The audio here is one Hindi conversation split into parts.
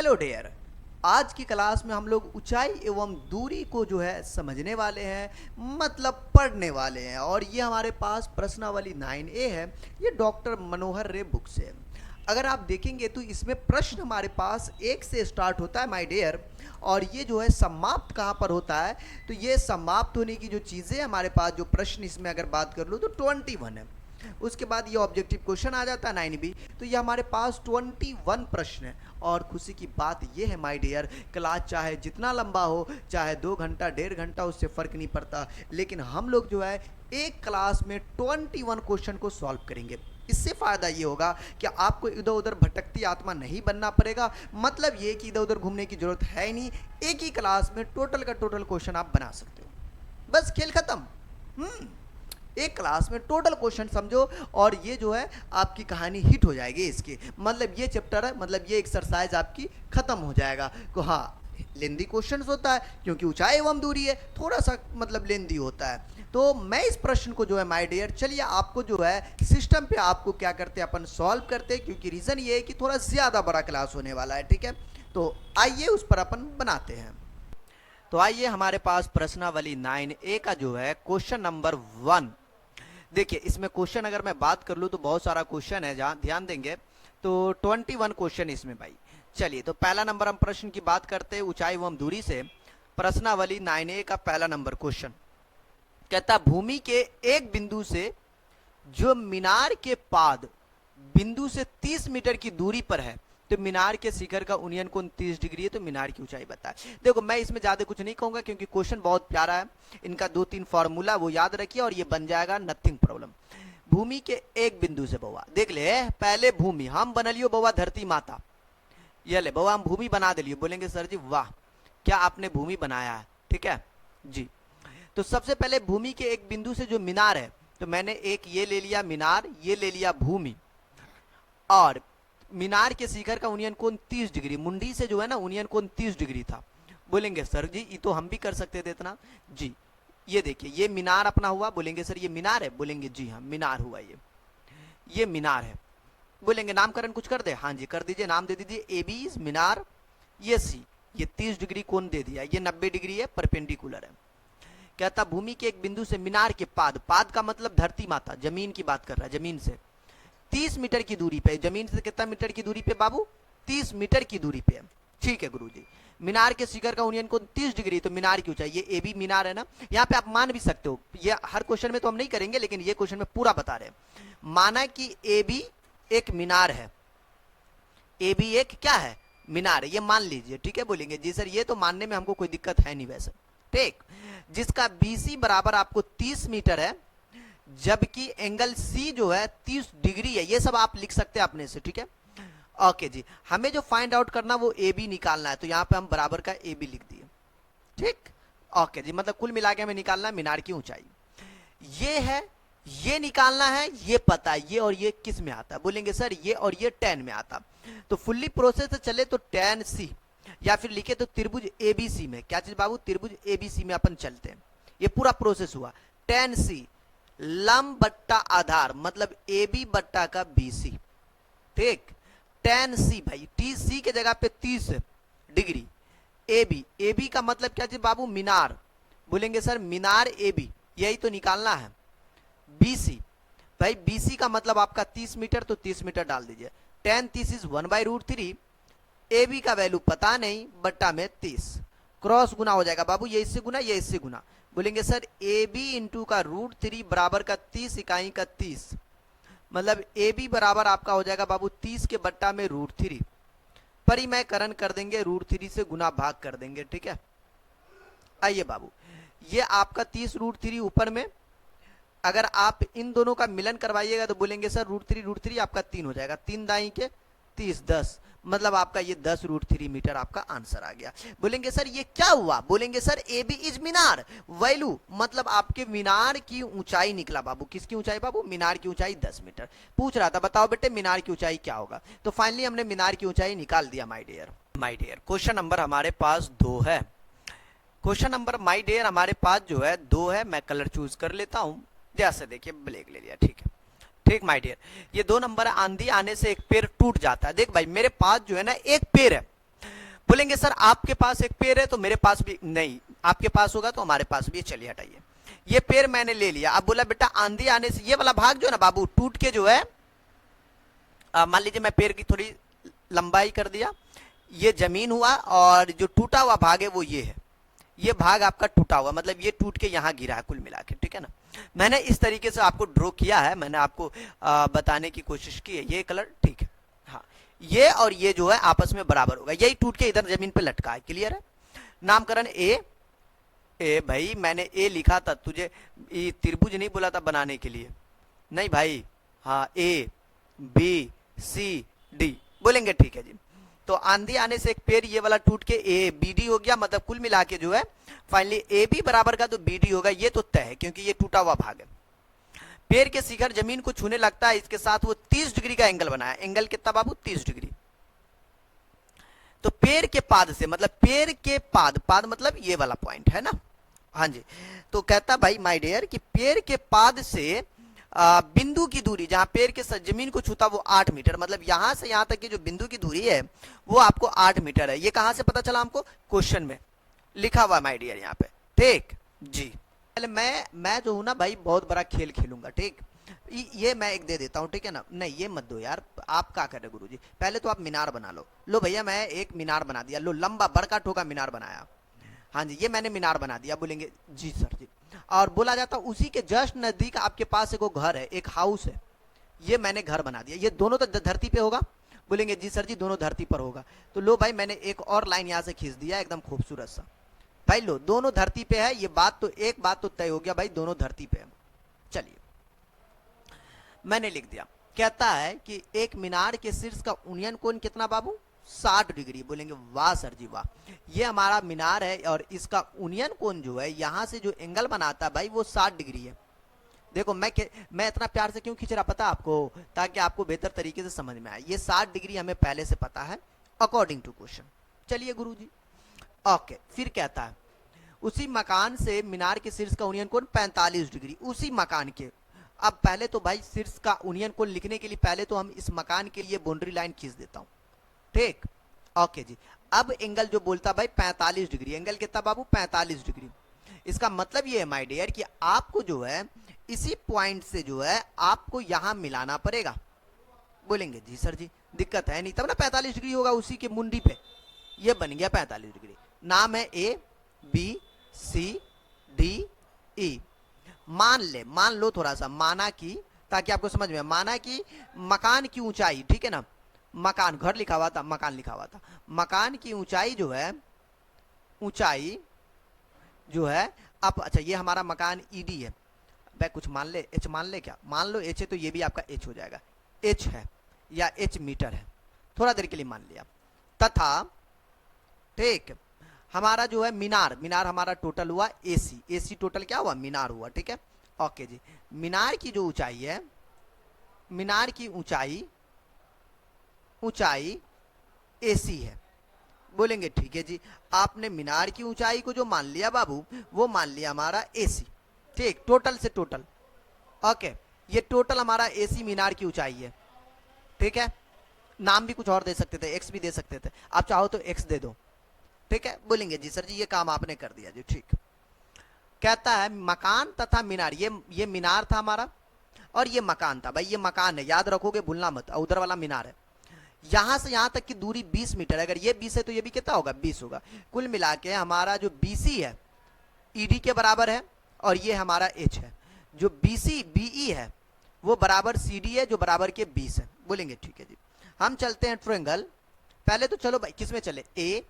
Hello dear. आज की क्लास में हम लोग ऊंचाई एवं दूरी को जो है समझने वाले हैं, मतलब पढ़ने वाले हैं। और ये हमारे पास प्रश्नावली 9A है। ये डॉक्टर मनोहर रे बुक से है। अगर आप देखेंगे तो इसमें प्रश्न हमारे पास 1 से स्टार्ट होता है माय डियर, और ये जो है समाप्त कहाँ पर होता है। तो ये समाप्त होने की जो चीज़ें हमारे पास, जो प्रश्न इसमें अगर बात कर लो तो 21 है। उसके बाद ये ऑब्जेक्टिव क्वेश्चन आ जाता है 9B। तो ये हमारे पास 21 प्रश्न है। और खुशी की बात ये है माय डियर, क्लास चाहे जितना लंबा हो, चाहे 2 घंटा 1.5 घंटा, उससे फ़र्क नहीं पड़ता, लेकिन हम लोग जो है एक क्लास में 21 क्वेश्चन को सॉल्व करेंगे। इससे फ़ायदा ये होगा कि आपको इधर उधर भटकती आत्मा नहीं बनना पड़ेगा। मतलब ये कि इधर उधर घूमने की ज़रूरत है ही नहीं। एक ही क्लास में टोटल का टोटल क्वेश्चन आप बना सकते हो, बस खेल खत्म। एक क्लास में टोटल क्वेश्चन समझो, और ये जो है आपकी कहानी हिट हो जाएगी इसकी। मतलब ये चैप्टर है, मतलब ये एक्सरसाइज आपकी खत्म हो जाएगा। तो हाँ, लेंदी क्वेश्चंस होता है क्योंकि ऊंचाई एवं दूरी है, थोड़ा सा मतलब लेंदी होता है। तो मैं इस प्रश्न को जो है माय डियर, चलिए आपको जो है सिस्टम पे आपको क्या करते हैं, अपन सॉल्व करते हैं, क्योंकि रीज़न ये है कि थोड़ा ज़्यादा बड़ा क्लास होने वाला है। ठीक है, तो आइए उस पर अपन बनाते हैं। तो आइए हमारे पास प्रश्नावली 9A का जो है क्वेश्चन नंबर 1। देखिए इसमें क्वेश्चन अगर मैं बात कर लूँ तो बहुत सारा क्वेश्चन है, जहाँ ध्यान देंगे तो 21 क्वेश्चन इसमें भाई। चलिए तो पहला नंबर हम प्रश्न की बात करते हैं ऊंचाई एवं दूरी से। प्रश्नावली 9A का पहला नंबर क्वेश्चन कहता, भूमि के एक बिंदु से जो मीनार के पाद बिंदु से 30 मीटर की दूरी पर है, तो मीनार के शिखर का उन्नयन कोण 30 डिग्री है, तो मीनार की ऊंचाई बताए। देखो मैं इसमें ज्यादा कुछ नहीं कहूंगा क्योंकि क्वेश्चन बहुत प्यारा है। इनका 2-3 फॉर्मूला वो याद रखिए और ये बन जाएगा नथिंग प्रॉब्लम। भूमि के एक बिंदु से बउआ देख ले, पहले भूमि हम बनलियो बउआ धरती माता। ये ले बउआ हम भूमि बना दिलियो। बोलेंगे सर जी वाह, क्या आपने भूमि बनाया है। ठीक है जी। तो सबसे पहले भूमि के एक बिंदु से जो मीनार है, तो मैंने एक ये ले लिया मीनार, ये ले लिया भूमि, और मीनार के शिखर का उन्नयन कोण 30 डिग्री, मुंडी से जो है ना उन्नयन कोण 30 डिग्री था। बोलेंगे सर जी ये तो हम भी कर सकते थे इतना। जी ये देखिए ये मीनार अपना हुआ। बोलेंगे सर ये मीनार है। बोलेंगे जी हाँ मीनार हुआ, ये मीनार है। बोलेंगे नामकरण कुछ कर दे। हाँ जी कर दीजिए, नाम दे दीजिए ए बी इज मीनार, ये सी, ये 30 डिग्री कोण दे दिया, ये 90 डिग्री है, परपेंडिकुलर है। कहता भूमि के एक बिंदु से मीनार के पाद, पाद का मतलब धरती माता, जमीन की बात कर रहा है, जमीन से 30 मीटर की दूरी पे। जमीन से कितना मीटर की दूरी पे बाबू? 30 मीटर की दूरी पे। ठीक है गुरुजी। मीनार के शिखर का उन्नयन कोण 30 डिग्री, तो मीनार की ऊंचाई, ये ए बी मीनार है ना। यहाँ पे आप मान भी सकते हो, ये हर क्वेश्चन में तो हम नहीं करेंगे, लेकिन ये क्वेश्चन में पूरा बता रहे हैं। माना कि ए बी एक मीनार है, ए बी एक क्या है, मीनार है, ये मान लीजिए। ठीक है, बोलेंगे जी सर ये तो मानने में हमको कोई दिक्कत है नहीं वैसे। ठीक, जिसका बीसी बराबर आपको 30 मीटर है, जबकि एंगल सी जो है 30 डिग्री है। ये सब आप लिख सकते हैं अपने से। ठीक है ओके जी। हमें जो फाइंड आउट करना वो ए बी निकालना है, तो यहां पे हम बराबर का ए बी लिख दिए। ठीक ओके जी, मतलब कुल मिला के हमें निकालना है मीनार की ऊंचाई। ये है, ये निकालना है, ये पता है, ये और ये किस में आता है। बोलेंगे सर ये और ये tan में आता। तो फुल्ली प्रोसेस से चले तो tan सी, या फिर लिखे तो त्रिभुज एबीसी में। क्या चीज बाबू? त्रिभुज एबीसी में अपन चलते हैं। ये पूरा प्रोसेस हुआ। tan सी लंब बट्टा आधार, मतलब ए बी बट्टा का बी सी। ठीक, tan सी भाई, टी सी के जगह पे 30 degree, A B, A B का मतलब क्या चीज बाबू? मीनार। बोलेंगे सर मीनार ए बी, यही तो निकालना है। बी सी भाई, बी सी का मतलब आपका 30 मीटर, तो 30 मीटर डाल दीजिए। tan 30 is 1/√3। ए बी का वैल्यू पता नहीं, बट्टा में 30, क्रॉस गुना हो जाएगा बाबू, ये इससे गुना, ये इससे गुना। बोलेंगे सर ए बी इंटू का √3 बराबर का 30 इकाई का 30, मतलब ए बी बराबर आपका हो जाएगा बाबू 30 के बट्टा में √3। परिमयकरण कर देंगे, √3 से गुना भाग कर देंगे। ठीक है, आइए बाबू, ये आपका 30 √3 ऊपर में, अगर आप इन दोनों का मिलन करवाइएगा तो बोलेंगे सर √3 आपका 3 हो जाएगा, 3 दाई के 30, 10, मतलब आपका ये 10 √3 मीटर आपका आंसर आ गया। बोलेंगे सर ये क्या हुआ? बोलेंगे सर ए बी इज मीनार, वैल्यू मतलब आपके मीनार की ऊंचाई निकला बाबू। किसकी ऊंचाई बाबू? मीनार की ऊंचाई 10 मीटर। पूछ रहा था बताओ बेटे मीनार की ऊंचाई क्या होगा, तो फाइनली हमने मीनार की ऊंचाई निकाल दिया my dear. My dear question number हमारे पास 2 है। क्वेश्चन नंबर माय डियर हमारे पास जो है 2 है। मैं कलर चूज कर लेता हूं, जैसे देखिए ब्लैक ले लिया। ठीक है, ठीक माय डियर, ये 2 नंबर है। आंधी आने से एक पेड़ टूट जाता है। देख भाई मेरे पास जो है ना एक पेड़ है, बोलेंगे सर आपके पास एक पेड़ है तो मेरे पास भी नहीं, आपके पास होगा तो हमारे पास भी। चलिए हटाइए, ये पेड़ मैंने ले लिया। अब बोला बेटा आंधी आने से ये वाला भाग जो है ना बाबू टूट के जो है, मान लीजिए मैं पेड़ की थोड़ी लंबाई कर दिया, ये जमीन हुआ और जो टूटा हुआ भाग है वो ये है, ये भाग आपका टूटा हुआ, मतलब ये टूट के यहाँ गिरा है कुल मिला के, ठीक है ना। मैंने इस तरीके से आपको ड्रॉ किया है, मैंने आपको बताने की कोशिश की है। ये कलर ठीक है, हाँ ये और ये जो है आपस में बराबर होगा, यही टूट के इधर जमीन पे लटका है। क्लियर है। नामकरण ए, ए भाई मैंने ए लिखा था तुझे, त्रिभुज नहीं बोला था बनाने के लिए, नहीं भाई, हाँ ए बी सी डी बोलेंगे, ठीक है जी। तो आंधी आने से एक पेड़ ये वाला टूट के ए बी डी हो गया, मतलब कुल मिला के जो है फाइनली ए बी बराबर का तो बी डी होगा, ये तो तय है क्योंकि ये टूटा हुआ भाग है। पेड़ के शिखर जमीन को छूने लगता है, इसके साथ वो 30 डिग्री का एंगल बनाया। एंगल कितना बाबू? 30 डिग्री। तो पेड़ के पाद से, मतलब पेड़ के पाद, पाद मतलब ये वाला पॉइंट है ना, हाँ जी। तो कहता भाई माय डियर कि पेड़ के पाद से बिंदु की दूरी, जहां पेड़ के जमीन को छूता वो 8 मीटर, मतलब यहां से यहां तक की जो बिंदु की दूरी है वो आपको 8 मीटर है। ये कहां से पता चला हमको? क्वेश्चन में लिखा हुआ माय डियर यहाँ पे, ठीक जी। पहले मैं जो हूं ना भाई बहुत बड़ा खेल खेलूंगा, ठीक। ये मैं एक दे देता हूं, ठीक है ना। नहीं ये मत दो यार, आप क्या कर रहे गुरुजी, पहले तो आप मीनार बना लो। लो भैया मैं एक मीनार बना दिया, लो लंबा बड़का ठोका मीनार बनाया, हाँ जी ये मैंने मीनार बना दिया। बोलेंगे जी सर जी। और बोला जाता उसी के जस्ट नजदीक आपके पास एक घर है, एक हाउस है, ये मैंने घर बना दिया। ये दोनों तो धरती पे होगा? बोलेंगे जी सर जी दोनों धरती पर होगा। तो लो भाई मैंने एक और लाइन यहां से खींच दिया एकदम खूबसूरत सा। भाई लो दोनों धरती पे है, ये बात तो एक बात तो तय हो गया भाई, दोनों धरती पे है। चलिए मैंने लिख दिया। कहता है कि एक मीनार के शीर्ष का उन्नयन कोण कितना बाबू? 60 डिग्री। बोलेंगे वाह सर जी वाह, ये हमारा मीनार है और इसका उन्नयन कोण जो है यहां से जो एंगल बनाता है भाई वो 60 डिग्री है। देखो मैं इतना प्यार से क्यों खींच रहा पता आपको? ताकि आपको बेहतर तरीके से समझ में आए। ये 60 डिग्री हमें पहले से पता है अकॉर्डिंग टू क्वेश्चन। चलिए गुरुजी ओके, फिर कहता है उसी मकान से मीनार के शीर्ष का उन्नयन कोण 45 डिग्री। उसी मकान के, अब पहले तो भाई शीर्ष का उन्नयन कोण लिखने के लिए पहले तो हम इस मकान के लिए बाउंड्री लाइन खींच देता हूं, ठीक ओके जी। अब एंगल जो बोलता भाई 45 डिग्री, एंगल कितना बाबू? 45 डिग्री। इसका मतलब ये है माय डियर कि आपको जो है इसी पॉइंट से जो है आपको यहां मिलाना पड़ेगा। बोलेंगे जी सर जी दिक्कत है नहीं, तब ना 45 डिग्री होगा उसी के मुंडी पे, ये बन गया 45 डिग्री। नाम है ए बी सी डी ई। मान लो थोड़ा सा, माना कि, ताकि आपको समझ में, माना कि मकान की ऊंचाई, ठीक है ना, मकान, घर लिखा हुआ था, मकान लिखा हुआ था, मकान की ऊंचाई जो है, ऊंचाई जो है अब, अच्छा ये हमारा मकान ईडी है, भाई कुछ मान ले, एच मान ले, क्या मान लो एच है तो ये भी आपका एच हो जाएगा, एच है या एच मीटर है, थोड़ा देर के लिए मान लिया। तथा ठीक हमारा जो है मीनार, मीनार हमारा टोटल हुआ एसी, एसी टोटल क्या हुआ? मीनार हुआ, ठीक है ओके जी। मीनार की जो ऊंचाई है, मीनार की ऊंचाई, ऊंचाई एसी है। बोलेंगे ठीक है जी, आपने मीनार की ऊंचाई को जो मान लिया बाबू वो मान लिया हमारा एसी, ठीक, टोटल से टोटल ओके। ये टोटल हमारा एसी मीनार की ऊंचाई है, ठीक है। नाम भी कुछ और दे सकते थे, एक्स भी दे सकते थे, आप चाहो तो एक्स दे दो, ठीक है। बोलेंगे जी सर जी ये काम आपने कर दिया जी, ठीक। कहता है मकान तथा मीनार, ये मीनार था हमारा और ये मकान था, भाई ये मकान है याद रखोगे भूलना मत, उधर वाला मीनार है। यहां से यहां तक की दूरी 20 मीटर है, अगर ये 20 है तो ये भी कितना होगा? 20 होगा। कुल मिला के हमारा जो बीसी है ईडी के बराबर है और ये हमारा एच है, जो बीसी बीई है वो बराबर सीडी है जो बराबर के 20 है। बोलेंगे ठीक है जी। हम चलते हैं ट्रायंगल, पहले तो चलो भाई किस में चले? ए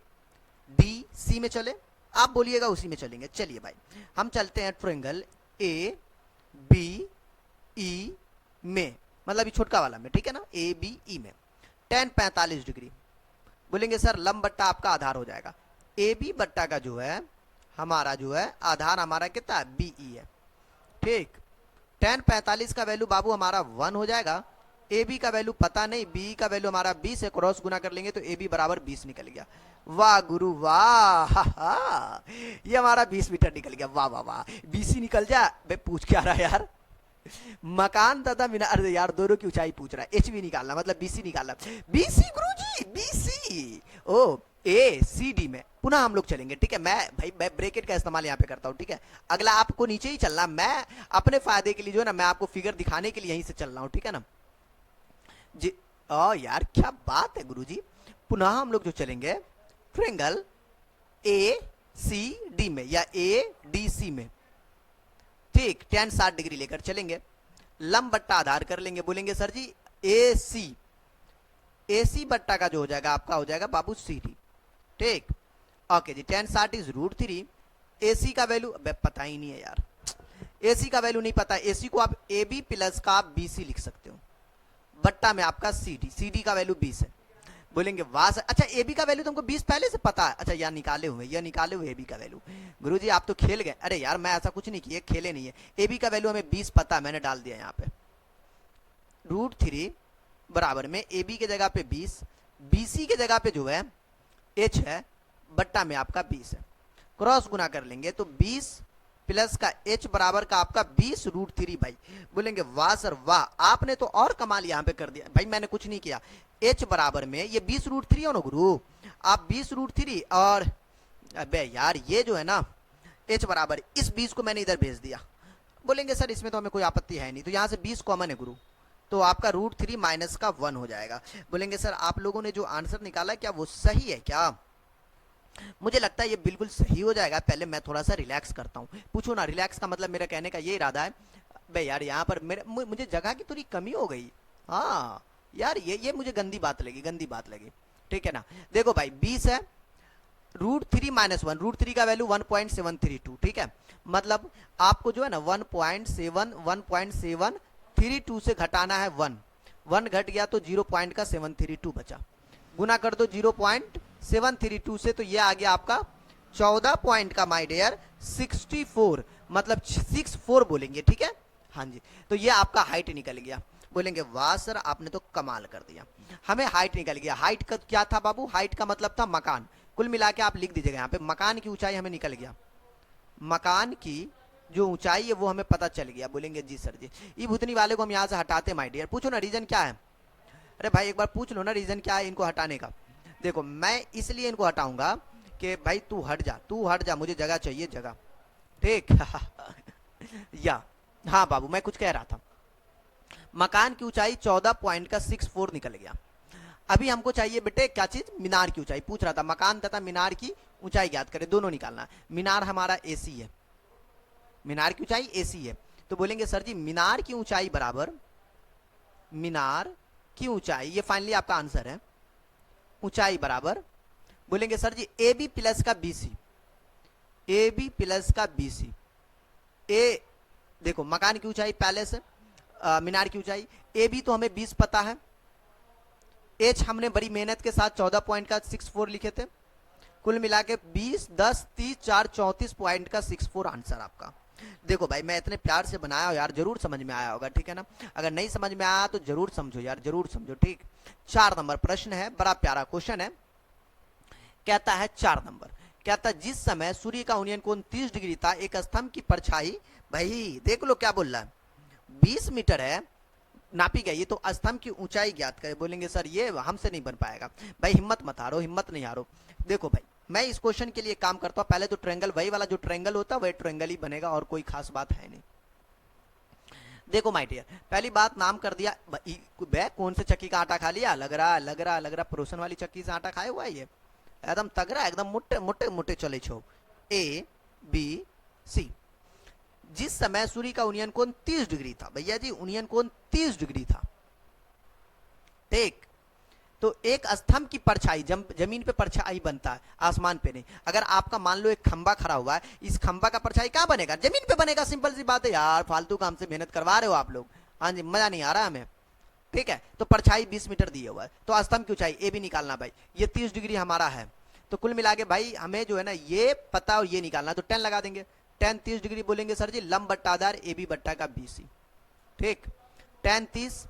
बी सी में चले, आप बोलिएगा उसी में चलेंगे। चलिए भाई हम चलते हैं ट्रायंगल ए बी ई में, मतलब ये छोटका वाला में, ठीक है ना, ए बी ई में, tan 45 डिग्री। बोलेंगे सर लंब बट्टा आपका आधार हो जाएगा, ए बी बट्टा का जो है हमारा जो है आधार हमारा कितना है? बीई है, ठीक। tan 45 का वैल्यू बाबू हमारा 1 हो जाएगा, ए बी का वैल्यू पता नहीं, बी का वैल्यू हमारा 20 है, क्रॉस गुना कर लेंगे तो ए बी बराबर 20 निकल गया। वाह गुरु वाह, ये हमारा 20 मीटर निकल गया, वाह वाह वाह, बीसी निकल जा। भाई पूछ क्या रहा है यार, मकान तथा मीनार, यार दोनों की ऊंचाई पूछ रहा है, एच बी निकालना मतलब बीसी निकालना, बीसी गुरुजी बीसी, ओ ए सी डी में पुनः हम लोग चलेंगे, ठीक है। मैं ब्रैकेट का इस्तेमाल यहाँ पे करता हूँ, ठीक है। अगला आपको नीचे ही चलना, मैं अपने फायदे के लिए जो है ना, मैं आपको फिगर दिखाने के लिए यहीं से चल रहा हूँ, ठीक है ना जी। यार क्या बात है गुरुजी। पुनः हम लोग जो चलेंगे ट्रायंगल ए सी डी में या ए डी सी में, ठीक, tan 60 डिग्री लेकर चलेंगे, लंब बट्टा आधार कर लेंगे, बोलेंगे सर जी ए सी बट्टा का जो हो जाएगा आपका हो जाएगा बाबू सी डी, ठीक। ओके जी, tan 60 इज √3। ए सी का वैल्यू पता ही नहीं है यार, ए सी का वैल्यू नहीं पता। ए सी को आप ए बी प्लस का आप बी सी लिख सकते हो, बट्टा में आपका सी डी का वैल्यू 20 है। बोलेंगे वाह सर, अच्छा ए बी का वैल्यू तुमको 20 पहले से पता है? अच्छा यार निकाले हुए ए बी का वैल्यू। गुरुजी आप तो खेल गए। अरे यार मैं ऐसा कुछ नहीं किया, खेले नहीं है। ए बी का वैल्यू हमें 20 पता है, मैंने डाल दिया यहाँ पे √3 बराबर में ए बी के जगह पे 20, बी सी के जगह पे जो है एच है, बट्टा में आपका 20 है, क्रॉस गुना कर लेंगे तो 20 प्लस का एच बराबर का आपका 20 √3। भाई बोलेंगे वाह सर वाह, आपने तो और कमाल यहाँ पे कर दिया। भाई मैंने कुछ नहीं किया, एच बराबर में ये 20 √3 हो ना गुरु, आप 20 √3 और अबे यार ये जो है ना एच बराबर इस 20 को मैंने इधर भेज दिया। बोलेंगे सर इसमें तो हमें कोई आपत्ति है नहीं, तो यहाँ से 20 कॉमन है गुरु, तो आपका √3 माइनस का 1 हो जाएगा। बोलेंगे सर आप लोगों ने जो आंसर निकाला क्या वो सही है क्या? मुझे लगता है ये बिल्कुल सही हो जाएगा। पहले मैं थोड़ा सा रिलैक्स करता हूँ। पूछो ना, रिलैक्स का मतलब मेरा कहने का ये इरादा है भाई यार यहाँ पर मुझे जगह की थोड़ी कमी हो गई। हाँ यार ये मुझे गंदी बात लगी, ठीक है ना। देखो भाई 20 है, √3 माइनस 1, √3 का वैल्यू 1.732, ठीक है। मतलब आपको जो है ना 1.732 से घटाना है 1 घट गया तो 0.732 बचा, गुना कर दो 0.732 से, तो ये आ गया आपका 14 पॉइंट का माय डियर 64, मतलब 64 बोलेंगे, ठीक है। हाँ जी, तो ये आपका हाइट निकल गया। बोलेंगे वाह सर आपने तो कमाल कर दिया, हमें हाइट निकल गया। हाइट का क्या था बाबू? हाइट का मतलब था मकान। कुल मिला के आप लिख दीजिएगा यहाँ पे, मकान की ऊंचाई हमें निकल गया, मकान की जो ऊंचाई है वो हमें पता चल गया। बोलेंगे जी सर जी, ये भूतनी वाले को हम यहाँ से हटाते माय डियर। पूछो ना रीजन क्या है? अरे भाई एक बार पूछ लो ना रीजन क्या है इनको हटाने का। देखो मैं इसलिए इनको हटाऊंगा कि भाई तू हट जा, मुझे जगह चाहिए, जगह, ठीक। या हाँ बाबू मैं कुछ कह रहा था, मकान की ऊंचाई 14.64 निकल गया। अभी हमको चाहिए बेटे क्या चीज? मीनार की ऊंचाई। पूछ रहा था मकान तथा मीनार की ऊंचाई ज्ञात करें, दोनों निकालना। मीनार हमारा एसी है, मीनार की ऊंचाई एसी है, तो बोलेंगे सर जी मीनार की ऊंचाई बराबर, मीनार की ऊंचाई, ये फाइनली आपका आंसर है, ऊंचाई बराबर, बोलेंगे sir ji A B plus का B C, A B plus का बी सी। ए देखो मकान की ऊंचाई पहले से, मीनार की ऊंचाई ए बी तो हमें 20 पता है, एच हमने बड़ी मेहनत के साथ 14.64 लिखे थे, कुल मिला के 20 10 30 4 34 पॉइंट का 64 आंसर आपका। देखो भाई मैं इतने प्यार से बनाया हो यार, जरूर समझ में आया होगा, ठीक है ना। अगर नहीं समझ में आया तो जरूर समझो यार, जरूर समझो, ठीक। 4 नंबर प्रश्न है, बड़ा प्यारा क्वेश्चन है। कहता है 4 नंबर, कहता है जिस समय सूर्य का उन्नयन कोण 30 डिग्री था, एक स्तंभ की परछाई, भाई देख लो क्या बोल रहा है, 20 मीटर है, नापी गई, तो स्तंभ की ऊंचाई ज्ञात करें। बोलेंगे सर ये हमसे नहीं बन पाएगा। भाई हिम्मत मत हारो, हिम्मत नहीं हारो। देखो भाई मैं इस क्वेश्चन के लिए काम करता हूं, पहले तो ट्रायंगल, वही वाला जो ट्रायंगल होता है वही ट्रायंगल ही बनेगा, और कोई खास बात है नहीं। देखो माय डियर, पहली बात नाम कर दिया, कौन से चक्की का आटा खा लिया? लग रहा परोसन वाली चक्की से आटा खाए हुआ है ये, एकदम तगड़ा, एकदम मोटे मोटे मोटे चले छो। ए बी सी, जिस समय सूर्य का उन्नयन कोण 30 डिग्री था, भैया जी उन्नयन कोण 30 डिग्री था, ठीक। तो एक स्तंभ की परछाई, जमीन पे परछाई बनता है, आसमान पे नहीं। अगर आपका मान लो एक खंबा खड़ा हुआ है, इस खंबा का परछाई कहाँ बनेगा? जमीन पे बनेगा, सिंपल सी बात है यार, फालतू काम से मेहनत करवा रहे हो आप लोग। हाँ जी, मजा नहीं आ रहा हमें, ठीक है। तो परछाई 20 मीटर दिए हुआ है, तो स्तंभ की ऊंचाई ए भी निकालना भाई, ये 30 डिग्री हमारा है, तो कुल मिला के भाई हमें जो है ना ये पता और ये निकालना, तो 10 लगा देंगे। 10 30 डिग्री बोलेंगे सर जी लंब बट्टा आधार ए बी बट्टा का बी सी, ठीक। 10 30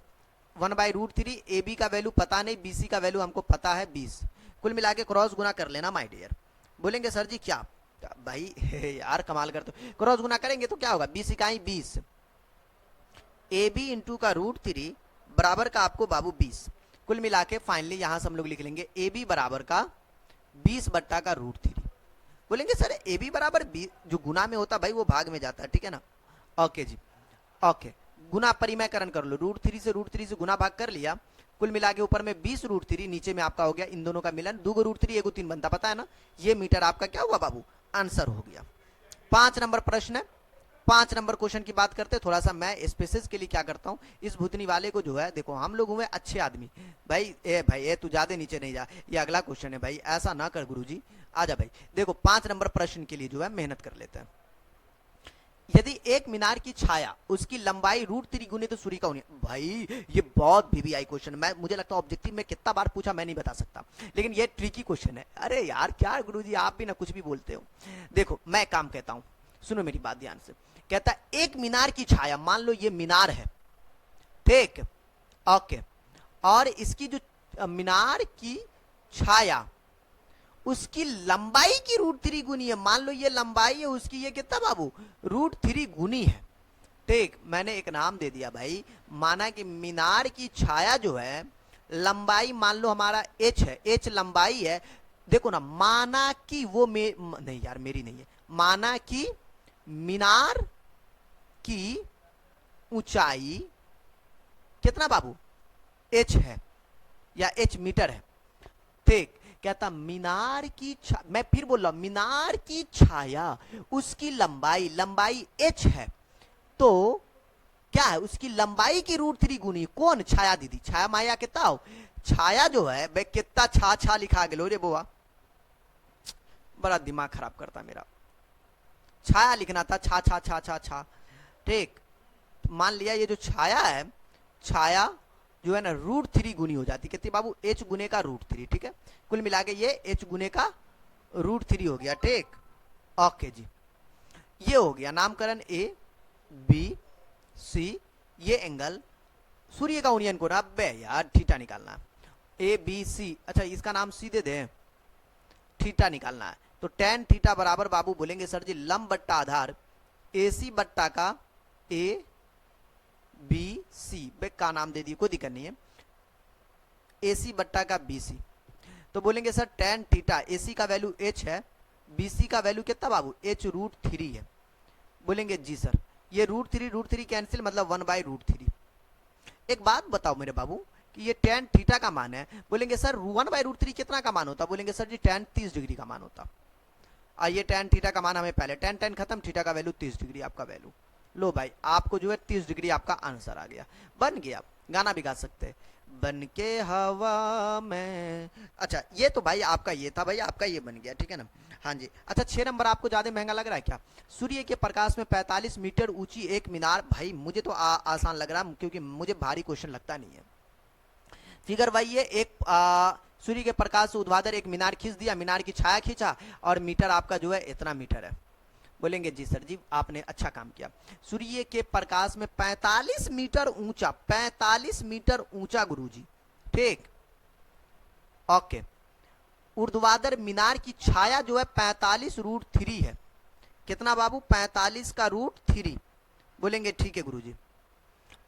1/√3, ए बी का वैल्यू पता नहीं, बी सी का वैल्यू हमको पता है 20, कुल मिला के क्रॉस गुना कर लेना माय डियर। बोलेंगे सर जी क्या? भाई यार कमाल करते हो, क्रॉस गुना करेंगे तो क्या होगा? 20 इकाई 20, ए बी इंटू का √3 बराबर का आपको बाबू 20, कुल मिला के फाइनली यहां से हम लोग लिख लेंगे ए बी बराबर का 20 बट्टा का √3। बोलेंगे सर ए बी बराबर 20, जो गुना में होता भाई वो भाग में जाता है, ठीक है ना। ओके जी, ओके, गुना परिमयकरण कर लो, √3 से गुना भाग कर लिया, कुल मिला के ऊपर में 20 √3, नीचे में आपका हो गया इन दोनों का मिलन, 2 √3 1 3 बनता, पता है ना। ये मीटर आपका क्या हुआ बाबू, आंसर हो गया। 5 नंबर प्रश्न है, 5 नंबर क्वेश्चन की बात करते हैं। थोड़ा सा मैं स्पेसिस के लिए क्या करता हूँ, इस भूतनी वाले को जो है, देखो हम लोग हुए अच्छे आदमी भाई, भाई तू ज्यादा नीचे नहीं जा, ये अगला क्वेश्चन है भाई, ऐसा ना कर गुरुजी, आजा भाई। देखो 5 नंबर प्रश्न के लिए जो है मेहनत कर लेते हैं। यदि एक मीनार की छाया उसकी लंबाई √3 गुने तो सूर्य का होनी, भाई ये बहुत वीवीआई क्वेश्चन, मैं मुझे लगता है ऑब्जेक्टिव में कितना बार पूछा मैं नहीं बता सकता, लेकिन ये ट्रिकी क्वेश्चन है। अरे यार क्या गुरुजी आप भी ना कुछ भी बोलते हो। देखो मैं काम कहता हूं, सुनो मेरी बात ध्यान से। कहता है एक मीनार की छाया, मान लो ये मीनार है, ठीक, ओके, और इसकी जो मीनार की छाया उसकी लंबाई की √3 गुनी है, मान लो ये लंबाई है उसकी, ये कितना बाबू, √3 गुनी है, ठीक। मैंने एक नाम दे दिया भाई, माना कि मीनार की छाया जो है लंबाई मान लो हमारा h है, h लंबाई है, देखो ना, माना कि वो नहीं यार मेरी नहीं है, माना कि मीनार की ऊंचाई कितना बाबू, h है या h मीटर है, ठीक। कहता मीनार की मैं फिर बोल रहा हूं, मीनार की छाया उसकी लंबाई, लंबाई h है, तो क्या है, उसकी लंबाई की √3 गुनी, कौन, छाया दीदी, छाया माया कितना हो, छाया जो है भाई कितना छा लिखा गेलो रे बुआ, बड़ा दिमाग खराब करता मेरा, छाया लिखना था, छा, ठीक। मान लिया ये जो छाया है, छाया जो है ना √3 गुनी हो जाती, कितनी बाबू, h गुने का √3, ठीक है। कुल मिला के ये h गुने का √3 हो गया, ठीक। ओके जी, ये हो गया नामकरण A B C, ये एंगल सूर्य का यूनियन कोण, अबे यार थीटा निकालना है, ABC, अच्छा इसका नाम C दे दे, थीटा निकालना है, तो tan थीटा बराबर बाबू बोलेंगे सर जी लंब बट्टा आधार AC बट्टा का ABC, बेक का नाम दे दिए, कोई दिक्कत नहीं है, AC बट्टा का BC, तो बोलेंगे सर tan थीटा, AC का वैल्यू h है, BC का वैल्यू कितना बाबू, h √3 है, बोलेंगे जी सर, ये √3 कैंसिल, मतलब 1/√3। एक बात बताओ मेरे बाबू कि ये tan थीटा का मान है, बोलेंगे सर 1/√3 कितना का मान होता, बोलेंगे सर जी tan 30 डिग्री का मान होता। आइए tan थीटा का मान हमें पहले, tan खत्म, थीटा का वैल्यू 30 डिग्री आपका वैल्यू, लो भाई आपको जो है 30 डिग्री आपका आंसर आ गया, बन गया, गाना भी गा सकते हैं, बन के हवा में। अच्छा ये तो भाई आपका ये था भाई, आपका ये बन गया, ठीक है ना। हाँ जी, अच्छा 6 नंबर आपको ज्यादा महंगा लग रहा है क्या, सूर्य के प्रकाश में 45 मीटर ऊंची एक मीनार, भाई मुझे तो आसान लग रहा है क्योंकि मुझे भारी क्वेश्चन लगता नहीं है। फिगर वही है, एक सूर्य के प्रकाश से ऊर्ध्वाधर एक मीनार खींच दिया, मीनार की छाया खींचा, और मीटर आपका जो है इतना मीटर है, बोलेंगे जी सर जी आपने अच्छा काम किया। सूर्य के प्रकाश में 45 मीटर ऊंचा, 45 मीटर ऊंचा गुरुजी, ठीक, ओके, ऊर्ध्वाधर मीनार की छाया जो है 45 √3 है, कितना बाबू, 45 का √3, बोलेंगे ठीक है गुरुजी।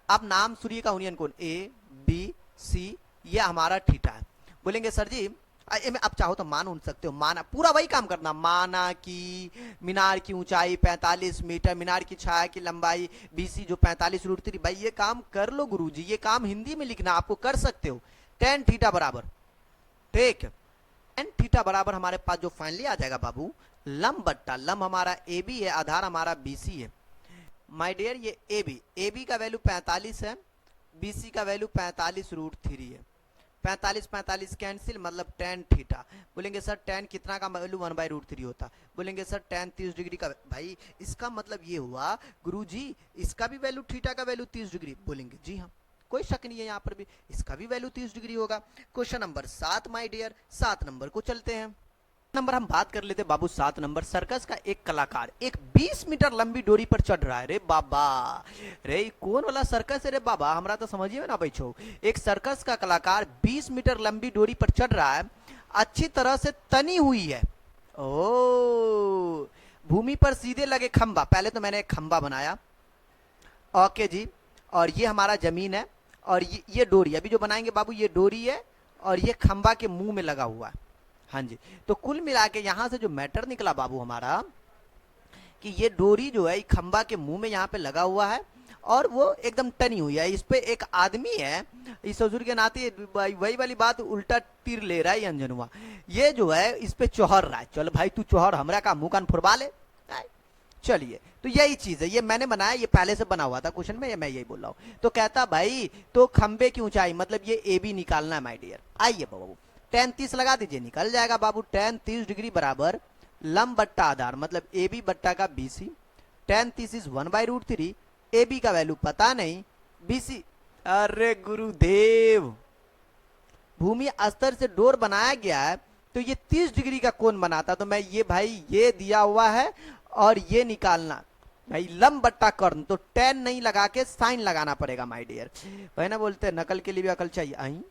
अब नाम सूर्य का यूनियन कोण A B C, ये हमारा थीटा है, बोलेंगे सर जी अब चाहो तो मान उन सकते हो, माना पूरा वही काम करना, माना कि मीनार की ऊंचाई 45 मीटर, मीनार की छाया की लंबाई BC जो 45 √3, भाई ये काम कर लो गुरुजी, ये काम हिंदी में लिखना आपको कर सकते हो, tan थीटा बराबर, ठीक, tan थीटा बराबर हमारे पास जो फाइनली आ जाएगा बाबू, लंब बट्टा, लंब हमारा AB है, आधार हमारा BC है, माय डियर ये AB का वैल्यू 45 है, BC का वैल्यू 45 √3 है, 45 कैंसिल, मतलब tan थीटा, बोलेंगे सर tan कितना का वैल्यू 1/√3 होता, बोलेंगे सर tan 30 डिग्री का, भाई इसका मतलब ये हुआ गुरुजी इसका भी वैल्यू थीटा का वैल्यू 30 डिग्री, बोलेंगे जी हाँ, कोई शक नहीं है यहाँ पर भी, इसका भी वैल्यू 30 डिग्री होगा। Question number 7 my dear, 7 number को चलते हैं। नंबर हम बात कर लेते बाबू, 7 नंबर, सर्कस का एक कलाकार एक 20 मीटर लंबी डोरी पर चढ़ रहा है, रे बाबा, रे कौन वाला सर्कस है रे बाबा, हमरा तो समझिए ना बैठो, एक सर्कस का कलाकार 20 मीटर लंबी डोरी पर चढ़ रहा है, अच्छी तरह से तनी हुई है, ओ भूमि पर सीधे लगे खंबा, पहले तो मैंने एक खंबा बनाया, ओके जी, और ये हमारा जमीन है, और ये डोरी अभी जो बनाएंगे बाबू, ये डोरी है और ये खंबा के मुंह में लगा हुआ है, हाँ जी, तो कुल मिला के यहाँ से जो मैटर निकला बाबू हमारा कि ये डोरी जो है खंबा के मुंह में यहाँ पे लगा हुआ है और वो एकदम टनी हुई है। इस पे एक आदमी है, इस ससुर के नाते वही वाली बात, उल्टा तीर ले रहा है ये अंजनुआ। ये जो है इस पे चौहर रहा है, चल भाई तू चौहर हमरा का मुंह कान फुरवा ले। चलिए, तो यही चीज है, ये मैंने बनाया, ये पहले से बना हुआ था क्वेश्चन में, ये मैं यही बोल रहा हूँ। तो कहता भाई तो खंबे की ऊंचाई मतलब ये ए बी निकालना है माय डियर। आइए बाबू tan 30 लगा दीजिए, निकल जाएगा बाबू। tan 30 डिग्री बराबर लंब बट्टा आधार मतलब ए बी बट्टा का B C. tan 30 is 1/√3। A B का वैल्यू पता नहीं, बी सी, अरे गुरुदेव भूमि स्तर से डोर बनाया गया है तो ये 30 डिग्री का कोण बनाता, तो मैं ये भाई ये दिया हुआ है और ये निकालना भाई लंब बट्टा कर्ण, तो tan नहीं लगा के साइन लगाना पड़ेगा माय डियर। भाई ना बोलते नकल के लिए भी अकल चाहिए। आई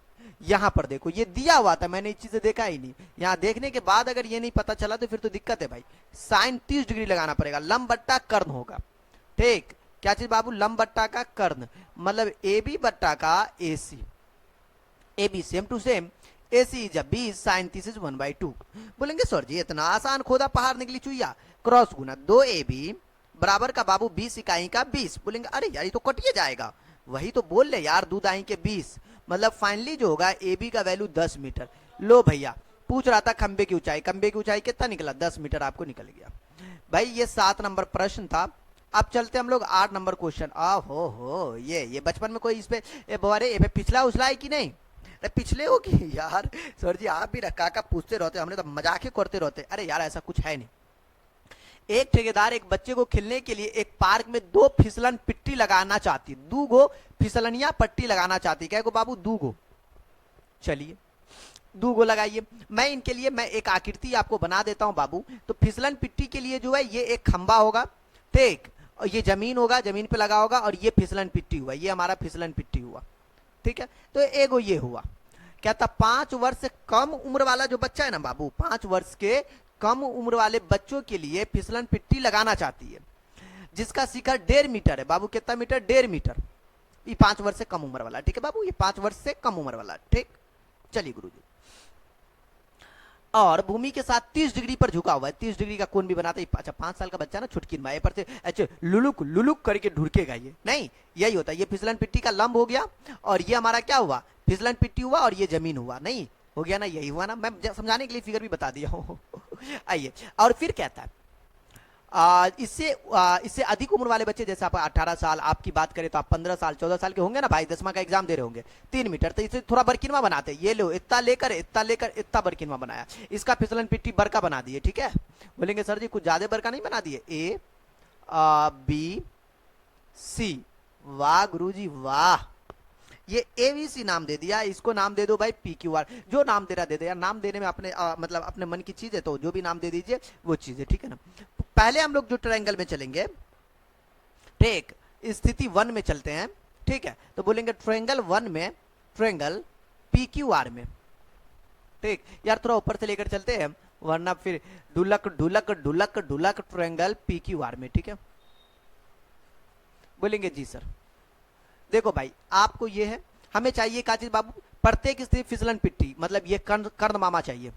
यहाँ पर देखो ये दिया हुआ था, मैंने इस चीज देखा ही नहीं, यहाँ देखने के बाद अगर ये नहीं पता चला तो फिर तो दिक्कत है भाई। साइन 30 डिग्री लगाना पड़ेगा, लंब बट्टा कर्ण होगा। ठीक, क्या चीज बाबू, लंब बट्टा का कर्ण मतलब ए बी बट्टा का A C. A B same to same, A C is 20 sine 30 is 1/2। बोलेंगे सर जी इतना आसान, खोदा पहाड़ निकली चुईया। क्रॉस गुना 2ab बराबर का बाबू 20 इकाई का 20। बोलेंगे अरे यार ये तो कटिए जाएगा, वही तो बोल ले यार, 2 दाई के 20 मतलब फाइनली जो होगा ए बी का वैल्यू 10 मीटर। लो भैया पूछ रहा था खंबे की ऊंचाई, खंबे की ऊंचाई कितना निकला, 10 मीटर आपको निकल गया भाई। ये 7 नंबर प्रश्न था। अब चलते हम लोग 8 नंबर क्वेश्चन। हो ये बचपन में कोई इस पे बवारे पिछला उछला है कि नहीं, पिछले हो कि यार सर जी आप भी रखा का पूछते रहते, हमने तो मजाक ही करते रहते। अरे यार ऐसा कुछ है नहीं। एक ठेकेदार एक बच्चे को खेलने के लिए एक पार्क में 2 फिसलन पिट्टी लगाना चाहती, 2 गो फिसलनिया पट्टी लगाना चाहती। क्या को बाबू 2 गो, चलिए 2 गो लगाइए। मैं इनके लिए मैं एक आकृति आपको बना देता हूं बाबू। तो फिसलन पिट्टी के लिए जो है ये एक खंबा होगा, ठीक, और ये जमीन होगा, जमीन पे लगा होगा, और ये फिसलन पिट्टी हुआ, ये हमारा फिसलन पिट्टी हुआ, ठीक है। तो एगो ये हुआ। क्या था, 5 वर्ष से कम उम्र वाला जो बच्चा है ना बाबू, 5 वर्ष के कम उम्र वाले बच्चों के लिए फिसलन पिट्टी लगाना चाहती है जिसका शिखर 1.5 मीटर है। बाबू कितना मीटर, 1.5 मीटर। ये 5 वर्ष से कम उम्र वाला, ठीक है बाबू, ये 5 वर्ष से कम उम्र वाला, ठीक। चलिए गुरुजी, और भूमि के साथ 30 डिग्री पर झुका हुआ है, 30 डिग्री का कोण भी बनाता है। अच्छा 5 साल का बच्चा ना छुटकी माए पर से अच्छा लुलुक लुलुक करके ढुड़केगा, ये नहीं, यही होता है। ये फिसलन पिट्टी का लंब हो गया और ये हमारा क्या हुआ, फिसलन पिट्टी हुआ, और ये जमीन हुआ, नहीं हो गया ना, यही हुआ ना। मैं समझाने के लिए फिगर भी बता दिया हूं। आइए, और फिर कहता है इससे अधिक उम्र वाले बच्चे, जैसे आप 18 साल आपकी बात करें तो आप 15 साल 14 साल के होंगे ना भाई, 10वां का एग्जाम दे रहे होंगे, 3 मीटर, तो इसे थोड़ा बरकिनवा बनाते हैं। ये लो इतना लेकर इतना बरकिनवा बनाया, इसका फिसलन पिट्टी बरका बना दिए, ठीक है। बोलेंगे सर जी कुछ ज्यादा बरका नहीं बना दिए, ए बी सी, वाह गुरुजी वाह। ये एबीसी नाम दे दिया, इसको नाम दे दो भाई पी क्यू आर, जो नाम दे रहा दे दे यार, नाम देने में अपने मतलब अपने मन की चीज है, तो जो भी नाम दे दीजिए वो चीज है, ठीक है ना। पहले हम लोग जो ट्रायंगल में चलेंगे, ठीक, स्थिति 1 में चलते हैं, ठीक है। तो बोलेंगे ट्रायंगल 1 में, ट्रायंगल पी क्यू आर में, ठीक यार, थोड़ा ऊपर से लेकर चलते हैं वरना फिर ढुलक ढुलक ढुलक ढुलक, ट्रायंगल पी क्यू आर में, ठीक है। बोलेंगे जी सर, देखो भाई आपको ये है, हमें चाहिए क्या चीज बाबू, प्रत्येक स्थिति फिसलन पिट्टी, मतलब ये कर्ण मामा चाहिए,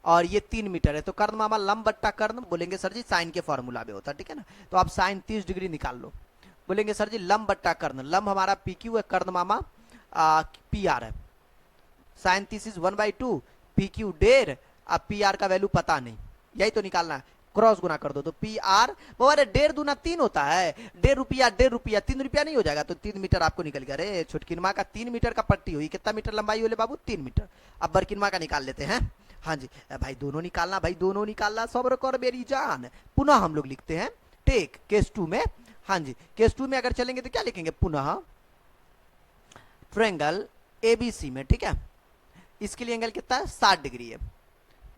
और ये 3 मीटर है, तो कर्ण मामा लंब बट्टा कर्ण। बोलेंगे सर जी साइन के फॉर्मूला में होता है, ठीक है ना, तो आप साइन 30 डिग्री निकाल लो। बोलेंगे सर जी लंब बट्टा कर्ण, लंब हमारा पी क्यू है, कर्ण मामा पी आर है, साइन 30 इज 1/2, पी क्यू 1.5, अब पी आर का वैल्यू पता नहीं, यही तो निकालना है, क्रॉस गुना कर दो तो पी आर, वो अरे 1.5 दूना 3 होता है, 1.5 रुपया 1.5 रुपया 3 रुपया नहीं हो जाएगा, तो 3 मीटर आपको निकल गया। अरे छुटकिनमा का 3 मीटर का पट्टी हुई, कितना मीटर लंबाई होले बाबू, 3 मीटर। अब बरकिनमा का निकाल लेते हैं, हाँ जी भाई दोनों निकालना, भाई दोनों निकालना, सब्र कर मेरी जान। पुनः हम लोग लिखते हैं, ठीक, केस 2 में, हाँ जी केस 2 में अगर चलेंगे तो क्या लिखेंगे, पुनः ट्रायंगल एबीसी में, ठीक है, इसके लिए एंगल कितना है, 60 डिग्री है।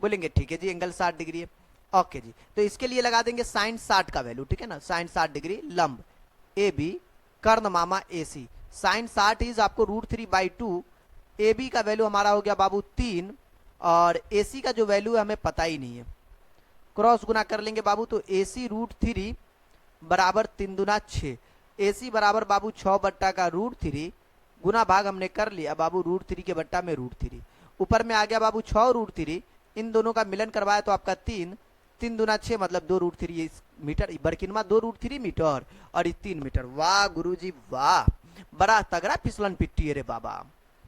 बोलेंगे ठीक है जी एंगल 60 डिग्री है, ओके जी, तो इसके लिए लगा देंगे साइन 60 का वैल्यू, ठीक है ना, साइन 60 डिग्री, लंब ए बी, कर्ण मामा ए सी, साइन 60 इज आपको √3/2, ए बी का वैल्यू हमारा हो गया बाबू 3, और ए सी का जो वैल्यू है हमें पता ही नहीं है, क्रॉस गुना कर लेंगे बाबू, तो ए सी √3 बराबर 3 दूना 6, ए सी बराबर बाबू 6 बट्टा का √3, गुना भाग हमने कर लिया बाबू, √3 के बट्टा में √3, ऊपर में आ गया बाबू 6 √3, इन दोनों का मिलन करवाया तो आपका 3, 3 दूना 6 मतलब 2√3 मीटर, बरकिनमा 2√3 मीटर और ये 3 मीटर। वाह गुरुजी वाह, बड़ा तगड़ा फिसलन पिट्टी है रे बाबा।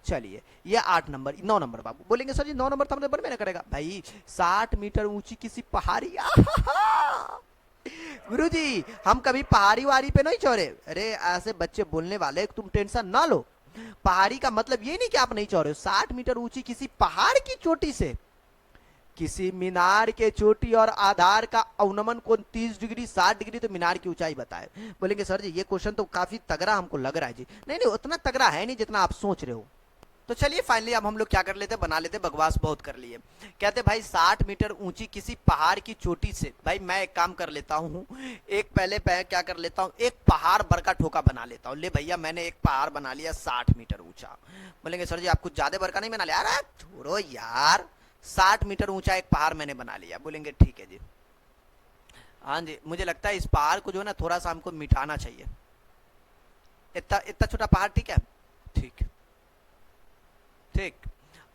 चलिए ये 8 नंबर, 9 नंबर बाबू बोलेंगे सर जी 9 नंबर तो हम नंबर में ना करेगा भाई। 60 मीटर ऊंची किसी पहाड़ी गुरुजी हम कभी पहाड़ी वारी पे नहीं चढ़े। अरे ऐसे बच्चे बोलने वाले तुम टेंशन ना लो। पहाड़ी का मतलब ये नहीं कि आप नहीं चढ़ रहे हो। 60 मीटर ऊंची किसी पहाड़ की चोटी से किसी मीनार के चोटी और आधार का अवनमन कोण 30 डिग्री 60 डिग्री तो मीनार की ऊंचाई बताए। बोलेंगे सर जी ये क्वेश्चन तो काफी तगड़ा हमको लग रहा है जी। नहीं नहीं उतना तगड़ा है नहीं जितना आप सोच रहे हो। तो चलिए फाइनली अब हम लोग क्या कर लेते हैं, बना लेते, बकवास बहुत कर लिए। कहते भाई 60 मीटर ऊंची किसी पहाड़ की चोटी से, भाई मैं एक काम कर लेता हूँ, एक पहले क्या कर लेता हूँ, एक पहाड़ बरका ठोका बना लेता हूँ। ले भैया मैंने एक पहाड़ बना लिया 60 मीटर ऊंचा। बोलेंगे सर जी आप कुछ ज्यादा बरका नहीं बना लिया। अरे छोड़ो यार 60 मीटर ऊंचा एक पहाड़ मैंने बना लिया। बोलेंगे ठीक है जी। हाँ जी मुझे लगता है इस पहाड़ को जो है ना थोड़ा सा हमको मिटाना चाहिए। इतना इतना छोटा पहाड़ ठीक है, ठीक ठीक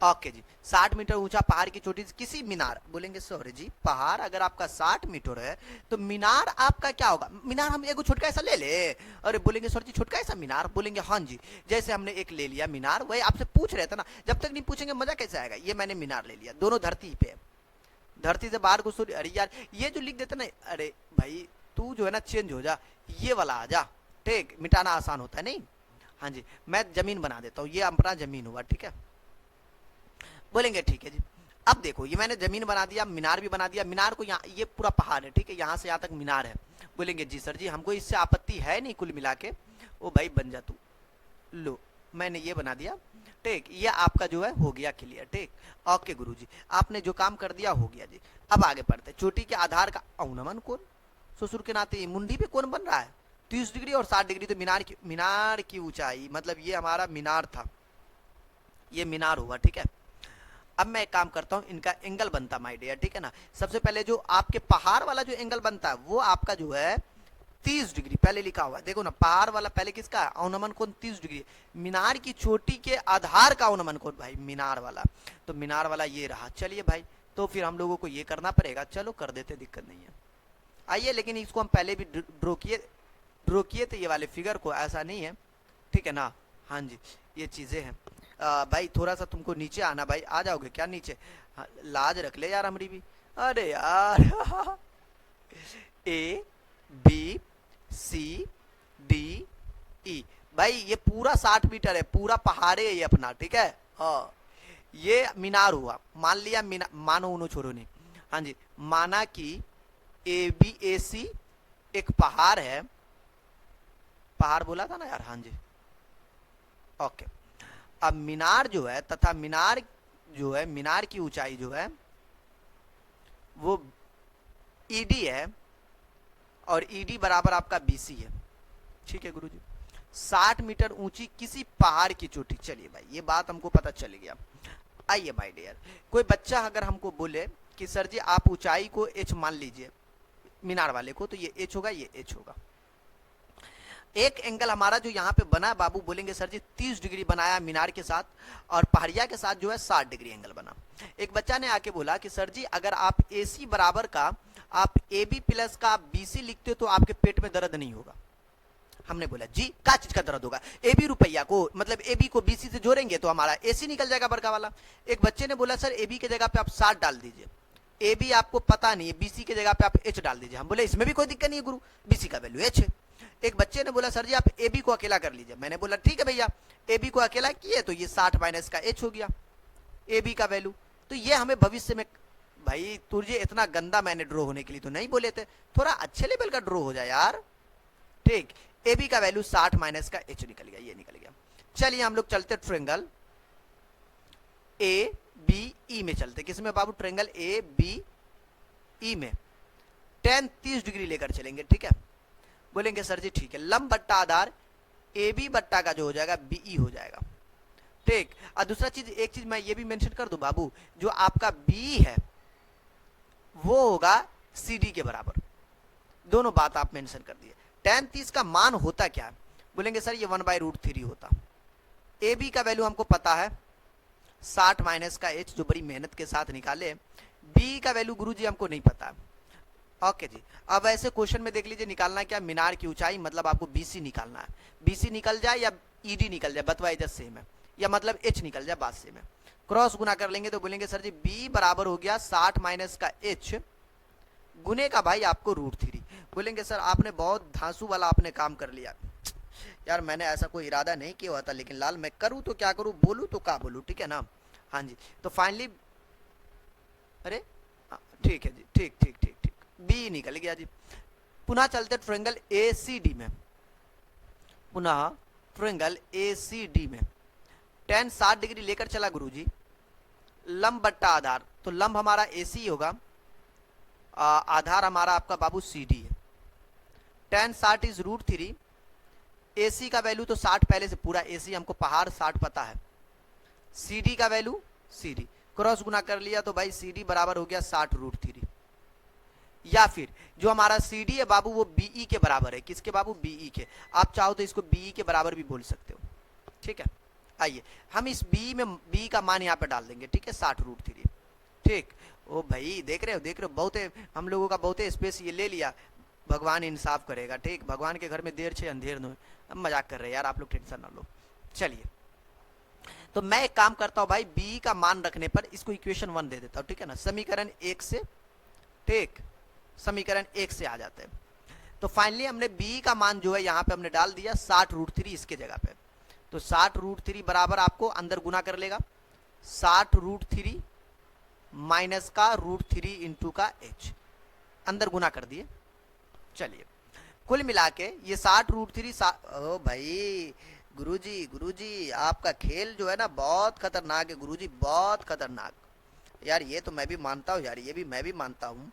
ओके जी। 60 मीटर ऊंचा पहाड़ की चोटी से किसी मीनार। बोलेंगे सर जी पहाड़ अगर आपका 60 मीटर है तो मीनार आपका क्या होगा। मीनार हम एगो छोटका ऐसा ले ले। अरे बोलेंगे सर जी छोटका ऐसा मीनार। बोलेंगे हाँ जी जैसे हमने एक ले लिया मीनार, वही आपसे पूछ रहे थे ना, जब तक नहीं पूछेंगे मजा कैसे आएगा। ये मैंने मीनार ले लिया, दोनों धरती पे, धरती से बाहर घुस। अरे यार ये जो लिख देते ना, अरे भाई तू जो है ना चेंज हो जा, ये वाला आ जा, ठीक मिटाना आसान होता है नहीं। हाँ जी मैं जमीन बना देता हूँ, ये अपना जमीन हुआ ठीक है। बोलेंगे ठीक है जी। अब देखो ये मैंने जमीन बना दिया, मीनार भी बना दिया। मीनार को यहाँ, ये पूरा पहाड़ है ठीक है, यहाँ से यहाँ तक मीनार है। बोलेंगे जी सर जी हमको इससे आपत्ति है नहीं कुल मिला के। ओ भाई बन जा तू। लो मैंने ये बना दिया ठीक, ये आपका जो है हो गया क्लियर ठीक। ओके गुरुजी आपने जो काम कर दिया हो गया जी। अब आगे बढ़ते, चोटी के आधार का अवनमन कोण, ससुर के नाते मुंडी पे कौन बन रहा है 30 डिग्री और 60 डिग्री। तो मीनार की ऊंचाई मतलब ये हमारा मीनार था, ये मीनार हुआ ठीक है। अब मैं एक काम करता हूं, इनका एंगल बनता माय डियर ठीक है ना। सबसे पहले जो आपके पहाड़ वाला जो एंगल बनता है वो आपका जो है 30 डिग्री पहले लिखा हुआ है, देखो ना पहाड़ वाला पहले किसका है, अवनमन कोण 30 डिग्री। मीनार की चोटी के आधार का अवनमन कोण भाई मीनार वाला, तो मीनार वाला ये रहा। चलिए भाई तो फिर हम लोगों को ये करना पड़ेगा, चलो कर देते दिक्कत नहीं है। आइए लेकिन इसको हम पहले भी ड्रॉ किए थे ये वाले फिगर को, ऐसा नहीं है ठीक है ना। हाँ जी ये चीजें हैं। भाई थोड़ा सा तुमको नीचे आना, भाई आ जाओगे क्या नीचे। हाँ, लाज रख ले यार हमारी भी। अरे यार ए बी सी डी ई, भाई ये पूरा 60 मीटर है, पूरा पहाड़ है ये अपना ठीक है। हाँ ये मीनार हुआ, मान लिया मानो उन्हों छोड़ो नहीं। हाँ जी माना कि ए बी ए सी एक पहाड़ है, पहाड़ बोला था ना यार। हाँ जी ओके। अब मीनार जो है तथा मीनार जो है, मीनार की ऊंचाई जो है वो ईडी है और ईडी बराबर आपका बीसी है ठीक है गुरुजी। 60 मीटर ऊंची किसी पहाड़ की चोटी। चलिए भाई ये बात हमको पता चल गया। आइए माय डियर, कोई बच्चा अगर हमको बोले कि सर जी आप ऊंचाई को एच मान लीजिए मीनार वाले को, तो ये एच होगा, ये एच होगा। एक एंगल हमारा जो यहाँ पे बना बाबू, बोलेंगे सर जी 30 डिग्री बनाया मीनार के साथ और पहाड़िया के साथ जो है 60 डिग्री एंगल बना। एक बच्चा ने आके बोला कि सर जी अगर आप AC बराबर का आप AB प्लस का आप BC लिखते हो तो आपके पेट में दर्द नहीं होगा। हमने बोला जी क्या चीज का दर्द होगा, AB रुपया को मतलब AB को BC से जोड़ेंगे तो हमारा AC निकल जाएगा बड़का वाला। एक बच्चे ने बोला सर AB के जगह पे आप 60 डाल दीजिए, AB आपको पता नहीं है, BC के जगह पे आप H डाल दीजिए। हम बोले इसमें भी कोई दिक्कत नहीं है गुरु, BC का वैल्यू H है। एक बच्चे ने बोला सर जी आप AB को अकेला कर लीजिए। मैंने बोला ठीक है भैया, AB को अकेला किए तो ये 60 माइनस का H हो गया AB का वैल्यू। तो ये हमें भविष्य में, भाई तुझे इतना गंदा मैंने ड्रॉ होने के लिए तो नहीं बोले थे, थोड़ा अच्छे लेवल का ड्रॉ हो जाए यार ठीक। AB का वैल्यू 60 माइनस का H निकल गया, ये निकल गया। चलिए हम लोग चलते ट्रायंगल ABE में चलते। किसमें बाबू, ट्रायंगल ABE में tan 30 डिग्री लेकर चलेंगे ठीक है। बोलेंगे सर जी ठीक है, लंब बट्टा आधार AB बट्टा का जो हो जाएगा BE हो जाएगा ठीक। और दूसरा चीज, एक चीज मैं ये भी मेंशन कर दूं बाबू, जो आपका BE है वो होगा CD के बराबर। दोनों बात आप मेंशन कर दिए। tan 30 का मान होता क्या है, बोलेंगे सर ये 1/√3 होता। AB का वैल्यू हमको पता है 60 माइनस का h जो बड़ी मेहनत के साथ निकाले। b का वैल्यू गुरुजी हमको नहीं पता। ओके जी, अब ऐसे क्वेश्चन में देख लीजिए निकालना क्या, मीनार की ऊंचाई, मतलब आपको BC निकालना है। BC निकल जाए या ED निकल जाए, बतवा इधर सेम है, या मतलब H निकल जाए, बात सेम है। क्रॉस गुना कर लेंगे तो बोलेंगे सर जी B बराबर हो गया 60 माइनस का H गुने का भाई आपको √3। बोलेंगे सर आपने बहुत धांसू वाला आपने काम कर लिया। यार मैंने ऐसा कोई इरादा नहीं किया हुआ था, लेकिन लाल मैं करूँ तो क्या करूँ, बोलूँ तो क्या बोलूँ, ठीक है ना। हाँ जी, तो फाइनली अरे ठीक है जी, ठीक ठीक ठीक ठीक, बी निकल गया जी। पुनः चलते ट्रायंगल ACD में, पुनः ट्रायंगल ACD में tan 60 डिग्री लेकर चला गुरुजी, लंब बट्टा आधार, तो लंब हमारा AC होगा, आधार हमारा आपका बाबू CD है। tan 60 इज √3, AC का वैल्यू तो 60 पहले से पूरा AC हमको पहाड़ 60 पता है, CD का वैल्यू CD क्रॉस गुना कर लिया तो भाई CD बराबर हो गया 60 √3। या फिर जो हमारा CD है बाबू वो BE के बराबर है, किसके बाबू, BE के। आप चाहो तो इसको BE के बराबर भी बोल सकते हो, ठीक है। आइए हम इस BE में B का मान यहाँ पे डाल देंगे, ठीक है, 60 √3, ठीक। ओ भाई देख रहे हो बहुत हम लोगों का बहुत स्पेस ये ले लिया, भगवान इंसाफ करेगा, ठीक। भगवान के घर में देर छे अंधेर न, मजाक कर रहे हैं यार आप लोग, टेंशन ना लो। चलिए तो मैं एक काम करता हूं भाई, बी का मान रखने पर इसको इक्वेशन 1 दे देता हूं, ठीक है ना, समीकरण 1 से, ठीक, समीकरण 1 से आ जाते हैं। तो फाइनली हमने बी का मान जो है यहाँ पे हमने डाल दिया 60 √3 इसके जगह पे, तो 60 √3 बराबर आपको अंदर गुना कर लेगा 60 √3 माइनस का √3 इंटू का h, अंदर गुना कर दिए। चलिए कुल मिला के ये 60 √3, ओ भाई गुरुजी आपका खेल जो है ना बहुत खतरनाक है गुरुजी, बहुत खतरनाक यार। ये तो मैं भी मानता हूँ यार, ये भी मैं भी मानता हूँ,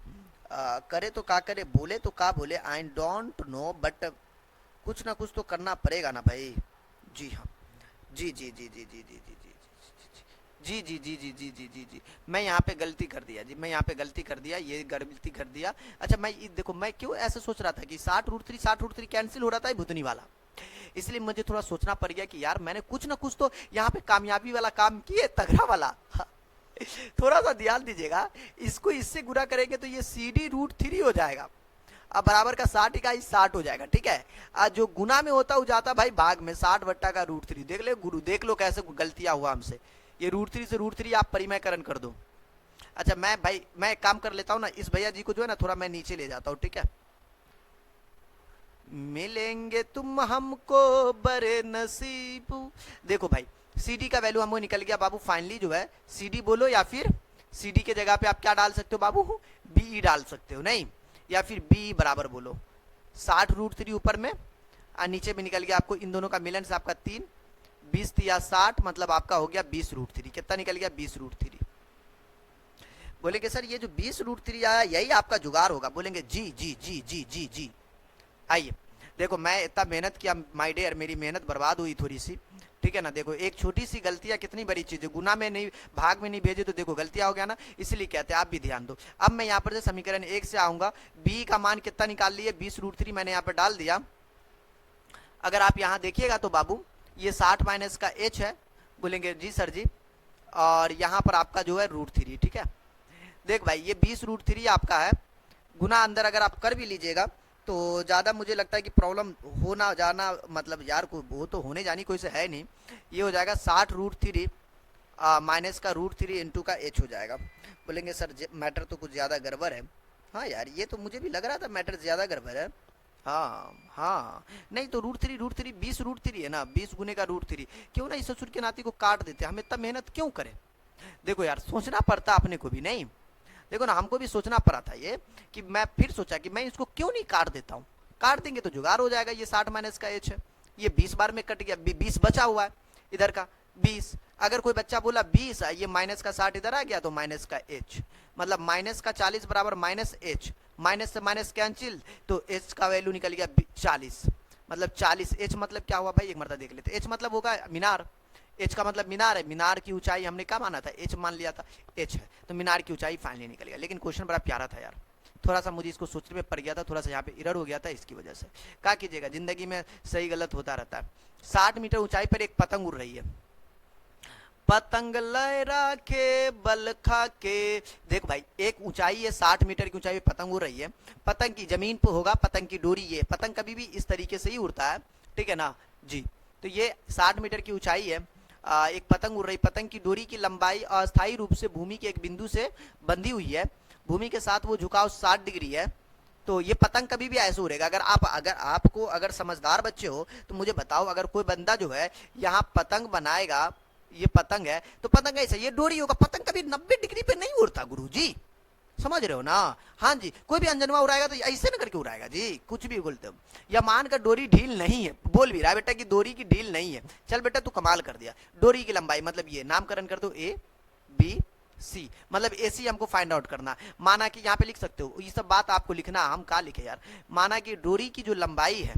करे तो का करे, बोले तो का बोले, आई डोंट नो, बट कुछ ना कुछ तो करना पड़ेगा ना भाई। जी हाँ, जी जी जी जी जी जी जी जी जी जी जी जी जी जी जी, मैं यहाँ पे गलती कर दिया जी, मैं यहाँ पे गलती कर दिया, ये गलती कर दिया। अच्छा मैं देखो मैं क्यों ऐसे सोच रहा था कि 60 √3 कैंसिल हो रहा था भुतनी वाला, इसलिए मुझे थोड़ा सोचना पड़ गया कि यार मैंने कुछ ना कुछ तो यहाँ पे कामयाबी वाला काम किए, तगड़ा वाला। थोड़ा सा ध्यान दीजिएगा, इसको इससे गुना करेंगे तो ये CD √3 हो जाएगा, अब बराबर का 60 इकाई 60 हो जाएगा, ठीक है। आज जो गुना में होता हो जाता भाई भाग में, 60 बट्टा का √3, देख ले गुरु, देख लो कैसे गलतियां हुआ हमसे, ये √3 से √3 आप परिमयकरण कर दो। अच्छा मैं भाई मैं एक काम कर लेता हूँ ना, इस भैया जी को जो है ना थोड़ा मैं नीचे ले जाता हूँ, ठीक है। मिलेंगे तुम हमको बड़े नसीब, देखो भाई CD का वैल्यू हमको निकल गया बाबू, फाइनली जो है CD बोलो, या फिर CD के जगह पे आप क्या डाल सकते हो बाबू, BE डाल सकते हो, नहीं, या फिर BE बराबर बोलो 60 √3 ऊपर में, और नीचे में निकल गया आपको इन दोनों का मिलन से आपका 3, 20 या 60, मतलब आपका हो गया 20 √3, कितना निकल गया 20 √3। बोलेंगे सर ये जो 20 √3 आया यही आपका जुगाड़ होगा, बोलेंगे जी जी जी जी जी जी। आइए देखो मैं इतना मेहनत किया माय डियर, मेरी मेहनत बर्बाद हुई थोड़ी सी, ठीक है ना। देखो एक छोटी सी गलतियां कितनी बड़ी चीज है, गुना में नहीं भाग में नहीं भेजे तो देखो गलतियां हो गया ना, इसलिए कहते हैं आप भी ध्यान दो। अब मैं यहाँ पर से समीकरण 1 से आऊंगा, बी का मान कितना निकाल लिए 20 √3 मैंने यहाँ पर डाल दिया। अगर आप यहाँ देखिएगा तो बाबू ये 60 माइनस का h है, बोलेंगे जी सर जी, और यहाँ पर आपका जो है √3, ठीक है। देख भाई ये 20 √3 आपका है, गुना अंदर अगर आप कर भी लीजिएगा तो ज़्यादा मुझे लगता है कि प्रॉब्लम होना जाना, मतलब यार को वो तो होने जानी कोई से है नहीं, ये हो जाएगा 60 √3 माइनस का √3 इंटू का h हो जाएगा। बोलेंगे सर मैटर तो कुछ ज़्यादा गड़बड़ है, हाँ यार ये तो मुझे भी लग रहा था मैटर ज़्यादा गड़बड़ है, हाँ हाँ, नहीं तो √3 20 √3 है ना, 20 गुने का √3, क्यों ना इस ससुर के नाती को काट देते, हम इतना मेहनत क्यों करें। देखो यार सोचना पड़ता अपने को भी, नहीं देखो ना हमको भी सोचना पड़ा था ये, कि मैं फिर सोचा कि मैं इसको क्यों नहीं काट देता हूँ, काट देंगे तो जुगाड़ हो जाएगा। ये 60 माइनस का h है, ये 20 बार में कट गया, 20 बचा हुआ है इधर का 20, अगर कोई बच्चा बोला 20 ये माइनस का 60 इधर आ गया तो माइनस का h, मतलब माइनस का 40 बराबर माइनस h, माइनस से माइनस कैंसिल तो h का वैल्यू निकल गया 40, मतलब 40। h मतलब क्या हुआ भाई एक मरता देख लेते, h मतलब होगा मीनार, h का मतलब मीनार है, मीनार की ऊंचाई हमने क्या माना था h मान लिया था, h है तो मीनार की ऊंचाई फाइनली निकल गया। लेकिन क्वेश्चन बड़ा प्यारा था यार, थोड़ा सा मुझे इसको सोचने में पड़ गया था, थोड़ा सा यहाँ पे एरर हो गया था, इसकी वजह से क्या कीजिएगा, जिंदगी में सही गलत होता रहता है। 60 मीटर ऊंचाई पर एक पतंग उड़ रही है, पतंग लहरा के बल खा के। देख भाई, एक ऊंचाई है 60 मीटर की ऊंचाई पे पतंग उड़ रही है। पतंग की जमीन पे होगा, पतंग की डोरी, ये पतंग कभी भी इस तरीके से ही उड़ता है, ठीक है ना जी। तो ये 60 मीटर की ऊंचाई है, एक पतंग उड़ रही। पतंग की डोरी की लंबाई अस्थायी रूप से भूमि के एक बिंदु से बंधी हुई है, भूमि के साथ वो झुकाव 60 डिग्री है। तो ये पतंग कभी भी ऐसे उड़ेगा। अगर आपको अगर समझदार बच्चे हो तो मुझे बताओ, अगर कोई बंदा जो है यहाँ पतंग बनाएगा, ये पतंग है तो पतंग ऐसे, ये डोरी होगा, पतंग कभी 90 डिग्री पे नहीं उड़ता गुरुजी, समझ रहे हो ना। हाँ जी, कोई भी अंजनवा उड़ाएगा तो ऐसे ना करके उड़ाएगा जी, कुछ भी बोलते हो। या मान कर डोरी ढील नहीं है, बोल भी रहा है बेटा कि डोरी की ढील नहीं है, चल बेटा तू कमाल कर दिया। डोरी की लंबाई मतलब ये नामकरण कर दो ए बी सी, मतलब ए सी हमको फाइंड आउट करना। माना कि यहाँ पे लिख सकते हो, ये सब बात आपको लिखना, हम कहा लिखे यार। माना कि डोरी की जो लंबाई है,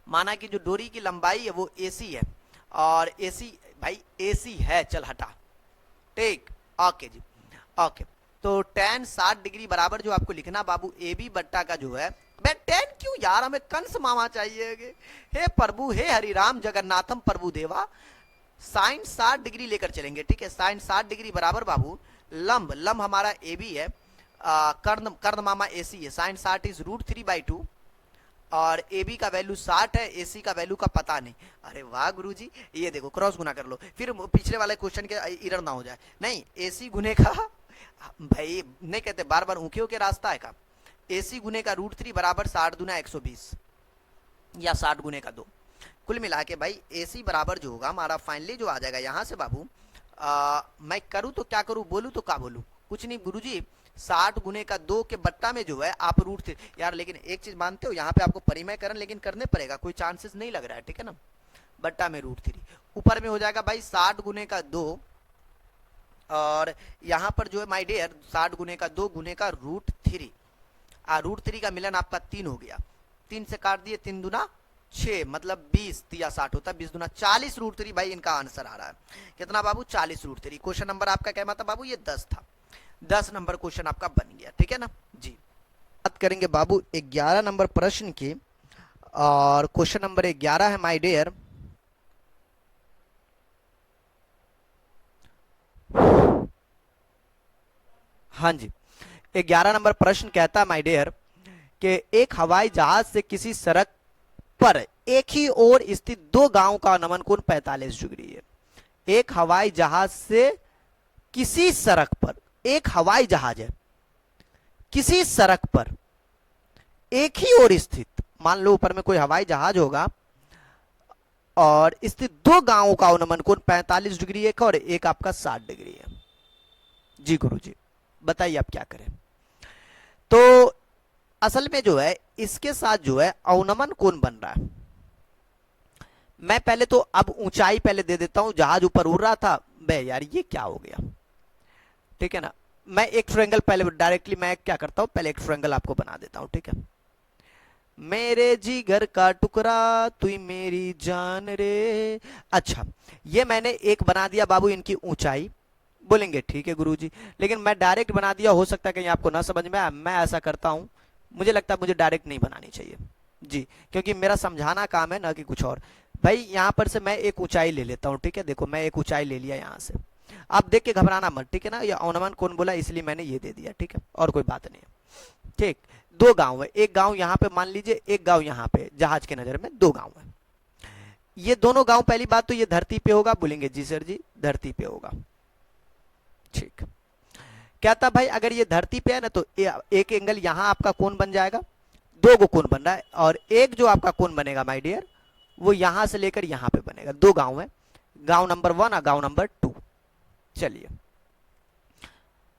माना कि जो डोरी की लंबाई है वो ए सी है, और ए सी भाई ए सी है, चल हटा, ठीक, ओके जी, ओके। तो tan 60 डिग्री बराबर जो आपको लिखना बाबू ए बी बट्टा का जो है, बे tan क्यों यार, हमें कंस मामा चाहिए। हे प्रभु, हे हरिराम जगन्नाथम प्रभु देवा, साइन 60 डिग्री लेकर चलेंगे, ठीक है। साइन 60 डिग्री बराबर बाबू लंब, लंब हमारा ए बी है, कर्ण कर्ण मामा ए सी है। साइन 60 इज √3/2, और ए बी का वैल्यू 60 है, ए सी का वैल्यू का पता नहीं। अरे वाह गुरुजी, ये देखो क्रॉस गुना कर लो, फिर पिछले वाले क्वेश्चन के इरर ना हो जाए। नहीं, ए सी गुने का भाई नहीं कहते, बार बार ऊँखे के रास्ता है का। ए सी गुने का √3 बराबर 60 दूना 120, या 60 गुने का 2। कुल मिला के भाई ए सी बराबर जो होगा हमारा फाइनली जो आ जाएगा यहाँ से बाबू, मैं करूँ तो क्या करूँ, बोलूँ तो क्या बोलूँ, कुछ नहीं गुरुजी, 60 गुने का 2 के बट्टा में जो है आप √3 यार। लेकिन एक चीज मानते हो, यहाँ पे आपको परिमयकरण लेकिन करने पड़ेगा, कोई चांसेस नहीं लग रहा है, ठीक है ना। बट्टा में √3, ऊपर में हो जाएगा भाई 60 गुने का 2, और यहाँ पर जो है माय डियर 60 गुने का 2 गुने का √3, √3 का मिलन आपका 3 हो गया, 3 से काट दिए, 3 दूना 6, मतलब 20 या 60 होता है, 20 दूना 40 √3 भाई इनका आंसर आ रहा है। कितना बाबू, 40 √3। क्वेश्चन नंबर आपका क्या था बाबू, ये 10 था, 10 नंबर क्वेश्चन आपका बन गया, ठीक है ना जी। बात करेंगे बाबू 11 नंबर प्रश्न की, और क्वेश्चन नंबर 11 है माय डियर, हाँ जी, 11 नंबर प्रश्न कहता है माय डियर कि एक हवाई जहाज से किसी सड़क पर एक ही ओर स्थित दो गांव का नमन कोण 45 डिग्री है। एक हवाई जहाज से किसी सड़क पर, एक हवाई जहाज है किसी सड़क पर एक ही ओर स्थित, मान लो ऊपर में कोई हवाई जहाज होगा और स्थित दो गांवों का नमन कोण 45 डिग्री एक और एक आपका 60 डिग्री है। जी गुरुजी बताइए आप क्या करें। तो असल में जो है इसके साथ जो है अवनमन कोण बन रहा है। मैं पहले तो अब ऊंचाई पहले दे देता हूं, जहाज ऊपर उड़ रहा था, बे यार ये क्या हो गया, ठीक है ना। मैं एक ट्रायंगल पहले डायरेक्टली मैं क्या करता हूं, पहले एक ट्रायंगल आपको बना देता हूं, ठीक है। मेरे जिगर का टुकड़ा तू मेरी जान रे। अच्छा ये मैंने एक बना दिया बाबू, इनकी ऊंचाई बोलेंगे ठीक है गुरुजी, लेकिन मैं डायरेक्ट बना दिया, हो सकता है कहीं आपको ना समझ में आए। मैं ऐसा करता हूं, मुझे लगता है मुझे डायरेक्ट नहीं बनानी चाहिए जी, क्योंकि मेरा समझाना काम है ना कि कुछ और। भाई यहां पर से मैं एक ऊंचाई ले लेता हूं, ठीक है। देखो मैं एक ऊंचाई ले लिया यहां से, आप देख के घबराना मत, ठीक है ना। ये अवनमन कोण बोला इसलिए मैंने ये दे दिया, ठीक है, और कोई बात नहीं है, ठीक। दो गांव है, एक गांव यहाँ पे मान लीजिए, एक गांव यहाँ पे, जहाज के नजर में दो गांव है। ये दोनों गांव पहली बात तो ये धरती पे होगा, बोलेंगे जी सर जी धरती पे होगा, ठीक। कहता भाई अगर ये धरती पे है ना तो एक एंगल यहाँ आपका कोण बन जाएगा, दो गो कोण बन रहा है, और एक जो आपका कोण बनेगा माय डियर वो यहां से लेकर यहां पे बनेगा। दो गांव है, गांव नंबर 1 और गांव नंबर 2। चलिए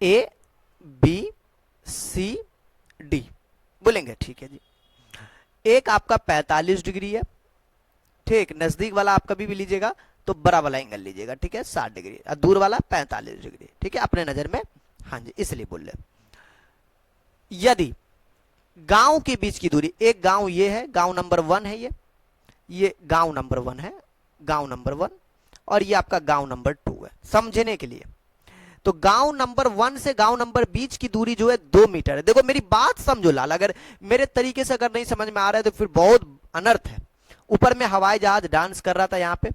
ए बी सी डी बोलेंगे ठीक है जी। एक आपका 45 डिग्री है, ठीक, नजदीक वाला आप कभी भी लीजिएगा तो बड़ा वाला एंगल लीजिएगा, ठीक है, 60 डिग्री, और दूर वाला 45 डिग्री, ठीक है, अपने नजर में, हाँ जी, इसलिए बोल रहे। यदि गांव के बीच की दूरी, एक गांव ये है, गांव नंबर 1 है, ये गांव नंबर 1 है, गांव नंबर 1, और ये आपका गांव नंबर 2 है, समझने के लिए। तो गांव नंबर 1 से गांव नंबर बीच की दूरी जो है 2 मीटर है। देखो मेरी बात समझो लाल, अगर मेरे तरीके से अगर नहीं समझ में आ रहा है तो फिर बहुत अनर्थ है। ऊपर में हवाई जहाज डांस कर रहा था यहाँ पे,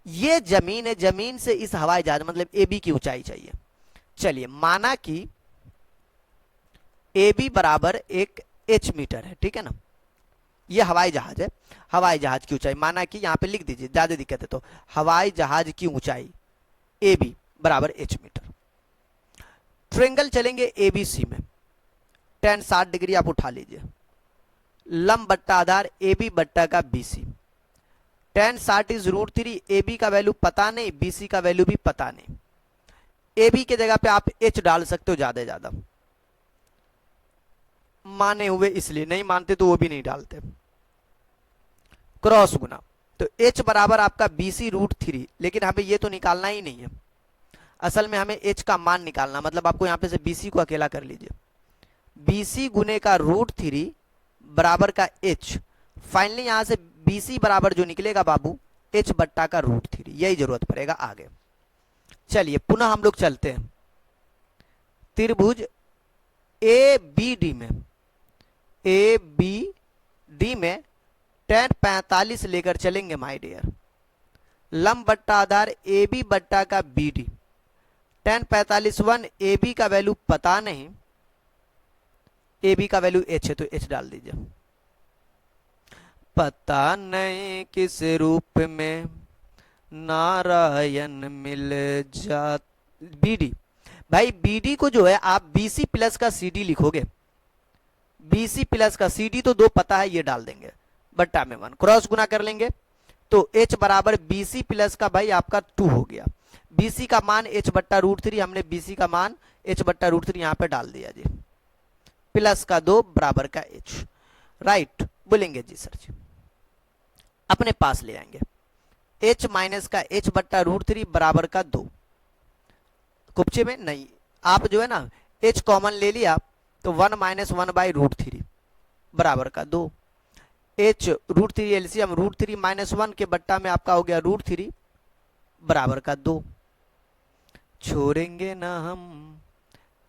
ये जमीन है, जमीन से इस हवाई जहाज मतलब ए बी की ऊंचाई चाहिए। चलिए माना कि ए बी बराबर एक एच मीटर है, ठीक है ना, ये हवाई जहाज है, हवाई जहाज की ऊंचाई माना कि यहां पे लिख दीजिए, ज्यादा दिक्कत है तो हवाई जहाज की ऊंचाई ए बी बराबर एच मीटर। ट्रेंगल चलेंगे ए बी सी में, टेन 60 डिग्री आप उठा लीजिए, लंब बट्टा आधार ए बी बट्टा का B C, tan 60 is √3, A B का वैल्यू पता नहीं, बी सी का वैल्यू भी पता नहीं। ए बी के जगह पे आप एच डाल सकते हो ज्यादा ज्यादा, माने हुए इसलिए, नहीं मानते तो वो भी नहीं डालते। क्रॉस गुना, तो h बराबर आपका BC √3, लेकिन हमें ये तो निकालना ही नहीं है, असल में हमें h का मान निकालना, मतलब आपको यहां पे से BC को अकेला कर लीजिए, BC गुने का √3 बराबर का h, फाइनली यहां से BC बराबर जो निकलेगा बाबू h बट्टा का √3, यही जरूरत पड़ेगा आगे। चलिए पुनः हम लोग चलते हैं त्रिभुज ए बी डी में, ए बी डी में tan 45 लेकर चलेंगे माय डियर, लंब बट्टा आधार ए बी बट्टा का B D, tan 45 1, A B का वैल्यू पता नहीं, ए बी का वैल्यू h है तो h डाल दीजिए, पता नहीं किस रूप में नारायण मिल जा, बीडी, भाई बीडी को जो है आप बीसी प्लस का सीडी लिखोगे, बीसी प्लस का सीडी तो 2 पता है, ये डाल देंगे बट्टा में 1, क्रॉस गुना कर लेंगे तो h बराबर बीसी प्लस का भाई आपका 2 हो गया, बीसी का मान h बट्टा √3, हमने बीसी का मान h बट्टा √3 यहां पे डाल दिया जी, प्लस का 2 बराबर का h, राइट बोलेंगे जी सर जी, अपने पास ले आएंगे, h माइनस का h बट्टा √3 बराबर का 2, कुपचे में नहीं, आप जो है ना h कॉमन ले लिया तो 1 माइनस 1/√3 बराबर का 2, h √3 एलसीएम √3 माइनस 1 के बट्टा में आपका हो गया √3 बराबर का 2, छोड़ेंगे ना हम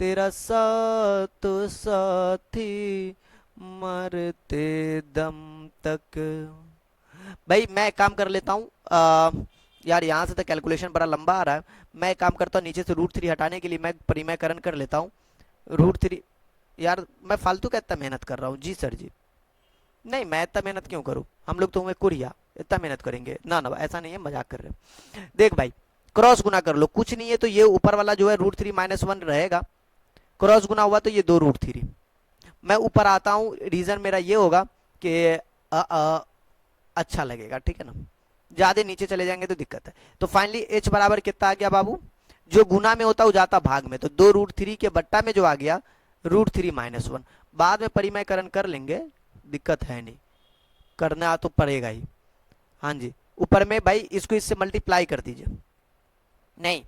तेरा साथ साथी मरते दम तक। भाई मैं काम कर लेता हूँ यार, यहाँ से तो कैलकुलेशन बड़ा लंबा आ रहा है, मैं काम करता हूँ नीचे से √3 हटाने के लिए मैं परिमयकरण कर लेता हूँ, √3 यार मैं फालतू का इतना मेहनत कर रहा हूँ जी सर जी, नहीं मैं इतना मेहनत क्यों करूँ, हम लोग तो हमें कुरिया इतना मेहनत करेंगे ना, ना ऐसा नहीं है, मजाक कर रहे हैं। देख भाई क्रॉस गुना कर लो, कुछ नहीं है तो ये ऊपर वाला जो है √3 माइनस 1 रहेगा, क्रॉस गुना हुआ तो ये 2 √3, मैं ऊपर आता हूँ, रीजन मेरा ये होगा कि अच्छा लगेगा, ठीक है ना, ज्यादा नीचे चले जाएंगे तो दिक्कत है। तो फाइनली h बराबर कितना आ गया बाबू, जो गुना में होता है वो जाता भाग में, तो 2 √3 के बट्टा में जो आ गया √3 माइनस 1, बाद में परिमयकरण कर लेंगे, दिक्कत है नहीं, करना तो पड़ेगा ही, हाँ जी। ऊपर में भाई इसको इससे मल्टीप्लाई कर दीजिए, नहीं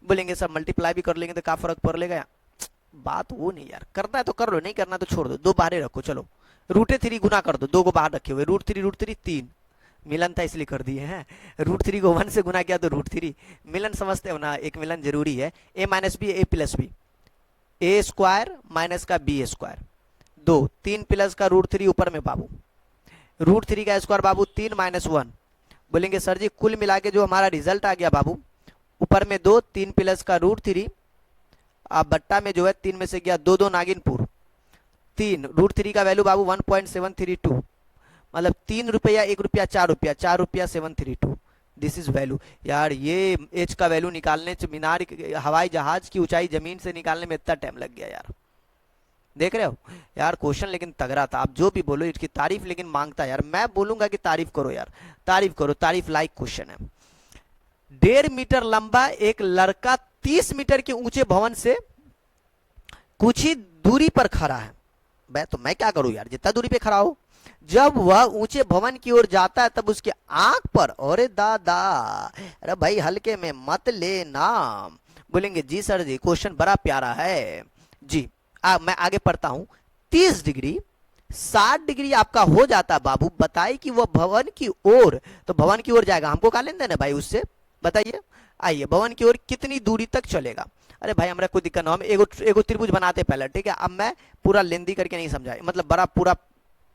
बोलेंगे सर मल्टीप्लाई भी कर लेंगे तो क्या फर्क पड़ लेगा, बात वो नहीं यार, करना है तो कर लो, नहीं करना तो छोड़ दो, 2 बाहर रखो, चलो √3 गुना कर दो, 2 को बाहर रखे हुए, √3 3 मिलन था इसलिए कर दिए हैं, √3 को 1 से गुना किया तो √3, मिलन समझते हो ना, एक मिलन जरूरी है, a minus B A plus B, A square minus का बी स्क्वायर, 2 3 प्लस का √3 ऊपर में बाबू, √3 का स्क्वायर बाबू 3 माइनस 1, बोलेंगे सर जी कुल मिला के जो हमारा रिजल्ट आ गया बाबू, ऊपर में 2 3 प्लस का √3, अब बट्टा में जो है 3 में से गया 2 2 नागिनपुर 3, √3 का वैल्यू बाबू 1.732, मतलब 3 रुपया 1 रुपया 4 रुपया 4 रुपया 732, दिस इज वैल्यू। यार ये h का वैल्यू निकालने से मीनार हवाई जहाज की ऊंचाई जमीन से निकालने में इतना टाइम लग गया यार, देख रहे हो यार क्वेश्चन लेकिन तगड़ा था, आप जो भी बोलो इसकी तारीफ लेकिन मांगता यार, मैं बोलूंगा कि तारीफ करो यार, तारीफ करो, तारीफ लाइक क्वेश्चन है। 1.5 मीटर लंबा एक लड़का 30 मीटर के ऊंचे भवन से कुछ ही दूरी पर खड़ा है, तो मैं क्या करूं यार, जितना दूरी पे खड़ा हो, जब वह ऊंचे भवन की ओर जाता है तब उसके आंख पर, अरे दादा, अरे भाई हल्के में मत लेना, बोलेंगे जी सर जी क्वेश्चन बड़ा प्यारा है जी, मैं आगे पढ़ता हूं, 30 डिग्री 60 डिग्री आपका हो जाता बाबू, बताइए कि वह भवन की ओर, तो भवन की ओर जाएगा, हमको क्या लेन देन है भाई उससे, बताइए, आइए भवन की ओर कितनी दूरी तक चलेगा, अरे भाई हमारा कोई दिक्कत ना, हम एगो त्रिभुज बनाते पहले, ठीक है, अब मैं पूरा लेंदी करके नहीं समझाए, मतलब बड़ा पूरा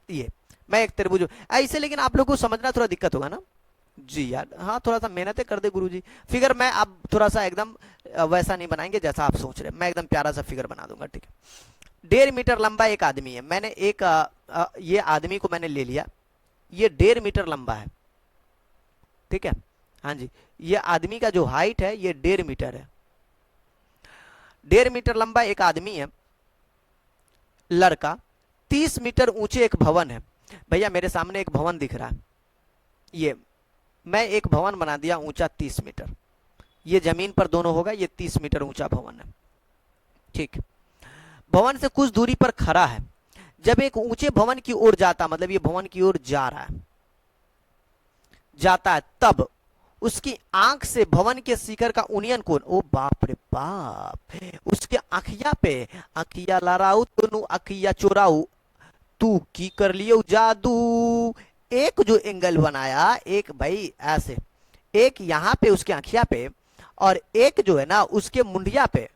ये मैं एक त्रिभुज ऐसे, लेकिन आप लोग को समझना थोड़ा दिक्कत होगा ना, जी यार, हाँ थोड़ा सा मेहनत कर दे गुरुजी। फिगर मैं अब थोड़ा सा एकदम वैसा नहीं बनाएंगे जैसा आप सोच रहे हैं, मैं एकदम प्यारा सा फिगर बना दूंगा, ठीक है। 1.5 मीटर लंबा एक आदमी है, मैंने एक ये आदमी को मैंने ले लिया, ये 1.5 मीटर लंबा है, ठीक है। हाँ जी, ये आदमी का जो हाइट है ये 1.5 मीटर है। 1.5 मीटर लंबा एक आदमी है, लड़का। 30 मीटर ऊंचे एक भवन है। भैया मेरे सामने एक भवन दिख रहा है, ये मैं एक भवन बना दिया ऊंचा 30 मीटर। ये जमीन पर दोनों होगा, ये 30 मीटर ऊंचा भवन है, ठीक। भवन से कुछ दूरी पर खड़ा है। जब एक ऊंचे भवन की ओर जाता, मतलब ये भवन की ओर जा रहा है, जाता है, तब उसकी आंख से भवन के शिखर का उन्नयन कोण, ओ बाप रे बाप, उसके आंखिया पे, आंखिया लड़ाऊ तनु आंखिया चोराऊ, तू की कर लियो जादू। एक जो एंगल बनाया, एक भाई ऐसे, एक यहाँ पे उसके आंखिया पे, और एक जो है ना उसके मुंडिया पे।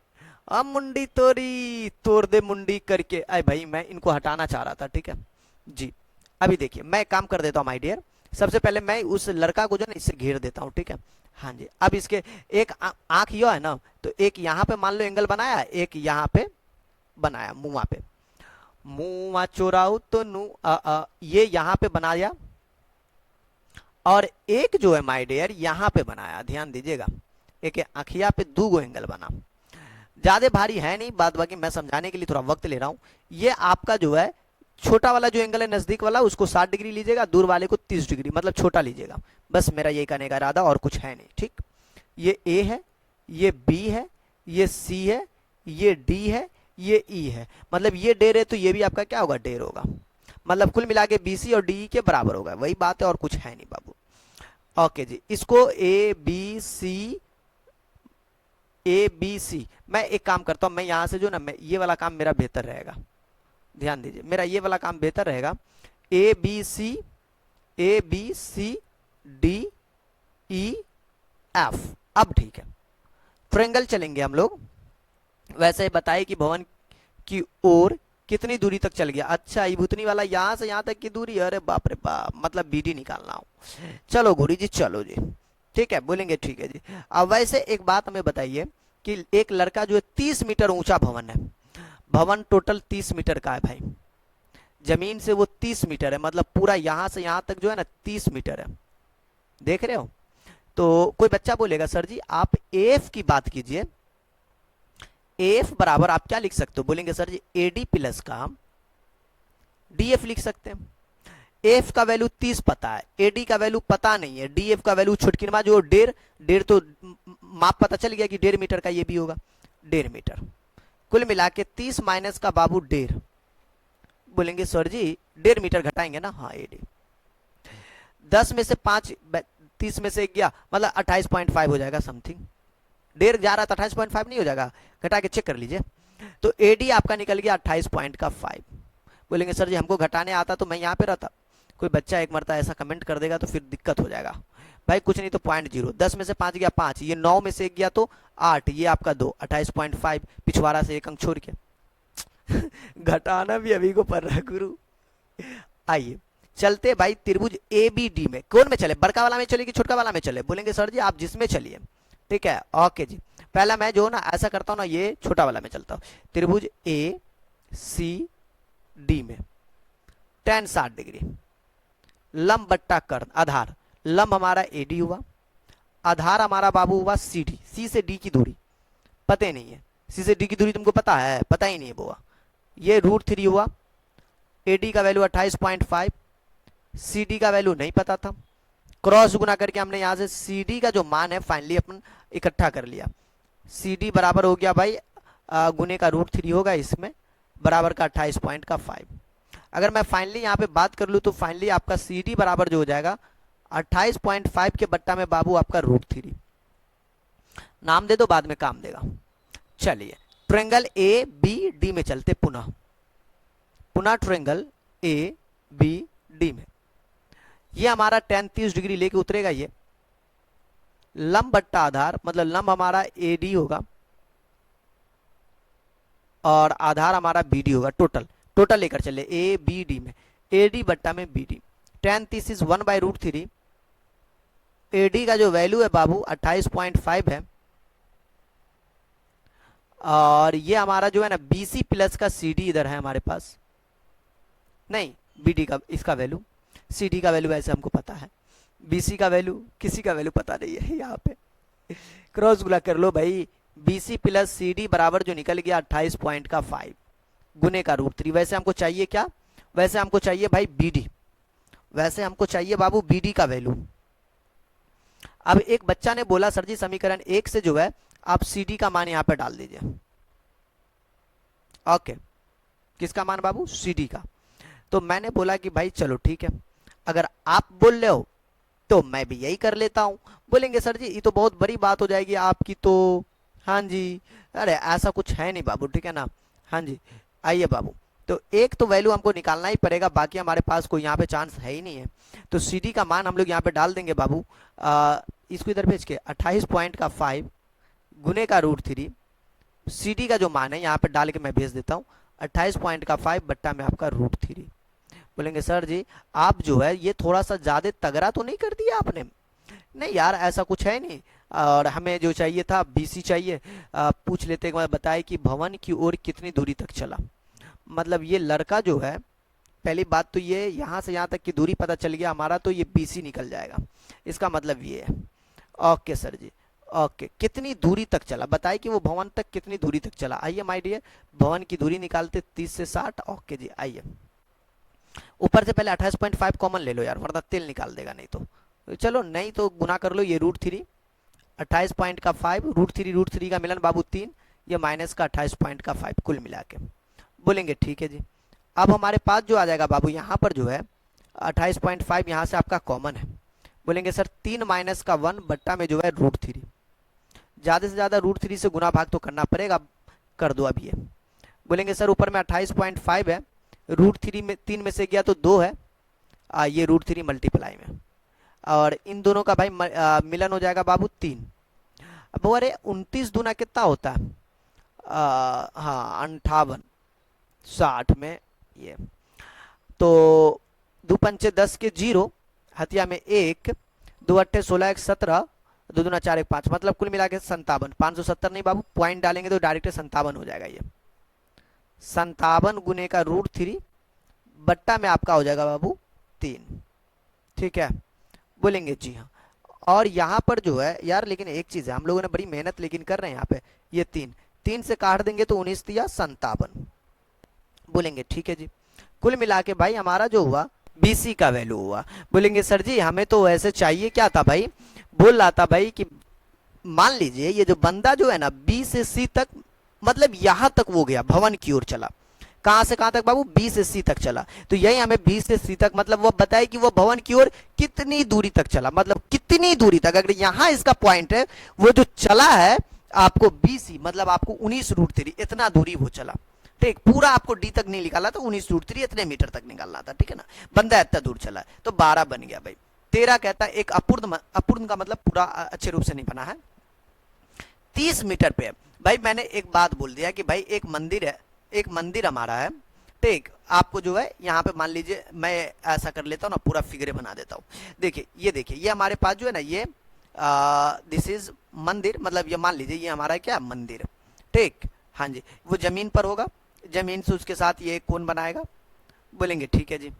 अब मुंडी तोड़ी तोड़ दे मुंडी करके, अरे भाई मैं इनको हटाना चाह रहा था, ठीक है जी। अभी देखिए मैं एक काम कर देता हूँ माय डियर, सबसे पहले मैं उस लड़का को जो है ना इससे घेर देता हूँ, ठीक है। हाँ जी, अब इसके एक आंख यो है ना, तो एक यहाँ पे मान लो एंगल बनाया, एक यहाँ पे बनाया मुआ पे, मुआ चोराऊ तो नू ये यहाँ पे बनाया, और एक जो है माय डियर यहाँ पे बनाया, ध्यान दीजिएगा, एक आखिया पे दो गो एंगल बना। ज्यादा भारी है नहीं, बाद बाकी मैं समझाने के लिए थोड़ा वक्त ले रहा हूं। ये आपका जो है छोटा वाला जो एंगल है नजदीक वाला, उसको 60 डिग्री लीजिएगा, दूर वाले को 30 डिग्री, मतलब छोटा लीजिएगा। बस मेरा ये कहने का इरादा और कुछ है नहीं, ठीक। ये ए है, ये बी है, ये सी है, ये डी है, ये ई है, मतलब ये डेर है तो ये भी आपका क्या होगा, डेर होगा, मतलब कुल मिला के बी सी और डी के बराबर होगा, वही बात है और कुछ है नहीं बाबू। ओके जी, इसको ए बी सी, ए बी सी, मैं एक काम करता हूं, मैं यहां से जो ना, मैं ये वाला काम मेरा बेहतर रहेगा, ध्यान दीजिए मेरा ये वाला काम बेहतर रहेगा। A B C, A B C D E F, अब ठीक है। ट्रायंगल चलेंगे हम लोग, वैसे बताए कि भवन की ओर कितनी दूरी तक चल गया। अच्छा, ये भूतनी वाला यहां से यहां तक की दूरी, अरे बाप रे बाप, मतलब बीडी निकालना हो। चलो गोरी जी, चलो जी, ठीक है, बोलेंगे ठीक है जी। अब वैसे एक बात हमें बताइए कि एक लड़का जो है 30 मीटर ऊंचा भवन है, भवन टोटल 30 मीटर का है भाई, जमीन से वो 30 मीटर है, मतलब पूरा यहां से यहां तक जो है ना 30 मीटर है, देख रहे हो। तो कोई बच्चा बोलेगा सर जी आप एफ की बात कीजिए, एफ बराबर आप क्या लिख सकते हो, बोलेंगे सर जी एडी प्लस का डीएफ लिख सकते हैं। एफ का वैल्यू 30 पता है, एडी का वैल्यू पता नहीं है, डीएफ का वैल्यू छुटकिनमा जो डेढ़, डेढ़ तो माप पता चल गया कि 1.5 मीटर का ये भी होगा 1.5 मीटर, कुल मिला के 30 माइनस का बाबू 1.5, बोलेंगे सर जी 1.5 मीटर घटाएंगे ना, हाँ एडी, 10 में से 5, 30 में से 1 गया, मतलब 28.5 हो जाएगा समथिंग, 1.5 जा रहा था 28.5 नहीं हो जाएगा, घटा के चेक कर लीजिए। तो एडी आपका निकल गया 28.5। बोलेंगे सर जी हमको घटाने आता तो मैं यहाँ पे रहता, कोई बच्चा एक मरता ऐसा कमेंट कर देगा तो फिर दिक्कत हो जाएगा भाई, कुछ नहीं तो 0.0, 10 में से 5 गया 5, ये 9 में से 1 गया तो 8, ये आपका 2, 28.5, पिछवाड़ा से 1 अंक छोड़ के घटाना भी अभी को पड़ रहा है गुरु। आइए चलते भाई त्रिभुज ए बी डी में, कौन में चले, बड़का वाला में चले कि छोटका वाला में चले, बोलेंगे सर जी आप जिसमें चलिए, ठीक है। ओके जी, पहला मैं जो ना ऐसा करता हूँ ना, ये छोटा वाला में चलता हूँ, त्रिभुज ए सी डी में tan 60 डिग्री, लंब बट्टा कर्ण, आधार, लंब हमारा एडी हुआ, आधार हमारा बाबू हुआ सी डी, सी से डी की दूरी पता ही नहीं है, सी से डी की दूरी तुमको पता है, पता ही नहीं है बुआ, ये √3 हुआ, एडी का वैल्यू 28.5, सी डी का वैल्यू नहीं पता था, क्रॉस गुना करके हमने यहां से सी डी का जो मान है फाइनली अपन इकट्ठा कर लिया, सी डी बराबर हो गया भाई गुने का √3 होगा इसमें, बराबर का 28.5। अगर मैं फाइनली यहाँ पे बात कर लूँ तो फाइनली आपका सी डी बराबर जो हो जाएगा 28.5 के बट्टा में बाबू आपका √3, नाम दे दो बाद में काम देगा। चलिए ट्रायंगल ए बी डी में चलते, पुनः पुनः ट्रायंगल ए बी डी में, ये हमारा tan 30 डिग्री लेके उतरेगा, ये लंब बट्टा आधार, मतलब लंब हमारा ए डी होगा और आधार हमारा बी डी होगा, टोटल टोटल लेकर चले ए बी डी में, ए डी बट्टा में B D, tan 30 is 1/√3, AD का जो वैल्यू है बाबू 28.5 है, और ये हमारा जो है ना बीसी प्लस का सीडी इधर है हमारे पास, नहीं बीडी का इसका वैल्यू, सीडी का वैल्यू ऐसे हमको पता है, बीसी का वैल्यू किसी का वैल्यू पता नहीं है। यहाँ पे क्रॉस गुला कर लो भाई, बीसी प्लस सीडी बराबर जो निकल गया 28.5 गुने का √3। वैसे हमको चाहिए क्या, वैसे हमको चाहिए भाई बीडी, वैसे हमको चाहिए बाबू बीडी का वैल्यू। अब एक बच्चा ने बोला सर जी समीकरण 1 से जो है आप सीडी का मान यहाँ पे डाल दीजिए। ओके, किसका मान बाबू, सीडी का। तो मैंने बोला कि भाई चलो ठीक है, अगर आप बोल रहे हो तो मैं भी यही कर लेता हूं। बोलेंगे सर जी ये तो बहुत बड़ी बात हो जाएगी आपकी तो, हाँ जी, अरे ऐसा कुछ है नहीं बाबू, ठीक है ना। हाँ जी, आइए बाबू, तो एक तो वैल्यू हमको निकालना ही पड़ेगा, बाकी हमारे पास कोई यहाँ पे चांस है ही नहीं है। तो सीडी का मान हम लोग यहाँ पे डाल देंगे बाबू, इसको इधर भेज के 28.5 गुने का √3, सीडी का जो मान है यहाँ पे डाल के मैं भेज देता हूँ 28.5 बट्टा में आपका √3। बोलेंगे सर जी आप जो है ये थोड़ा सा ज्यादा तगड़ा तो नहीं कर दिया आपने। नहीं यार ऐसा कुछ है नहीं, और हमें जो चाहिए था बीसी चाहिए। पूछ लेते हैं, बताए कि भवन की ओर कितनी दूरी तक चला। मतलब ये लड़का जो है, पहली बात तो ये यहाँ से यहाँ तक की दूरी पता चल गया हमारा, तो ये बीसी निकल जाएगा, इसका मतलब ये है। ओके सर जी, ओके कितनी दूरी तक चला, बताइए कि वो भवन तक कितनी दूरी तक चला। आइए माय डियर, भवन की दूरी निकालते 30 से 60। ओके जी, आइए ऊपर से पहले 28.5 कॉमन ले लो यार, वरना तेल निकाल देगा नहीं तो। चलो नहीं तो गुना कर लो, ये √3 28.5 √3 का मिलन बाबू 3, ये माइनस का 28.5 कुल मिला के। बोलेंगे ठीक है जी। अब हमारे पास जो आ जाएगा बाबू यहाँ पर जो है 28.5 यहाँ से आपका कॉमन है। बोलेंगे सर 3 माइनस का 1 बट्टा में जो है √3, ज़्यादा से ज़्यादा √3 से गुना भाग तो करना पड़ेगा, कर दो अभी ये। बोलेंगे सर ऊपर में 28.5 है, √3 में 3 में से गया तो 2 है, ये √3 मल्टीप्लाई में, और इन दोनों का भाई मिलन हो जाएगा बाबू 3। अब अरे 29 दूना कितना होता है, हाँ 58, 60 में ये, तो 2 पंचे 10 के 0, हथिया में 1, 2 अट्ठे 16 1 17, 2 दूना 4 1 5, मतलब कुल मिला के 57। 570 नहीं बाबू, पॉइंट डालेंगे तो डायरेक्ट 57 हो जाएगा। ये 57 गुने का √3 बट्टा में आपका हो जाएगा बाबू 3, ठीक है। बोलेंगे जी हाँ, और यहाँ पर जो है यार, लेकिन एक चीज है, हम लोगों ने बड़ी मेहनत लेकिन कर रहे हैं यहाँ पे, ये 3 से काट देंगे तो 19 या 57। बोलेंगे ठीक है जी, कुल मिला के भाई हमारा जो हुआ बीसी का वैल्यू हुआ। बोलेंगे सर जी हमें तो ऐसे चाहिए क्या था भाई, बोल रहा था भाई कि मान लीजिए ये जो बंदा जो है ना बी से सी तक, मतलब यहां तक वो गया, भवन की ओर चला, कहां से कहां तक बाबू, बी से सी तक चला। तो यही हमें बी से सी तक, मतलब वो बताए कि वो भवन की ओर कितनी दूरी तक चला, मतलब कितनी दूरी तक। अगर यहां इसका पॉइंट है, वो जो चला है आपको बीसी, मतलब आपको 19 √3 इतना दूरी वो चला, ठीक। पूरा आपको डी तक नहीं निकाला था, 19 √3 इतने मीटर तक निकालना था, ठीक है ना। बंदा इतना दूर चला है तो 12 बन गया भाई। 13 कहता है एक अपूर्ण का मतलब पूरा अच्छे रूप से नहीं बना है, 30 मीटर पे है। भाई मैंने एक बात बोल दिया कि भाई एक मंदिर है, एक मंदिर हमारा है, ठीक। आपको जो है यहाँ पे मान लीजिए, मैं ऐसा कर लेता हूँ ना, पूरा फिगरे बना देता हूँ। देखिए ये देखिए, ये हमारे पास जो है ना, ये दिस इज मंदिर, मतलब ये मान लीजिए ये हमारा क्या मंदिर, ठीक। हाँ जी, वो जमीन पर होगा, जमीन से उसके साथ ये कोण बनाएगा। बोलेंगे ठीक है जी,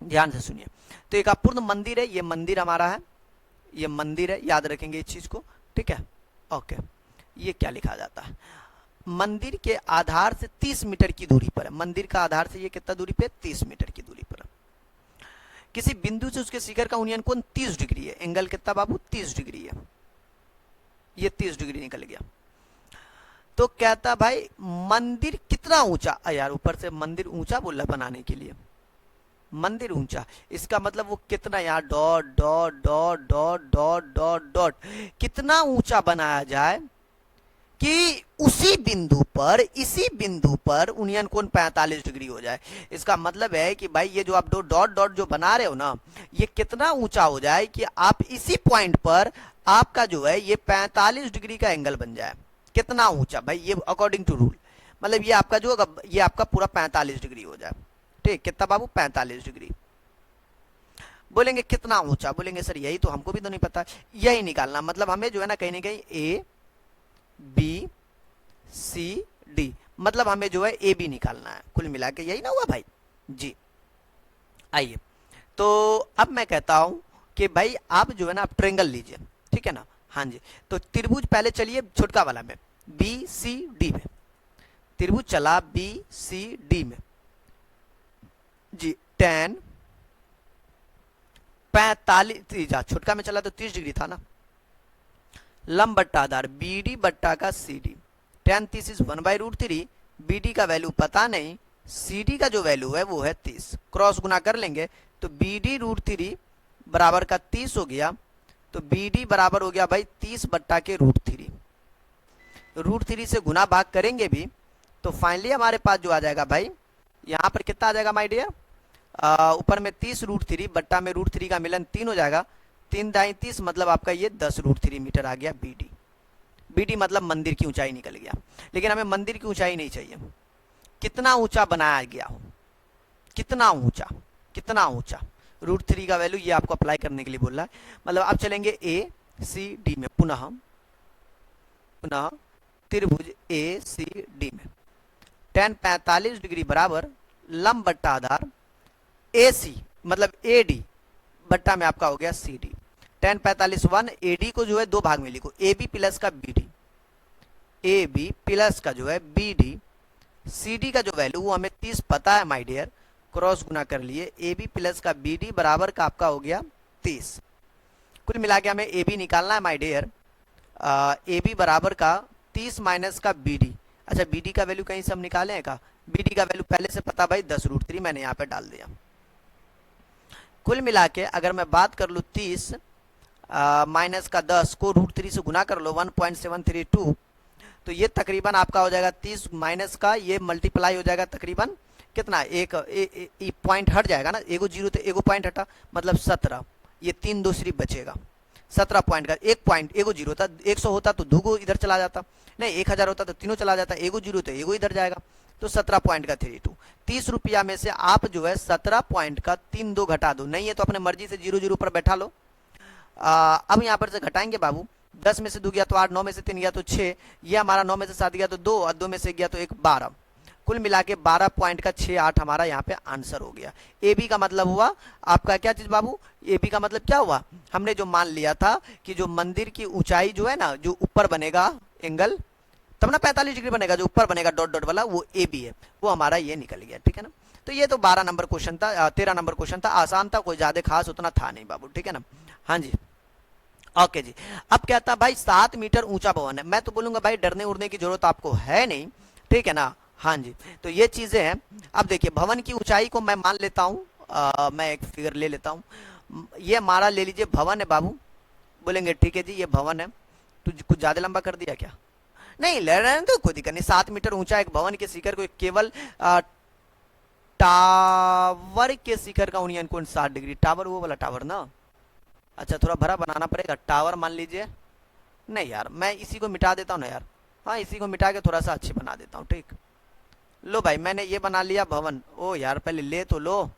ध्यान से सुनिए। तो एक अपूर्ण मंदिर है, ये मंदिर हमारा है, ये मंदिर है, याद रखेंगे इस चीज को, ठीक है। ओके, ये क्या लिखा जाता है, मंदिर के आधार से 30 मीटर की दूरी पर है। मंदिर का आधार से ये कितना दूरी पे, 30 मीटर की दूरी पर है। किसी बिंदु से उसके शिखर का उन्नयन कोण 30 डिग्री है। एंगल कितना बाबू, 30 डिग्री है, ये 30 डिग्री निकल गया। तो कहता भाई मंदिर कितना ऊंचा, यार ऊपर से मंदिर ऊंचा बोला बनाने के लिए, मंदिर ऊंचा, इसका मतलब वो कितना, यार dot dot dot dot dot dot dot, कितना ऊंचा बनाया जाए कि उसी बिंदु पर, इसी बिंदु पर उन्नयन कोण 45 डिग्री हो जाए। इसका मतलब है कि भाई ये जो आप डॉट डॉट जो बना रहे हो ना, ये कितना ऊंचा हो जाए कि आप इसी पॉइंट पर आपका जो है ये 45 डिग्री का एंगल बन जाए। कितना ऊंचा भाई, ये अकॉर्डिंग टू रूल, मतलब ये आपका जो ये आपका पूरा 45 डिग्री हो जाए, ठीक। कितना बाबू, 45 डिग्री। बोलेंगे कितना ऊंचा, बोलेंगे सर यही तो हमको भी तो नहीं पता, यही निकालना, मतलब हमें जो है ना कहीं ना कहीं ए बी सी डी, मतलब हमें जो है ए बी निकालना है, कुल मिला के यही ना हुआ भाई जी। आइए, तो अब मैं कहता हूं कि भाई आप जो है ना आप ट्रेंगल लीजिए, ठीक है ना। हाँ जी, तो त्रिभुज पहले चलिए छोटका वाला में, बी सी डी में, त्रिभुज चला बी सी डी में जी, tan 45, छोटका में चला तो 30 डिग्री था ना, लंब बट्टा आधार बी डी बट्टा का C D, tan 30 is 1/√3, B D का वैल्यू पता नहीं, सी डी का जो वैल्यू है वो है 30, क्रॉस गुना कर लेंगे तो बी डी √3 बराबर का 30 हो गया, तो बी डी बराबर हो गया भाई 30 बट्टा के √3, √3 से गुना भाग करेंगे भी तो फाइनली हमारे पास जो आ जाएगा भाई, यहाँ पर कितना आ जाएगा माय डियर, ऊपर में 30 √3 बट्टा में √3 का मिलन 3 हो जाएगा, 3 दाई 30, मतलब आपका ये 10 √3 मीटर आ गया बी डी। बी डी मतलब मंदिर की ऊंचाई निकल गया, लेकिन हमें मंदिर की ऊंचाई नहीं चाहिए, कितना ऊंचा बनाया गया हो, कितना ऊंचा, कितना ऊंचा, √3 का वैल्यू ये आपको अप्लाई करने के लिए बोल रहा है। मतलब अब चलेंगे ए सी डी में, पुनः पुनः त्रिभुज ए सी डी में, tan 45 डिग्री बराबर लंब बट्टा आधार ए सी मतलब ए डी बट्टा में आपका हो गया C D, tan 45 1, A D को जो है दो भाग में लिखो, ए बी प्लस का B D, A B plus का जो है बी डी, सी डी का जो वैल्यू वो हमें 30 पता है माय डियर, क्रॉस गुना कर लिए, ए बी प्लस का बी डी बराबर का आपका हो गया 30, कुल मिला के हमें ए बी निकालना है माय डियर, ए बी बराबर का 30 माइनस का बी डी, अच्छा बी डी का वैल्यू कहीं से हम निकाले हैं का, बी डी का वैल्यू पहले से पता भाई 10 √3 मैंने यहाँ पे डाल दिया, कुल मिला के अगर मैं बात कर लूँ 30 माइनस का 10 को √3 से गुना कर लो 1.732, तो ये तकरीबन आपका हो जाएगा 30 माइनस का ये मल्टीप्लाई हो जाएगा तकरीबन कितना, एक पॉइंट हट जाएगा ना, एगो जीरो तो एगो पॉइंट हटा, मतलब 17, ये 3 दूसरी बचेगा, 17 पॉइंट का एक पॉइंट, एगो जीरो था, 100 होता तो दूगो इधर चला जाता, नहीं 1000 होता तो तीनों चला जाता, एगो जीरो तो एगो इधर जाएगा, तो 17 पॉइंट का 32, 30 रुपया में से आप जो है 17 पॉइंट का 3 2 घटा दो, नहीं है तो अपने मर्जी से 0 0 पर बैठा लो। अब यहाँ पर से घटाएंगे बाबू, 10 में से 2 गया तो 8, 9 में से 3 गया तो 6, ये हमारा 9 में से 7 गया तो 2, और 2 में से गया तो 1 12, कुल मिला के 12 पॉइंट का 68 हमारा यहाँ पे आंसर हो गया। ए बी का मतलब हुआ आपका क्या चीज बाबू, ए बी का मतलब क्या हुआ, हमने जो मान लिया था कि जो मंदिर की ऊंचाई जो है ना, जो ऊपर बनेगा एंगल तब ना 45 डिग्री बनेगा, जो ऊपर बनेगा डॉट डॉट वाला वो ए बी है, वो हमारा ये निकल गया, ठीक है ना। तो ये तो 12 नंबर क्वेश्चन था, 13 नंबर क्वेश्चन था, आसान था, कोई ज्यादा खास उतना था नहीं बाबू, ठीक है ना। हाँ जी ओके जी। अब क्या था भाई 7 मीटर ऊंचा भवन है, मैं तो बोलूंगा भाई डरने उड़ने की जरूरत आपको है नहीं, ठीक है ना। हाँ जी, तो ये चीजें हैं। अब देखिए भवन की ऊंचाई को मैं मान लेता हूँ, मैं एक फिगर ले लेता हूँ, ये हमारा ले लीजिए भवन है बाबू, बोलेंगे ठीक है जी ये भवन है, तो कुछ ज्यादा लंबा कर दिया क्या, नहीं ले रहे हैं तो कोई दिक्कत नहीं, 7 मीटर ऊंचा एक भवन के शिखर को केवल टावर के शिखर का यूनियन कोण 60 डिग्री, टावर वो वाला टावर ना, अच्छा थोड़ा भरा बनाना पड़ेगा, टावर मान लीजिए, नहीं यार मैं इसी को मिटा देता हूँ ना यार, हाँ इसी को मिटा के थोड़ा सा अच्छे बना देता हूँ, ठीक। लो भाई मैंने ये बना लिया भवन, ओ यार पहले ले तो लो,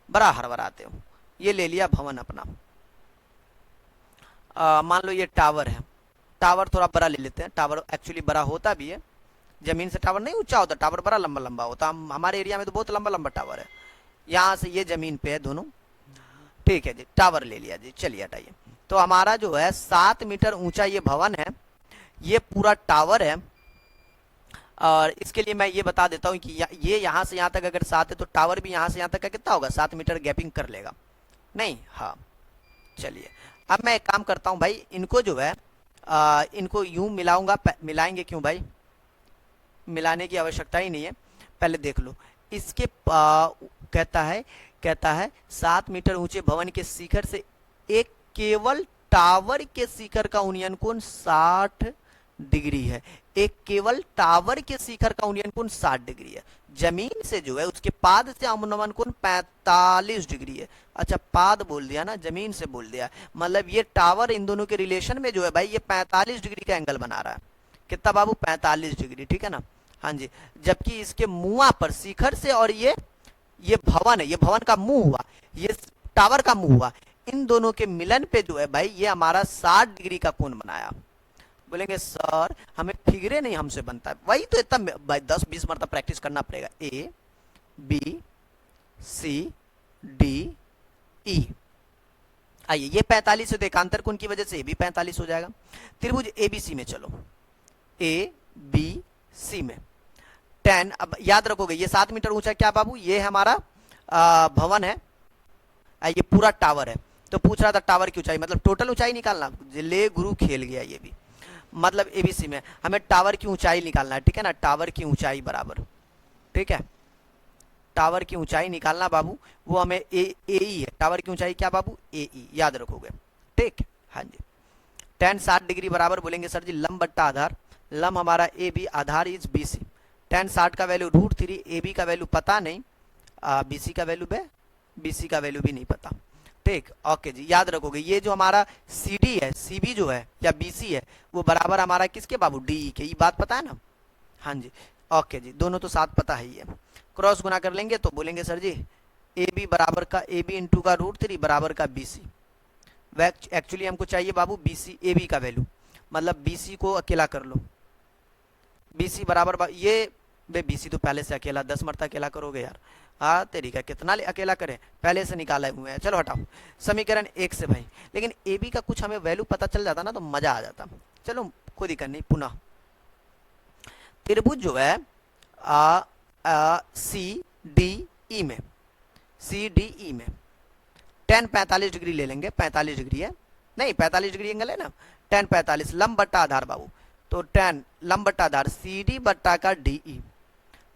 बड़ा हड़बड़ाते हो, ये ले लिया भवन अपना, मान लो ये टावर है, टावर थोड़ा बड़ा ले लेते हैं, टावर एक्चुअली बड़ा होता भी है, जमीन से टावर नहीं ऊंचा होता, टावर बड़ा लंबा लंबा होता, हमारे एरिया में तो बहुत लंबा लंबा टावर है, यहाँ से ये जमीन पे है दोनों, ठीक है जी टावर ले लिया जी, चलिए हटाइए। तो हमारा जो है 7 मीटर ऊंचा ये भवन है, ये पूरा टावर है, और इसके लिए मैं ये बता देता हूँ कि ये यहाँ से यहाँ तक अगर 7 है तो टावर भी यहाँ से यहाँ तक का कितना होगा, 7 मीटर गैपिंग कर लेगा, नहीं हाँ चलिए। अब मैं एक काम करता हूँ भाई, इनको जो है इनको यूं मिलाऊंगा, मिलाएंगे क्यों भाई, मिलाने की आवश्यकता ही नहीं है, पहले देख लो इसके कहता है 7 मीटर ऊंचे भवन के शिखर से एक केवल टावर के शिखर का यूनियन कोण 60 डिग्री है, एक केवल टावर के शिखर का यूनियन कोण 60 डिग्री है, जमीन से जो है उसके पाद से अवनमन कोण 45 डिग्री है, अच्छा पाद बोल दिया ना, जमीन से बोल दिया, मतलब ये टावर इन दोनों के रिलेशन में जो है भाई ये 45 डिग्री का एंगल बना रहा है, कितना बाबू 45 डिग्री, ठीक है ना। हाँ जी, जबकि इसके मुआ पर शिखर से, और ये भवन है, ये भवन का मुंह हुआ, ये टावर का मुंह हुआ, इन दोनों के मिलन पे जो है भाई ये हमारा 60 डिग्री का कोण बनाया। बोलेंगे सर हमें फिगरे नहीं हमसे बनता है, वही तो इतना भाई 10-20 मरतबा प्रैक्टिस करना पड़ेगा। ए बी सी डी ई, आइए ये 45 है, एकांतर कोण की वजह से ये भी 45 हो जाएगा। त्रिभुज एबीसी में चलो, ए बी सी में 10, अब याद रखोगे ये 7 मीटर ऊंचा क्या बाबू, ये हमारा भवन है, ये पूरा टावर है। तो पूछ रहा था टावर की ऊंचाई, मतलब टोटल ऊंचाई निकालना, ले गुरु खेल गया ये भी। मतलब एबीसी में हमें टावर की ऊंचाई निकालना है, ठीक है ना, टावर की ऊंचाई बराबर, ठीक है, टावर की ऊंचाई निकालना बाबू, वो हमें ए ई है, टावर की ऊंचाई क्या बाबू, ए ई, याद रखोगे, ठीक। हाँ जी, tan 60 डिग्री बराबर बोलेंगे सर जी लंब बट्टा आधार, लंब हमारा ए बी, आधार इज बी सी, tan 60 का वैल्यू √3, ए बी का वैल्यू पता नहीं, बी सी का वैल्यू बी सी का वैल्यू भी नहीं पता, ठीक। ओके जी, याद रखोगे ये जो हमारा सी डी है, सी बी जो है या बी सी है, वो बराबर हमारा किसके बाबू, डी ई के, ये बात पता है ना। हाँ जी, ओके जी, दोनों तो साथ पता है ही है। क्रॉस गुना कर लेंगे तो बोलेंगे सर जी ए बी बराबर का ए बी इंटू का √3 बराबर का बी सी। एक्चुअली हमको चाहिए बाबू बी सी ए बी का वैल्यू, मतलब बी सी को अकेला कर लो, बी सी बराबर ये बी सी तो पहले से अकेला, 10 मरतबा अकेला करोगे यार, हाँ तेरी का कितना अकेला करें, पहले से निकाला हुए हैं। चलो हटाओ समीकरण 1 से भाई, लेकिन ए बी का कुछ हमें वैल्यू पता चल जाता ना तो मजा आ जाता। चलो खुद ही करनी, पुनः त्रिभुज जो है सी डी ई में, सी डी ई में tan 45 डिग्री ले लेंगे, 45 डिग्री है, नहीं 45 डिग्री एंगल है ना, tan 45 लंब बट्टा आधार बाबू, तो tan लंब बट्टा आधार सी डी बट्टा का D E,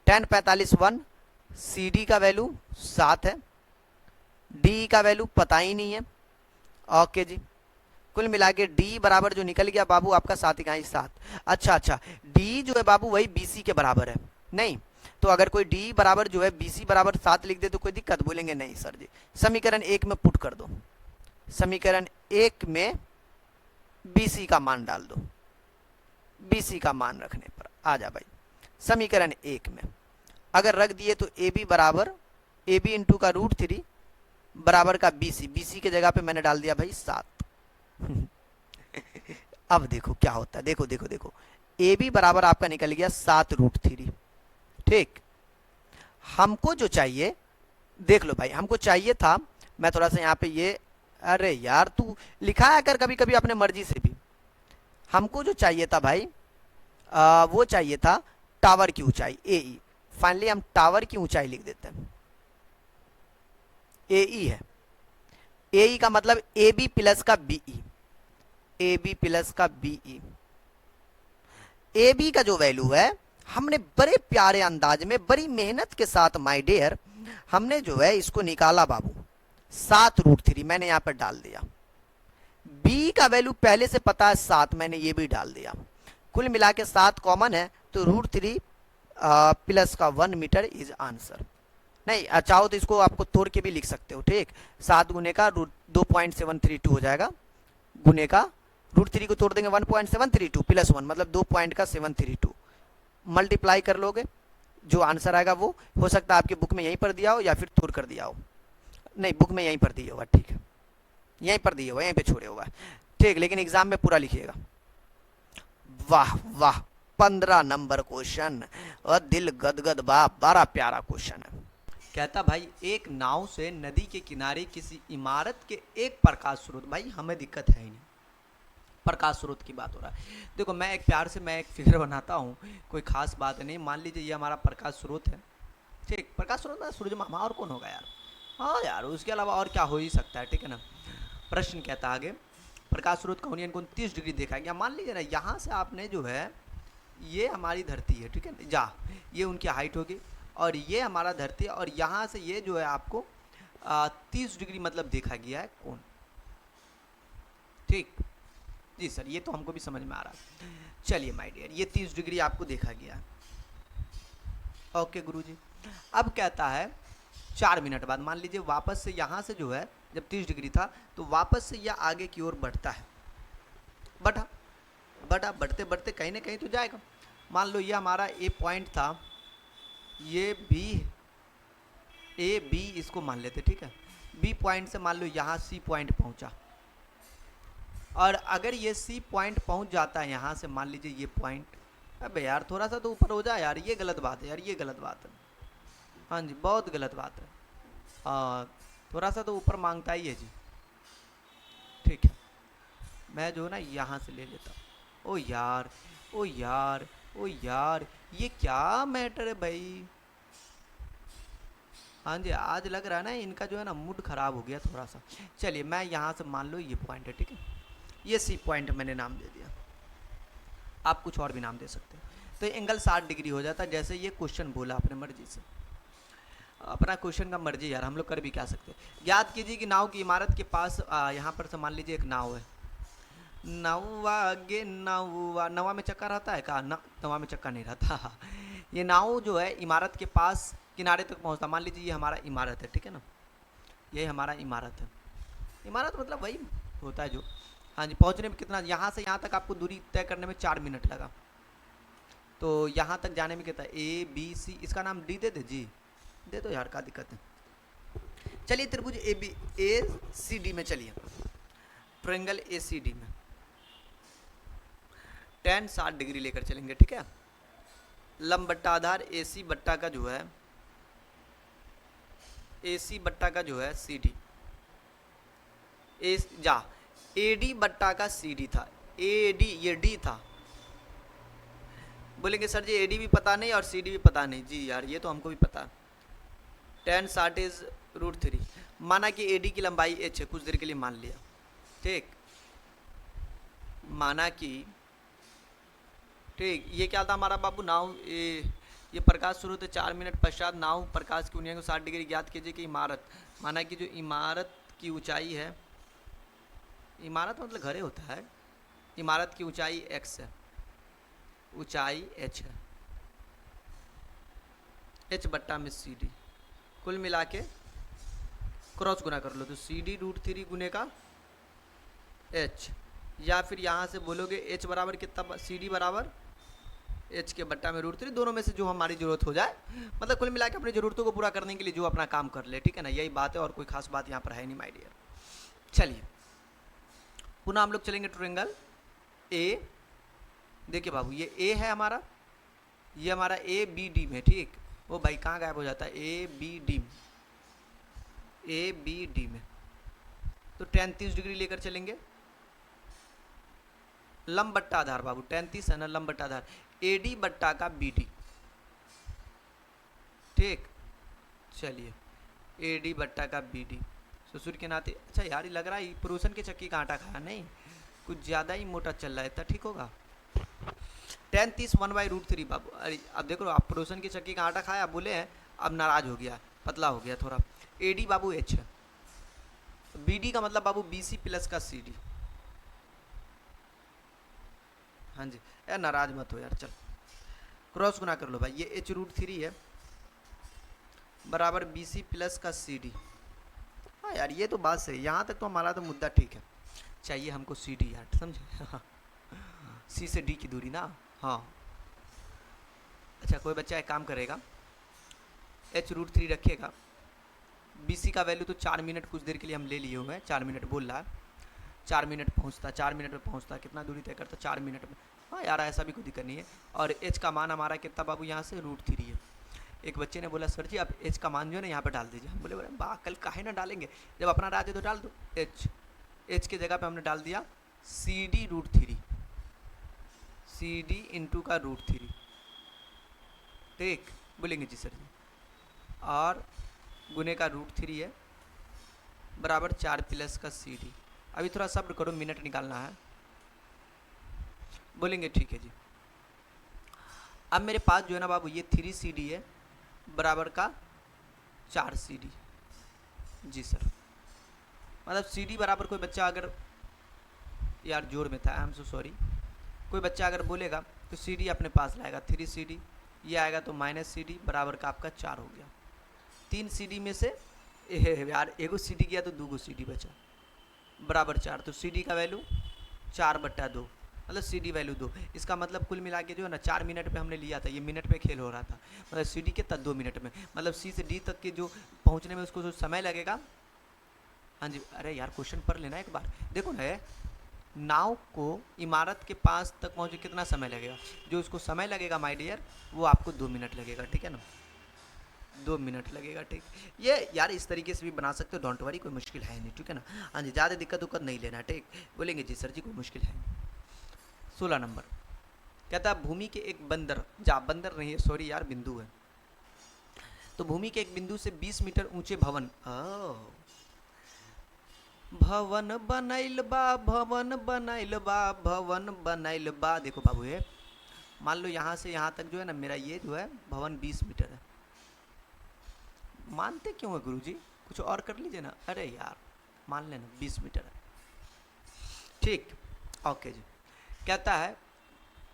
tan 45 1, C D का वैल्यू 7 है, डी का वैल्यू पता ही नहीं है। ओके जी, कुल मिला के डी बराबर जो निकल गया बाबू आपका 7 इकाई 7। अच्छा अच्छा, डी जो है बाबू वही बी सी के बराबर है, नहीं तो अगर कोई डी बराबर जो है बी सी बराबर 7 लिख दे तो कोई दिक्कत, बोलेंगे नहीं सर जी, समीकरण 1 में पुट कर दो, समीकरण 1 में बी सी का मान डाल दो, बी सी का मान रखने पर आ जा भाई, समीकरण 1 में अगर रख दिए तो ए बी बराबर ए बी इंटू का √3 बराबर का बी सी, बी सी के जगह पे मैंने डाल दिया भाई 7। अब देखो क्या होता है, देखो देखो देखो, ए बी बराबर आपका निकल गया 7√3, ठीक। हमको जो चाहिए देख लो भाई, हमको चाहिए था, मैं थोड़ा सा यहाँ पे ये, अरे यार तू लिखाया कर कभी कभी अपने मर्जी से भी, हमको जो चाहिए था भाई वो चाहिए था टावर की ऊंचाई ए ई, फाइनली हम टावर की ऊंचाई लिख देते हैं, ए ई है, ए ई का मतलब ए बी प्लस का B E, A B plus का बी ई, ए बी का जो वैल्यू है हमने बड़े प्यारे अंदाज में बड़ी मेहनत के साथ माय डियर हमने जो है इसको निकाला बाबू, 7√3 मैंने यहां पर डाल दिया, बी का वैल्यू पहले से पता है 7, मैंने ये भी डाल दिया, कुल मिला के 7 कॉमन है तो √3 प्लस का 1 मीटर इज आंसर। नहीं चाहो तो इसको आपको तोड़ के भी लिख सकते हो, ठीक, 7 गुने का 2.732 हो जाएगा, गुने का √3 को तोड़ देंगे 1.732 प्लस 1 मतलब 2.732, मल्टीप्लाई कर लोगे जो आंसर आएगा वो हो सकता है आपके बुक में यहीं पर दिया हो या फिर तोड़ कर दिया हो, नहीं बुक में यहीं पर दिया होगा, ठीक है यहीं पर दिया होगा, यहीं पे छोड़े होगा, ठीक, लेकिन एग्जाम में पूरा लिखिएगा। वाह वाह, 15 नंबर क्वेश्चन और दिल गदगद बा, बड़ा प्यारा क्वेश्चन है। कहता भाई एक नाव से नदी के किनारे किसी इमारत के एक प्रकाश स्रोत, भाई हमें दिक्कत है ही नहीं, प्रकाश स्रोत की बात हो रहा है। देखो मैं एक प्यार से मैं एक फिगर बनाता हूँ, कोई खास बात नहीं, मान लीजिए ये हमारा प्रकाश स्रोत है, ठीक, प्रकाश स्रोत ना सूरज मामा, और कौन होगा यार, हाँ यार उसके अलावा और क्या हो ही सकता है, ठीक है ना। प्रश्न कहता आगे प्रकाश स्रोत का होने कोण 30 डिग्री देखा गया, मान लीजिए ना यहाँ से आपने जो है ये हमारी धरती है, ठीक है जा, ये उनकी हाइट होगी और ये हमारा धरती है, और यहाँ से ये जो है आपको 30 डिग्री मतलब देखा गया है कोण, ठीक जी सर, ये तो हमको भी समझ में आ रहा है। चलिए माय डियर ये 30 डिग्री आपको देखा गया है, ओके गुरुजी। अब कहता है 4 मिनट बाद मान लीजिए वापस से यहाँ से जो है जब 30 डिग्री था तो वापस से यह आगे की ओर बढ़ता है, बढ़ा बढ़ा बढ़ते बढ़ते कहीं ना कहीं तो जाएगा। मान लो ये हमारा ए पॉइंट था, ये बी ए बी इसको मान लेते, ठीक है, बी पॉइंट से मान लो यहाँ सी पॉइंट पहुँचा, और अगर ये सी पॉइंट पहुँच जाता है यहाँ से, मान लीजिए ये पॉइंट, अबे यार थोड़ा सा तो ऊपर हो जाए यार, ये गलत बात है यार, ये गलत बात है। हाँ जी, बहुत गलत बात है। थोड़ा सा तो ऊपर मांगता ही है जी। ठीक है, मैं जो है ना यहाँ से ले लेता। ओ यार, ओ यार, ओ यार, ये क्या मैटर है भाई। हाँ जी, आज लग रहा है ना इनका जो है ना मूड ख़राब हो गया थोड़ा सा। चलिए मैं यहाँ से मान लो ये पॉइंट है, ठीक है, ये सी पॉइंट मैंने नाम दे दिया, आप कुछ और भी नाम दे सकते हैं। तो एंगल 60 डिग्री हो जाता है, जैसे ये क्वेश्चन बोला अपने मर्जी से, अपना क्वेश्चन का मर्जी यार, हम लोग कर भी क्या सकते हैं। याद कीजिए कि नाव की इमारत के पास यहाँ पर से मान लीजिए एक नाव है, नौवा गे नौवा, नवा में चक्का रहता है का ना, नवा में चक्का नहीं रहता। ये नाव जो है इमारत के पास किनारे तक पहुँचता, मान लीजिए ये हमारा इमारत है, ठीक है ना, ये हमारा इमारत है। इमारत मतलब वही होता है जो, हाँ जी, पहुँचने में कितना, यहाँ से यहाँ तक आपको दूरी तय करने में 4 मिनट लगा, तो यहाँ तक जाने में कितना, ए बी सी, इसका नाम डी दे दे जी, दे दो यार, क्या दिक्कत है। चलिए त्रिभुज ए बी ए सी डी में चलिए, ट्रायंगल ए सी डी में tan 60 डिग्री लेकर चलेंगे, ठीक है। लंब बट्टा आधार ए सी बट्टा का जो है, ए सी बट्टा का जो है सी डी, ए डी बट्टा का सी डी था, ए डी ये डी था। बोलेंगे सर जी ए डी भी पता नहीं और सी डी भी पता नहीं, जी यार ये तो हमको भी पता। tan 60 इज √3, माना कि ए डी की लंबाई h है, कुछ देर के लिए मान लिया, ठीक, माना कि, ठीक, ये क्या था हमारा बाबू, नाव ये प्रकाश शुरू होते 4 मिनट पश्चात नाव प्रकाश की उन्नयन को 60 डिग्री ज्ञात कीजिए कि इमारत, माना कि जो इमारत की ऊंचाई है, इमारत मतलब घरे होता है, इमारत की ऊंचाई x है, ऊंचाई h है, h बट्टा में सी डी, कुल मिला के क्रॉस गुना कर लो तो सी डी √3 गुने का h, या फिर यहाँ से बोलोगे h बराबर कितना, सी डी बराबर h के बट्टा में √3, दोनों में से जो हमारी ज़रूरत हो जाए, मतलब कुल मिला के अपनी ज़रूरतों को पूरा करने के लिए जो अपना काम कर ले, ठीक है ना, यही बात है, और कोई खास बात यहाँ पर है नहीं माय डियर। चलिए पुनः हम लोग चलेंगे ट्रायंगल ए, देखिए बाबू ये ए है हमारा, ये हमारा ए बी डी में, ठीक, वो भाई कहाँ गायब हो जाता है, ए बी डी में, ए बी डी में, तो tan 30 डिग्री लेकर चलेंगे, लंब बट्टा आधार बाबू, tan 30 है ना, लंब बट्टा आधार ए डी बट्टा का बी डी, ठीक, चलिए ए डी बट्टा का बी डी, ससुर के नाते, अच्छा यार ये लग रहा है पुरुषन के चक्की का आटा खाया नहीं, कुछ ज़्यादा ही मोटा चल रहा है, इतना ठीक होगा। tan 30 1/√3 बाबू, अरे अब देखो आप पुरुषन की चक्की का आटा खाया बोले हैं, अब नाराज हो गया, पतला हो गया थोड़ा, ए डी बाबू एच है, बी डी का मतलब बाबू बी सी प्लस का सी डी, हाँ जी, यार नाराज मत हो यार, चल क्रॉस गुना कर लो भाई, ये h√3 है बराबर बी सी प्लस का सी डी, हाँ यार ये तो बात सही, यहाँ तक तो हमारा तो मुद्दा ठीक है, चाहिए हमको सी डी यार, समझे, सी से डी की दूरी ना, हाँ। अच्छा कोई बच्चा एक काम करेगा, h√3 रखेगा, बी सी का वैल्यू तो 4 मिनट कुछ देर के लिए हम ले लिए हुए हैं, 4 मिनट बोल रहा है, 4 मिनट पहुँचता, 4 मिनट में पहुँचता, कितना दूरी तय करता, 4 मिनट में, हाँ यार ऐसा भी कोई दिक्कत नहीं है। और h का मान हमारा कितना बाबू, यहाँ से √3 है। एक बच्चे ने बोला सर जी आप h का मान जो है ना यहाँ पे डाल दीजिए, हम बोले बोले बा कल काहे ना डालेंगे, जब अपना राज है तो डाल दो, h की जगह पे हमने डाल दिया C D √3, C D into का √3, ठीक, बोलेंगे जी सर जी, और गुने का √3 है बराबर 4 प्लस का सी डी, अभी थोड़ा सब्र करो, मिनट निकालना है, बोलेंगे ठीक है जी। अब मेरे पास जो है ना बाबू ये 3 सी डी है बराबर का 4 सी डी, जी सर, मतलब सी डी बराबर, कोई बच्चा अगर, यार जोर में था, आई एम सो सॉरी, कोई बच्चा अगर बोलेगा तो सी डी अपने पास लाएगा 3 सी डी, ये आएगा तो माइनस सी डी बराबर का आपका 4 हो गया, 3 सी डी में से यार एगो सी डी गया तो 2 सी डी बचा बराबर 4, तो सी डी का वैल्यू 4/2, मतलब सी डी वैल्यू 2, इसका मतलब कुल मिला के जो है ना 4 मिनट पे हमने लिया था, ये मिनट पे खेल हो रहा था, मतलब सी डी कितना 2 मिनट में, मतलब सी से डी तक के जो पहुंचने में उसको जो समय लगेगा हाँ जी, अरे यार क्वेश्चन पढ़ लेना एक बार। देखो ना, नाव को इमारत के पास तक पहुँचे कितना समय लगेगा? जो उसको समय लगेगा माय डियर, वो आपको 2 मिनट लगेगा, ठीक है ना? 2 मिनट लगेगा, ठीक। ये यार इस तरीके से भी बना सकते हो, डोंट वरी, कोई मुश्किल है नहीं, ठीक है ना? हाँ जी, ज़्यादा दिक्कत उक्कत नहीं लेना, ठीक। बोलेंगे जी सर जी कोई मुश्किल है नहीं। 16 नंबर कहता है भूमि के एक बंदर, जा बंदर नहीं है सॉरी यार, बिंदु है। तो भूमि के एक बिंदु से 20 मीटर ऊंचे भवन, भवन बनैल बा, भवन बनैल बा, भवन बनैल बा। देखो बाबू ये मान लो यहाँ से यहाँ तक जो है ना, मेरा ये जो है भवन 20 मीटर है। मानते क्यों है गुरुजी? कुछ और कर लीजिए ना। अरे यार मान लेना 20 मीटर है, ठीक। ओके जी। कहता है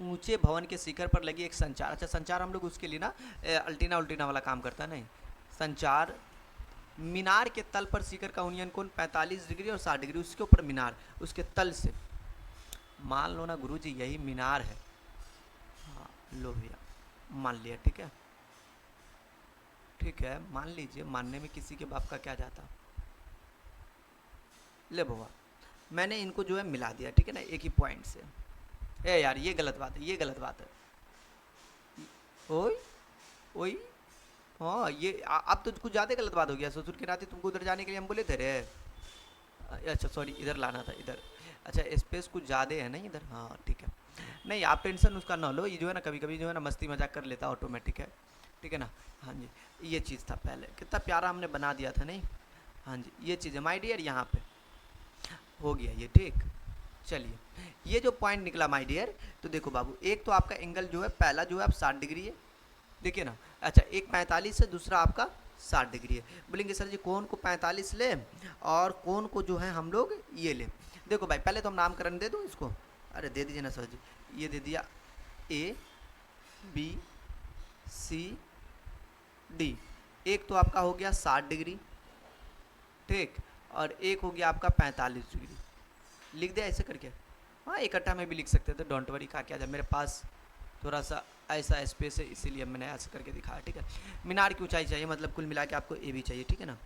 ऊंचे भवन के शिखर पर लगी एक संचार। अच्छा संचार हम लोग उसके लिए ना अल्टीना उल्टीना वाला काम करता है, नहीं। संचार मीनार के तल पर शिखर का उन्नयन कोण 45 डिग्री और 60 डिग्री, उसके ऊपर मीनार, उसके तल से मान लो ना गुरुजी यही मीनार है। हाँ लो भैया मान लिया, ठीक है, ठीक है मान लीजिए, मानने में किसी के बाप का क्या जाता। ले बुआ मैंने इनको जो है मिला दिया, ठीक है ना, एक ही पॉइंट से। ए यार ये गलत बात है, ये गलत बात है। ओए ओए हाँ ये अब तो कुछ ज़्यादा गलत बात हो गया। ससुर के नाते तुमको उधर जाने के लिए हम बोले थे रे। अच्छा सॉरी इधर लाना था, इधर। अच्छा स्पेस कुछ ज़्यादा है नहीं इधर, हाँ ठीक है। नहीं आप टेंशन उसका ना लो, ये जो है ना कभी कभी जो है ना मस्ती मजाक कर लेता ऑटोमेटिक है, ठीक है ना। हाँ जी ये चीज़ था पहले, कितना प्यारा हमने बना दिया था नहीं। हाँ जी ये चीज़ है माय डियर, यहाँ पे हो गया ये, ठीक। चलिए ये जो पॉइंट निकला माय डियर, तो देखो बाबू एक तो आपका एंगल जो है पहला जो है आप 60 डिग्री है, देखिए ना। अच्छा एक 45 है, दूसरा आपका 60 डिग्री है। बोलेंगे सर जी कोण को 45 ले और कोण को जो है हम लोग ये ले। देखो भाई पहले तो हम नामकरण दे दो इसको, अरे दे दीजिए ना सर जी, ये दे दिया ए बी सी डी। एक तो आपका हो गया 60 डिग्री, ठीक, और एक हो गया आपका 45 डिग्री। लिख दिया ऐसे करके, हाँ इकट्ठा में भी लिख सकते थे, डोंट वरी। का क्या था मेरे पास थोड़ा सा ऐसा स्पेस है इसीलिए मैंने ऐसे करके दिखाया, ठीक है। मीनार की ऊंचाई चाहिए, मतलब कुल मिला के आपको ए भी चाहिए, ठीक है ना।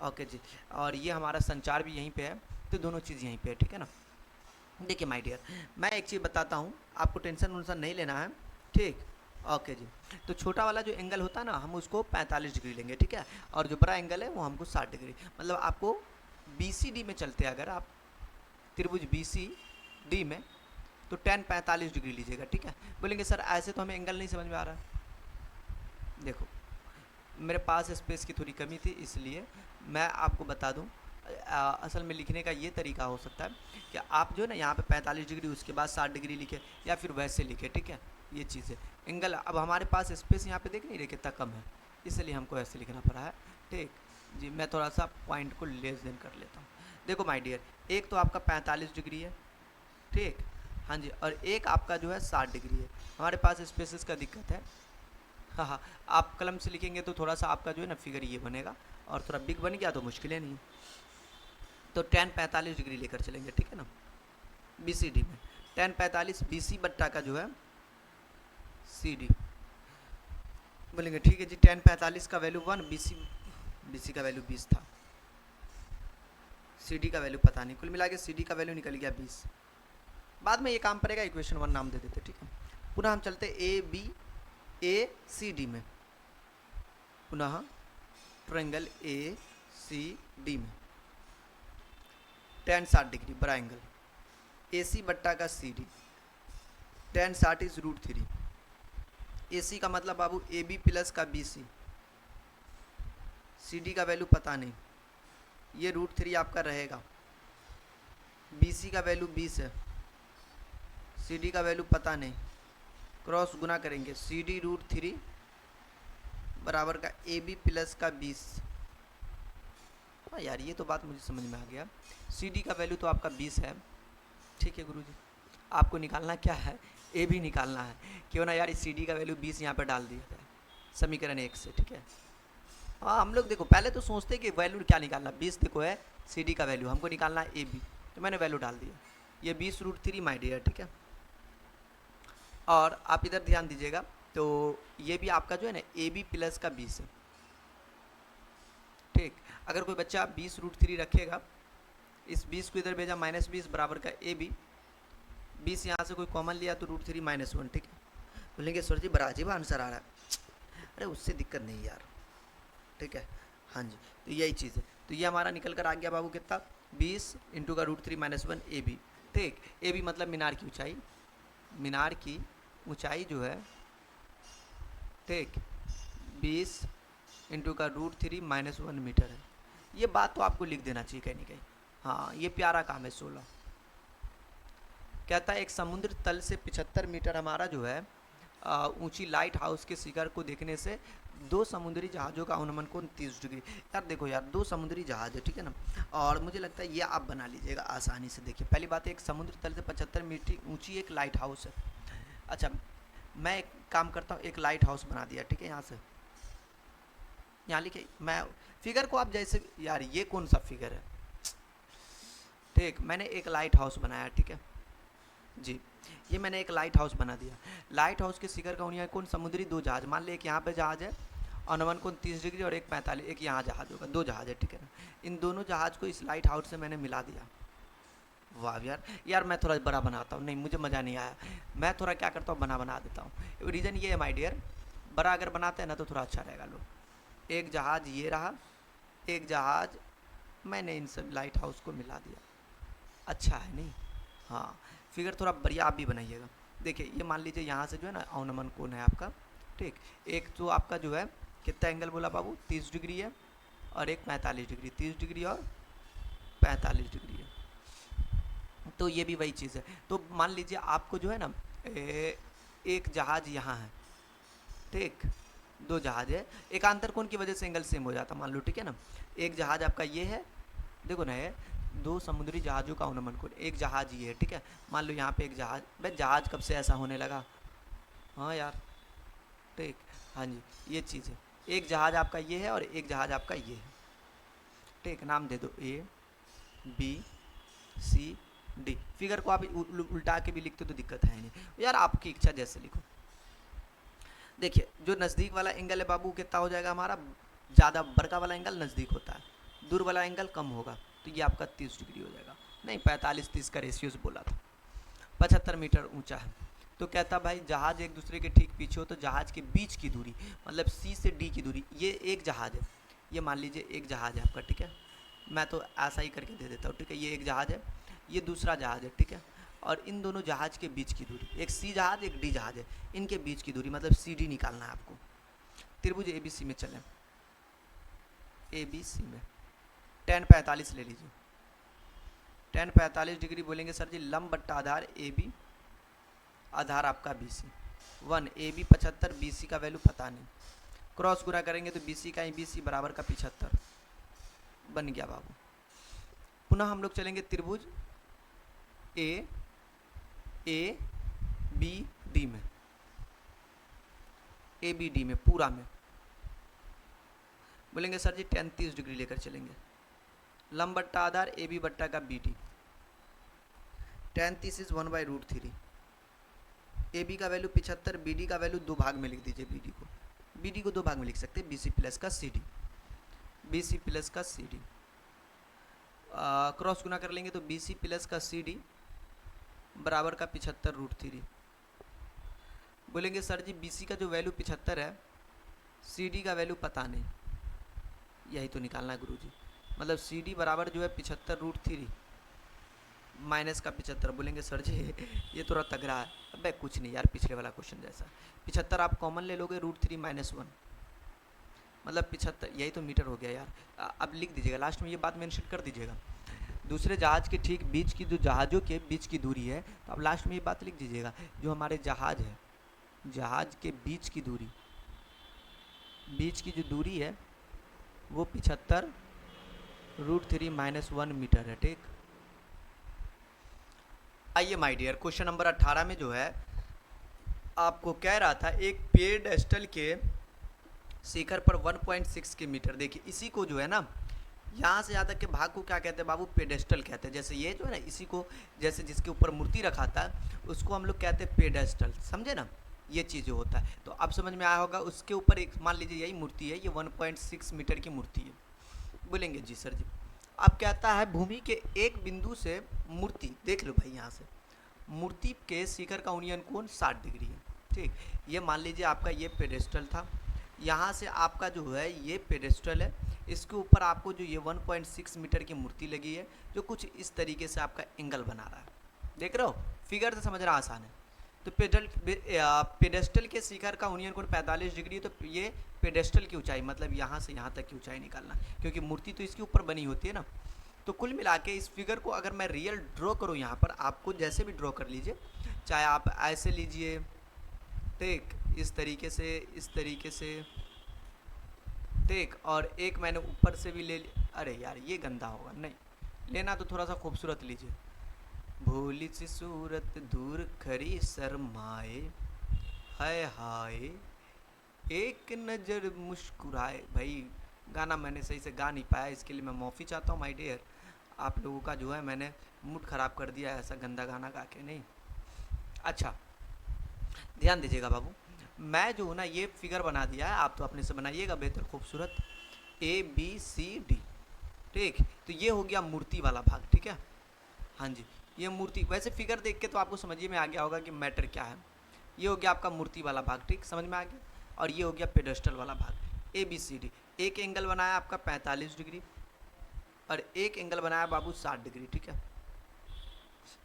ओके जी, और ये हमारा संचार भी यहीं पे है, तो दोनों चीज़ यहीं पे है, ठीक है ना। देखिए माय डियर मैं एक चीज़ बताता हूँ, आपको टेंशन वंशन नहीं लेना है, ठीक। ओके जी, तो छोटा वाला जो एंगल होता है ना हम उसको 45 डिग्री लेंगे, ठीक है, और जो बड़ा एंगल है वो हमको 60 डिग्री। मतलब आपको BCD में चलते हैं अगर आप त्रिभुज BCD में, तो tan 45 डिग्री लीजिएगा, ठीक है। बोलेंगे सर ऐसे तो हमें एंगल नहीं समझ में आ रहा। देखो मेरे पास स्पेस की थोड़ी कमी थी इसलिए मैं आपको बता दूं, असल में लिखने का ये तरीका हो सकता है कि आप जो है ना यहाँ पे 45 डिग्री उसके बाद 60 डिग्री लिखे, या फिर वैसे लिखे, ठीक है। ये चीज़ है एंगल, अब हमारे पास स्पेस यहाँ पे देख नहीं रहे कितना कम है, इसलिए हमको ऐसे लिखना पड़ा है, ठीक जी। मैं थोड़ा सा पॉइंट को लेस देन कर लेता हूँ। देखो माय डियर एक तो आपका 45 डिग्री है, ठीक, हाँ जी, और एक आपका जो है 60 डिग्री है। हमारे पास स्पेसेस का दिक्कत है, हाँ हाँ आप कलम से लिखेंगे तो थोड़ा सा आपका जो है ना फिगर ये बनेगा, और थोड़ा बिग बन गया तो मुश्किलें नहीं। तो tan 45 डिग्री लेकर चलेंगे, ठीक है ना। BCD में tan 45 BC बट्टा का जो है CD बोलेंगे, ठीक है जी। tan 45 का वैल्यू 1, BC का वैल्यू 20 था, CD का वैल्यू पता नहीं, कुल मिला के CD का वैल्यू निकल गया 20। बाद में ये काम पड़ेगा, इक्वेशन 1 नाम दे देते, ठीक है। पुनः हम चलते ABCD में, पुनः ट्रायंगल ACD में tan 60 डिग्री बड़ा एंगल, AC बट्टा का CD, tan 60 इज √3। AC का मतलब बाबू AB प्लस का BC, CD का वैल्यू पता नहीं, ये √3 आपका रहेगा। BC का वैल्यू 20 है, CD का वैल्यू पता नहीं, क्रॉस गुना करेंगे, CD √3 बराबर का AB प्लस का 20। हाँ यार ये तो बात मुझे समझ में आ गया, CD का वैल्यू तो आपका 20 है, ठीक है गुरुजी। आपको निकालना क्या है, ए भी निकालना है, क्यों ना यार इस CD का वैल्यू 20 यहाँ पर डाल दिया जाए समीकरण 1 से, ठीक है। हाँ हम लोग देखो पहले तो सोचते कि वैल्यू क्या निकालना, 20 देखो है CD का वैल्यू, हमको निकालना है AB, तो मैंने वैल्यू डाल दिया, ये 20 √3 माय डियर, ठीक है। और आप इधर ध्यान दीजिएगा, तो ये भी आपका जो है ना AB प्लस का 20 है, ठीक। अगर कोई बच्चा 20 √3 रखेगा इस 20 को इधर भेजा, -20 बराबर का ए बी, 20 यहाँ से कोई कॉमन लिया तो √3 -1, ठीक है। बोलेंगे सर जी बड़ा अजीब आंसर आ रहा है। अरे उससे दिक्कत नहीं यार, ठीक है। हाँ जी, तो यही चीज़ है। तो ये हमारा निकल कर आ गया बाबू कितना, 20 इंटू का √3 -1 ए बी, ठीक। ए बी मतलब मीनार की ऊंचाई, मीनार की ऊंचाई जो है, ठीक, 20 इंटू का √3 -1 मीटर है। ये बात तो आपको लिख देना चाहिए कहीं ना कहीं। हाँ, ये प्यारा काम है। 16 कहता है एक समुद्र तल से 75 मीटर हमारा जो है ऊंची लाइट हाउस के शिखर को देखने से 2 समुद्री जहाज़ों का अनुमान कोण 30 डिग्री। यार देखो यार, 2 समुद्री जहाज़ है, ठीक है ना, और मुझे लगता है ये आप बना लीजिएगा आसानी से। देखिए पहली बात है, एक समुद्र तल से 75 मीटर ऊंची एक लाइट हाउस है। अच्छा, मैं एक काम करता हूँ, एक लाइट हाउस बना दिया, ठीक है। यहाँ से यहाँ लिखे, मैं फिगर को आप जैसे, यार ये कौन सा फिगर है, ठीक, मैंने एक लाइट हाउस बनाया, ठीक है जी। ये मैंने एक लाइट हाउस बना दिया। लाइट हाउस के शिखर का उन्हें कौन समुद्री 2 जहाज, मान लिया एक यहाँ पे जहाज है अनुमान कोण 30 डिग्री और एक 45, एक यहाँ जहाज होगा, 2 जहाज है, ठीक है ना। इन दोनों जहाज को इस लाइट हाउस से मैंने मिला दिया। वाह यार, यार मैं थोड़ा बड़ा बनाता हूँ, नहीं मुझे मज़ा नहीं आया, मैं थोड़ा क्या करता हूँ, बना देता हूँ। रीज़न ये है माय डियर, बड़ा अगर बनाते हैं ना तो थोड़ा अच्छा रहेगा। लो, एक जहाज ये रहा, एक जहाज मैंने इन सब लाइट हाउस को मिला दिया। अच्छा है नहीं? हाँ, फिगर थोड़ा बढ़िया आप भी बनाइएगा। देखिए ये मान लीजिए यहाँ से जो है ना अवनमन कोण है आपका, ठीक, एक तो आपका जो है कितना एंगल बोला बाबू, 30 डिग्री है, और एक 45 डिग्री, 30 डिग्री और 45 डिग्री है। तो ये भी वही चीज़ है। तो मान लीजिए आपको जो है ना एक जहाज यहाँ है, ठीक, 2 जहाज है, एकांतर कोण की वजह से एंगल सेम हो जाता, मान लो, ठीक है ना। एक जहाज आपका ये है, देखो ना, है 2 समुद्री जहाज़ों का अनुमान कोण, एक जहाज ये है, ठीक है। मान लो यहाँ पे एक जहाज, भाई जहाज कब से ऐसा होने लगा, हाँ यार, ठीक, हाँ जी, ये चीज़ है। एक जहाज आपका ये है और एक जहाज आपका ये है, ठीक, नाम दे दो A B C D। Figure को आप उल्टा के भी लिखते तो दिक्कत है नहीं यार, आपकी इच्छा जैसे लिखो। देखिए जो नज़दीक वाला एंगल है बाबू कितना हो जाएगा हमारा, ज़्यादा बड़का वाला एंगल नज़दीक होता है, दूर वाला एंगल कम होगा, तो ये आपका 30 डिग्री हो जाएगा। नहीं, 45-30 का रेशियो से बोला था। 75 मीटर ऊंचा है। तो कहता भाई जहाज़ एक दूसरे के ठीक पीछे हो तो जहाज़ के बीच की दूरी, मतलब C से D की दूरी, ये एक जहाज़ है, ये मान लीजिए एक जहाज़ है आपका, ठीक है, मैं तो ऐसा ही करके दे देता हूँ, ठीक है। ये एक जहाज़ है, ये दूसरा जहाज़ है, ठीक है, और इन दोनों जहाज़ के बीच की दूरी, एक C जहाज़ एक D जहाज़ है, इनके बीच की दूरी मतलब CD निकालना है आपको। त्रिभुज ABC में चलें, ABC में tan 45 ले लीजिए, tan 45 डिग्री बोलेंगे सर जी, लंब बट्टा आधार AB, आधार आपका BC, 1 AB 75, BC का वैल्यू पता नहीं, क्रॉस गुणा करेंगे तो BC का BC बराबर का 75 बन गया बाबू। पुनः हम लोग चलेंगे त्रिभुज ABD में, ABD में पूरा में बोलेंगे सर जी tan 30 डिग्री लेकर चलेंगे, लंब बट्टा आधार AB बट्टा का BD, tan 30 इज 1/√3, AB का वैल्यू 75, BD का वैल्यू 2 भाग में लिख दीजिए, BD को 2 भाग में लिख सकते हैं, BC प्लस का CD, BC प्लस का CD, क्रॉस गुना कर लेंगे तो BC प्लस का CD बराबर का 75√3। बोलेंगे सर जी BC का जो वैल्यू 75 है, CD का वैल्यू पता नहीं, यही तो निकालना है गुरुजी, मतलब CD बराबर जो है 75√3 माइनस का 75। बोलेंगे सर जी ये थोड़ा तगड़ा है, अबे कुछ नहीं यार, पिछले वाला क्वेश्चन जैसा, 75 आप कॉमन ले लोगे, √3 - 1 मतलब 75, यही तो मीटर हो गया यार। अब लिख दीजिएगा लास्ट में, ये बात मेंशन कर दीजिएगा, दूसरे जहाज़ के ठीक बीच की, जो जहाज़ों के बीच की दूरी है, तो अब लास्ट में ये बात लिख दीजिएगा, जो हमारे जहाज़ है, जहाज़ के बीच की दूरी, बीच की जो दूरी है वो 75√3 - 1 मीटर है, ठीक। आइए माय डियर, क्वेश्चन नंबर 18 में जो है आपको कह रहा था एक पेडेस्टल के शिखर पर 1.6 के मीटर, देखिए इसी को जो है ना, यहाँ से यहाँ तक के भाग को क्या कहते हैं बाबू, पेडेस्टल कहते हैं। जैसे ये जो है ना, इसी को जैसे जिसके ऊपर मूर्ति रखा था उसको हम लोग कहते हैं पेडेस्टल, समझे ना, ये चीज़ जो होता है। तो अब समझ में आया होगा, उसके ऊपर एक मान लीजिए यही मूर्ति है, ये 1.6 मीटर की मूर्ति है। बोलेंगे जी सर जी अब कहता है भूमि के एक बिंदु से मूर्ति, देख लो भाई यहाँ से, मूर्ति के शिखर का उन्नयन कोण 60 डिग्री है। ठीक, ये मान लीजिए आपका ये पेडेस्टल था, यहाँ से आपका जो है ये पेडेस्टल है, इसके ऊपर आपको जो ये 1.6 मीटर की मूर्ति लगी है जो कुछ इस तरीके से आपका एंगल बना रहा है। देख रहे हो, फिगर से समझना आसान है। तो पेडेस्टल के शिखर का उन्नयन कोण 45 डिग्री, तो ये पेडेस्टल की ऊंचाई मतलब यहाँ से यहाँ तक की ऊंचाई निकालना, क्योंकि मूर्ति तो इसके ऊपर बनी होती है ना। तो कुल मिला के इस फिगर को अगर मैं रियल ड्रॉ करूँ, यहाँ पर आपको जैसे भी ड्रॉ कर लीजिए, चाहे आप ऐसे लीजिए, ठीक, इस तरीके से, इस तरीके से, ठीक, और एक मैंने ऊपर से भी ले लिया। अरे यार ये गंदा होगा, नहीं लेना तो थोड़ा सा खूबसूरत लीजिए। भोली सी सूरत दूर खरी शर्माए, हाय हाय एक नज़र मुस्कुराए। भाई गाना मैंने सही से गा नहीं पाया, इसके लिए मैं माफ़ी चाहता हूँ माय डियर। आप लोगों का जो है मैंने मूड ख़राब कर दिया ऐसा गंदा गाना गा के। नहीं, अच्छा ध्यान दीजिएगा बाबू, मैं जो हूँ ना ये फिगर बना दिया है, आप तो अपने से बनाइएगा बेहतर खूबसूरत, ABCD। ठीक, तो ये हो गया मूर्ति वाला भाग, ठीक है। हाँ जी, ये मूर्ति, वैसे फिगर देख के तो आपको समझिए में आ गया होगा कि मैटर क्या है। ये हो गया आपका मूर्ति वाला भाग, ठीक, समझ में आ गया। और ये हो गया पेडेस्टल वाला भाग, ABCD। एक एंगल बनाया आपका 45 डिग्री और एक एंगल बनाया बाबू 60 डिग्री, ठीक है।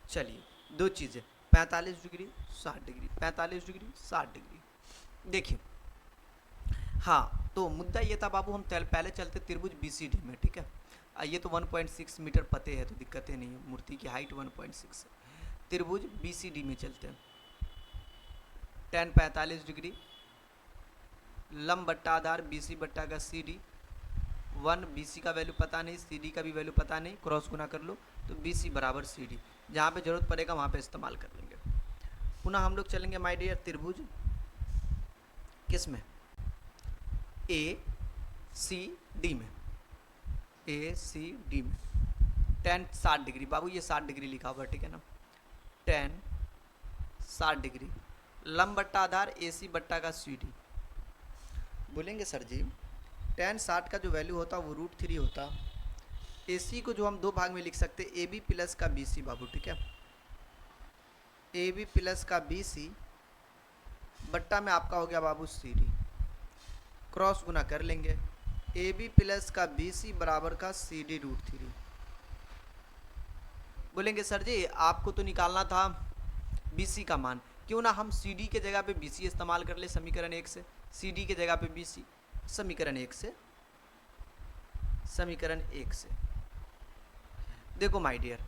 चलिए दो चीज़ें, 45 डिग्री 60 डिग्री, 45 डिग्री 60 डिग्री। देखिए, हाँ तो मुद्दा ये था बाबू, हम पहले चलते त्रिभुज BCD में, ठीक है। ये तो 1.6 मीटर पते है तो दिक्कतें नहीं है, मूर्ति की हाइट 1.6 है। त्रिभुज BCD में चलते हैं, tan 45 डिग्री, लंब बट्टा आधार BC बट्टा का CD, 1 BC का वैल्यू पता नहीं, CD का भी वैल्यू पता नहीं, क्रॉस गुना कर लो तो BC बराबर CD, जहाँ पे जरूरत पड़ेगा वहाँ पे इस्तेमाल कर लेंगे। पुनः हम लोग चलेंगे माय डियर त्रिभुज किस में, ACD में, ACD में tan 60 डिग्री, बाबू ये 60 डिग्री लिखा हुआ है, ठीक है ना, tan 60 डिग्री, लंब बट्टा आधार AC बट्टा का CD। बोलेंगे सर जी tan 60 का जो वैल्यू होता वो √3 होता, AC को जो हम दो भाग में लिख सकते AB प्लस का BC बाबू, ठीक है, AB प्लस का BC बट्टा में आपका हो गया बाबू CD, क्रॉस गुना कर लेंगे, AB प्लस का BC बराबर का CD √3। बोलेंगे सर जी आपको तो निकालना था BC का मान, क्यों ना हम CD के जगह पे BC इस्तेमाल कर ले समीकरण 1 से, CD के जगह पे BC, समीकरण 1 से, समीकरण 1 से। देखो माय डियर,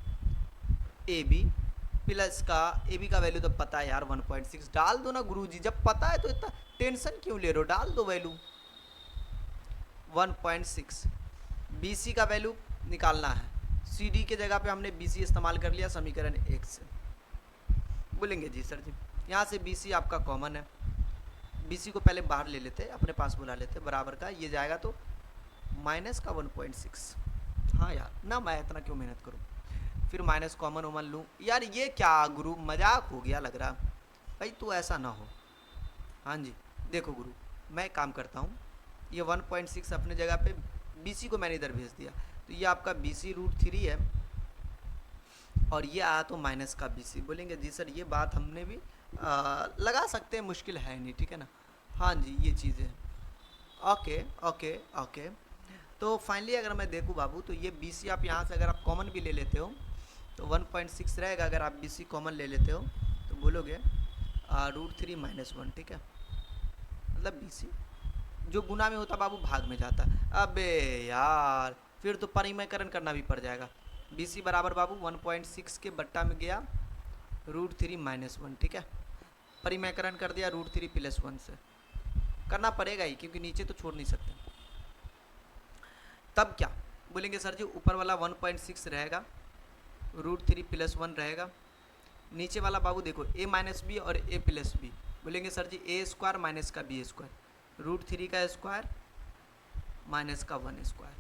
AB प्लस का, AB का वैल्यू तो पता है यार 1.6, डाल दो ना गुरुजी, जब पता है तो इतना टेंशन क्यों ले रहे हो, डाल दो वैल्यू 1.6। BC का वैल्यू निकालना है, CD के जगह पे हमने BC इस्तेमाल कर लिया समीकरण 1 से। बोलेंगे जी सर जी यहाँ से BC आपका कॉमन है, BC को पहले बाहर ले लेते अपने पास बुला लेते, बराबर का ये जाएगा तो माइनस का 1.6। हाँ यार ना, मैं इतना क्यों मेहनत करूँ, फिर माइनस कॉमन ओमन लूँ यार, ये क्या गुरु मजाक हो गया लग रहा भाई, तो ऐसा ना हो। हाँ जी देखो गुरु, मैं काम करता हूँ, ये 1.6 अपने जगह पे, BC को मैंने इधर भेज दिया, तो ये आपका BC √3 है और ये आया तो माइनस का BC। बोलेंगे जी सर ये बात हमने भी लगा सकते हैं, मुश्किल है नहीं, ठीक है ना। हाँ जी ये चीज़ें, ओके ओके ओके। तो फाइनली अगर मैं देखूँ बाबू, तो ये BC आप यहाँ से अगर आप कॉमन भी ले लेते हो तो 1.6 रहेगा, अगर आप BC कॉमन ले लेते हो तो बोलोगे √3 - 1, ठीक है, मतलब BC जो गुना में होता बाबू भाग में जाता। अबे यार फिर तो परिमयकरण करना भी पड़ जाएगा, BC बराबर बाबू 1.6 के बट्टा में गया √3 - 1, ठीक है, परिमयकरण कर दिया √3 + 1 से, करना पड़ेगा ही क्योंकि नीचे तो छोड़ नहीं सकते। तब क्या बोलेंगे सर जी, ऊपर वाला 1.6 रहेगा, √3 + 1 रहेगा, नीचे वाला बाबू देखो A - B और A + B। बोलेंगे सर जी A² माइनस का B², √3 का स्क्वायर माइनस का 1 स्क्वायर,